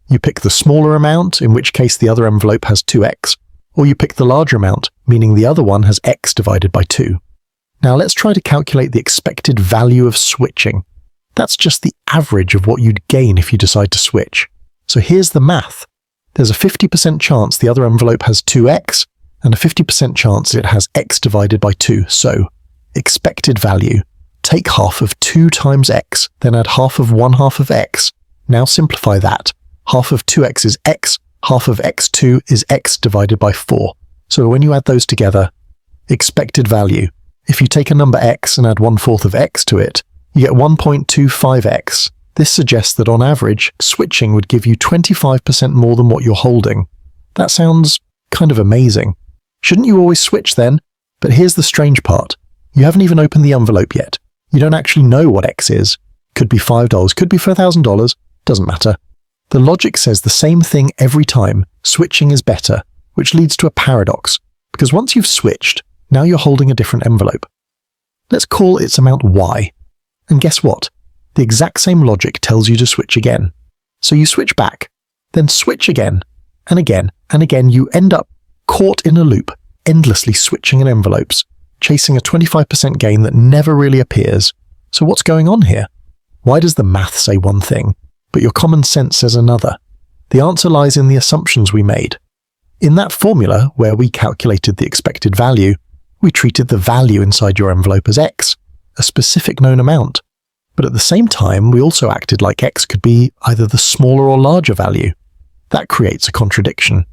You pick the smaller amount, in which case the other envelope has 2x, or you pick the larger amount, meaning the other one has x divided by 2. Now let's try to calculate the expected value of switching. That's just the average of what you'd gain if you decide to switch. So here's the math. There's a 50% chance the other envelope has 2x, and a 50% chance it has x divided by 2. So, expected value. Take half of 2 times x, then add half of 1/2 of x. Now simplify that. Half of 2x is x, half of x2 is x divided by 4. So when you add those together, expected value. If you take a number x and add 1/4 of x to it, you get 1.25x. This suggests that on average, switching would give you 25% more than what you're holding. That sounds kind of amazing. Shouldn't you always switch then? But here's the strange part. You haven't even opened the envelope yet. You don't actually know what x is. Could be $5, could be $4,000, doesn't matter. The logic says the same thing every time. Switching is better, which leads to a paradox, because once you've switched, now you're holding a different envelope. Let's call its amount y. And guess what? The exact same logic tells you to switch again. So you switch back, then switch again, and again, and again. You end up caught in a loop, endlessly switching in envelopes, chasing a 25% gain that never really appears. So what's going on here? Why does the math say one thing, but your common sense says another? The answer lies in the assumptions we made. In that formula, where we calculated the expected value, we treated the value inside your envelope as x, a specific known amount. But at the same time, we also acted like x could be either the smaller or larger value. That creates a contradiction.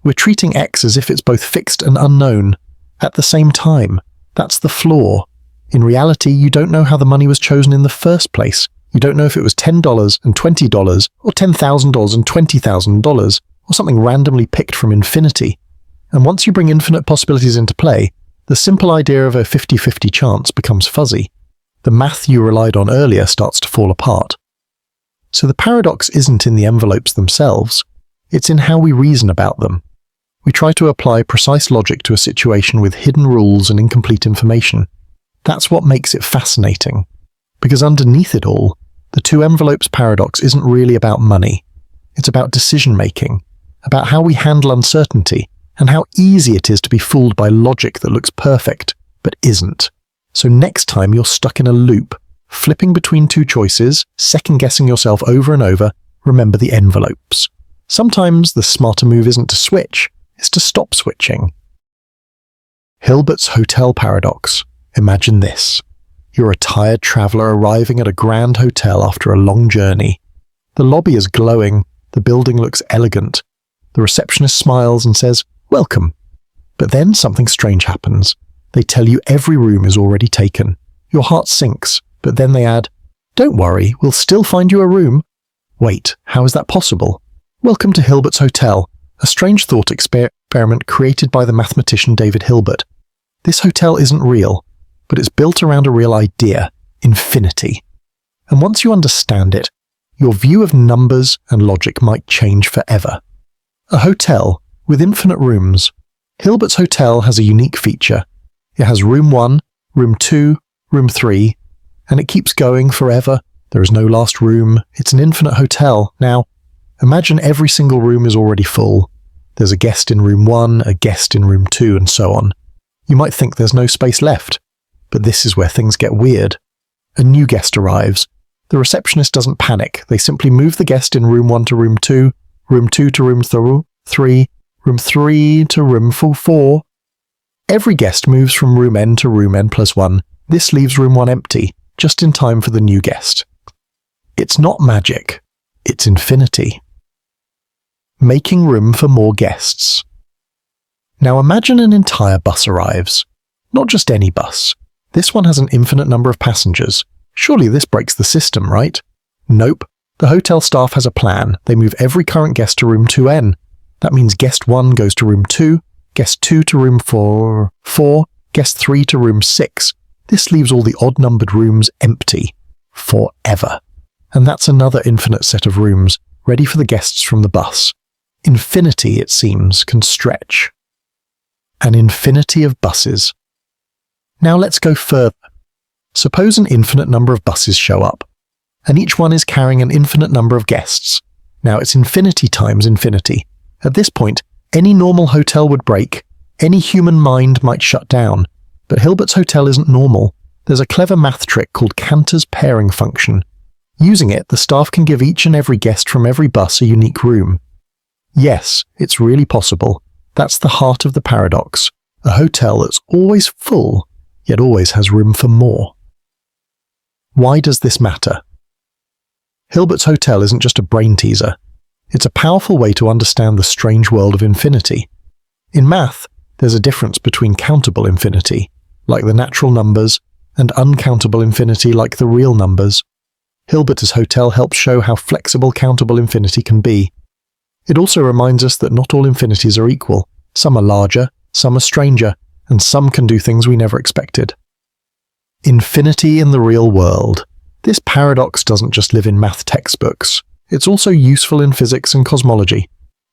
We're treating x as if it's both fixed and unknown at the same time. That's the flaw. In reality, you don't know how the money was chosen in the first place. You don't know if it was $10 and $20, or $10,000 and $20,000, or something randomly picked from infinity. And once you bring infinite possibilities into play, the simple idea of a 50-50 chance becomes fuzzy. The math you relied on earlier starts to fall apart. So the paradox isn't in the envelopes themselves, it's in how we reason about them. We try to apply precise logic to a situation with hidden rules and incomplete information. That's what makes it fascinating. Because underneath it all, the two envelopes paradox isn't really about money. It's about decision-making, about how we handle uncertainty, and how easy it is to be fooled by logic that looks perfect, but isn't. So next time you're stuck in a loop, flipping between two choices, second-guessing yourself over and over, remember the envelopes. Sometimes the smarter move isn't to switch, it's to stop switching. Hilbert's Hotel Paradox. Imagine this. You're a tired traveller arriving at a grand hotel after a long journey. The lobby is glowing, the building looks elegant. The receptionist smiles and says, "Welcome." But then something strange happens. They tell you every room is already taken. Your heart sinks, but then they add, "Don't worry, we'll still find you a room." Wait, how is that possible? Welcome to Hilbert's Hotel, a strange thought experiment created by the mathematician David Hilbert. This hotel isn't real, but it's built around a real idea, infinity. And once you understand it, your view of numbers and logic might change forever. A hotel with infinite rooms. Hilbert's Hotel has a unique feature. It has room 1, room 2, room 3, and it keeps going forever. There is no last room. It's an infinite hotel. Now, imagine every single room is already full. There's a guest in room 1, a guest in room 2, and so on. You might think there's no space left, but this is where things get weird. A new guest arrives. The receptionist doesn't panic. They simply move the guest in room 1 to room 2 to room 3, room 3 to room 4. Every guest moves from room N to room N+1. This leaves room 1 empty, just in time for the new guest. It's not magic. It's infinity. Making room for more guests. Now imagine an entire bus arrives. Not just any bus. This one has an infinite number of passengers. Surely this breaks the system, right? Nope. The hotel staff has a plan. They move every current guest to room 2N. That means guest 1 goes to room 2, guest 2 to room 4, guest 3 to room 6. This leaves all the odd-numbered rooms empty. Forever. And that's another infinite set of rooms, ready for the guests from the bus. Infinity, it seems, can stretch. An infinity of buses. Now let's go further. Suppose an infinite number of buses show up, and each one is carrying an infinite number of guests. Now it's infinity times infinity. At this point, any normal hotel would break, any human mind might shut down, but Hilbert's Hotel isn't normal. There's a clever math trick called Cantor's pairing function. Using it, the staff can give each and every guest from every bus a unique room. Yes, it's really possible. That's the heart of the paradox. A hotel that's always full, yet always has room for more. Why does this matter? Hilbert's Hotel isn't just a brain teaser. It's a powerful way to understand the strange world of infinity. In math, there's a difference between countable infinity, like the natural numbers, and uncountable infinity like the real numbers. Hilbert's Hotel helps show how flexible countable infinity can be. It also reminds us that not all infinities are equal. Some are larger, some are stranger, and some can do things we never expected. Infinity in the real world. This paradox doesn't just live in math textbooks. It's also useful in physics and cosmology.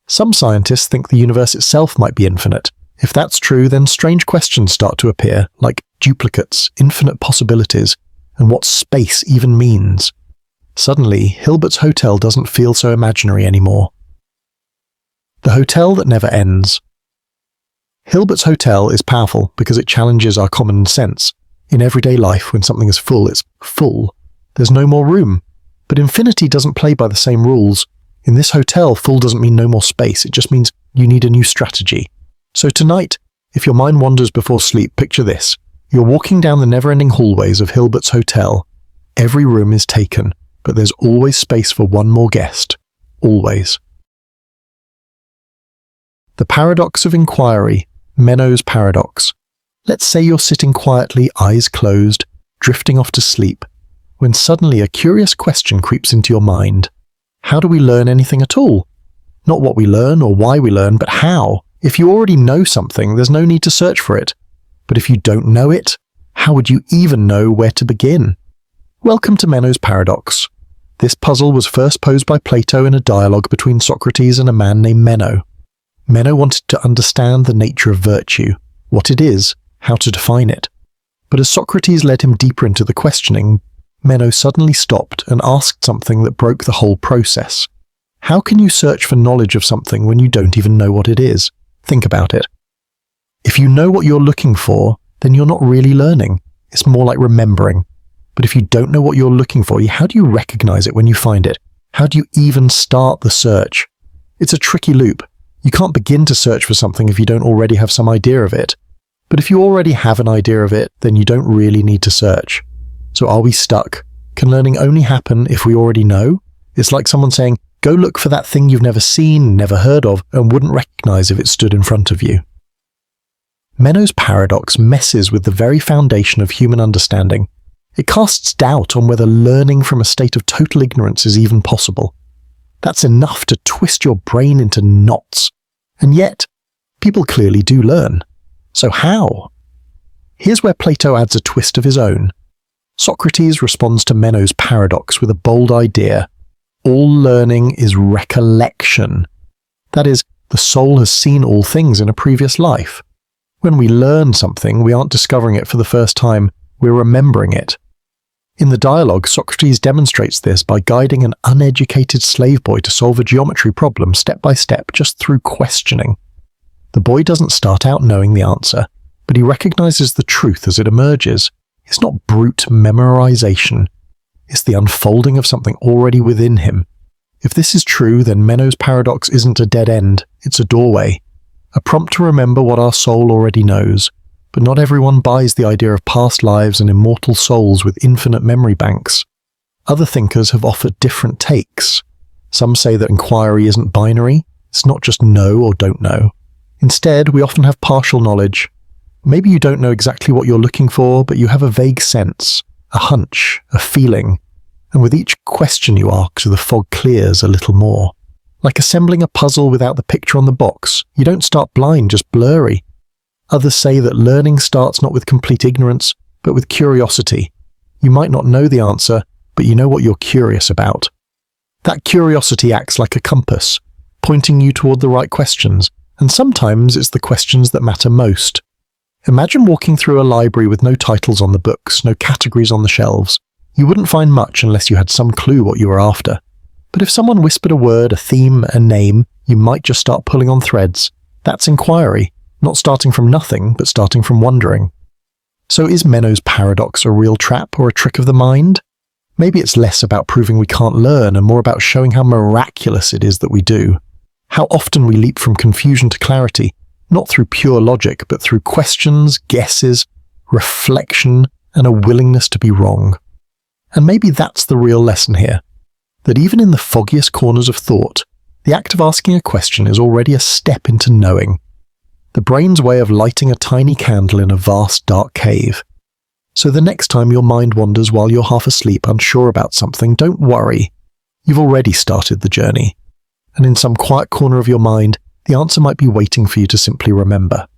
Some scientists think the universe itself might be infinite. If that's true, then strange questions start to appear, like duplicates, infinite possibilities, and what space even means. Suddenly, Hilbert's Hotel doesn't feel so imaginary anymore. The hotel that never ends. Hilbert's Hotel is powerful because it challenges our common sense. In everyday life, when something is full, it's full. There's no more room. But infinity doesn't play by the same rules. In this hotel, full doesn't mean no more space. It just means you need a new strategy. So tonight, if your mind wanders before sleep, picture this. You're walking down the never-ending hallways of Hilbert's Hotel. Every room is taken, but there's always space for one more guest. Always. The paradox of inquiry, Menno's paradox. Let's say you're sitting quietly, eyes closed, drifting off to sleep, when suddenly a curious question creeps into your mind. How do we learn anything at all? Not what we learn or why we learn, but how. If you already know something, there's no need to search for it. But if you don't know it, how would you even know where to begin? Welcome to Meno's paradox. This puzzle was first posed by Plato in a dialogue between Socrates and a man named Meno. Meno wanted to understand the nature of virtue, what it is, how to define it. But as Socrates led him deeper into the questioning, Meno suddenly stopped and asked something that broke the whole process. How can you search for knowledge of something when you don't even know what it is? Think about it. If you know what you're looking for, then you're not really learning. It's more like remembering. But if you don't know what you're looking for, how do you recognize it when you find it? How do you even start the search? It's a tricky loop. You can't begin to search for something if you don't already have some idea of it. But if you already have an idea of it, then you don't really need to search. So are we stuck? Can learning only happen if we already know? It's like someone saying, go look for that thing you've never seen, never heard of, and wouldn't recognize if it stood in front of you. Meno's paradox messes with the very foundation of human understanding. It casts doubt on whether learning from a state of total ignorance is even possible. That's enough to twist your brain into knots. And yet, people clearly do learn. So how? Here's where Plato adds a twist of his own. Socrates responds to Meno's paradox with a bold idea. All learning is recollection. That is, the soul has seen all things in a previous life. When we learn something, we aren't discovering it for the first time, we're remembering it. In the dialogue, Socrates demonstrates this by guiding an uneducated slave boy to solve a geometry problem step by step just through questioning. The boy doesn't start out knowing the answer, but he recognizes the truth as it emerges. It's not brute memorization. It's the unfolding of something already within him. If this is true, then Meno's paradox isn't a dead end, it's a doorway. A prompt to remember what our soul already knows. But not everyone buys the idea of past lives and immortal souls with infinite memory banks. Other thinkers have offered different takes. Some say that inquiry isn't binary, it's not just know or don't know. Instead, we often have partial knowledge. Maybe you don't know exactly what you're looking for, but you have a vague sense, a hunch, a feeling. And with each question you ask, the fog clears a little more. Like assembling a puzzle without the picture on the box, you don't start blind, just blurry. Others say that learning starts not with complete ignorance, but with curiosity. You might not know the answer, but you know what you're curious about. That curiosity acts like a compass, pointing you toward the right questions, and sometimes it's the questions that matter most. Imagine walking through a library with no titles on the books, no categories on the shelves. You wouldn't find much unless you had some clue what you were after. But if someone whispered a word, a theme, a name, you might just start pulling on threads. That's inquiry, not starting from nothing, but starting from wondering. So is Meno's paradox a real trap or a trick of the mind? Maybe it's less about proving we can't learn and more about showing how miraculous it is that we do. How often we leap from confusion to clarity, not through pure logic, but through questions, guesses, reflection, and a willingness to be wrong. And maybe that's the real lesson here. That even in the foggiest corners of thought, the act of asking a question is already a step into knowing. The brain's way of lighting a tiny candle in a vast dark cave. So the next time your mind wanders while you're half asleep, unsure about something, don't worry. You've already started the journey. And in some quiet corner of your mind, the answer might be waiting for you to simply remember.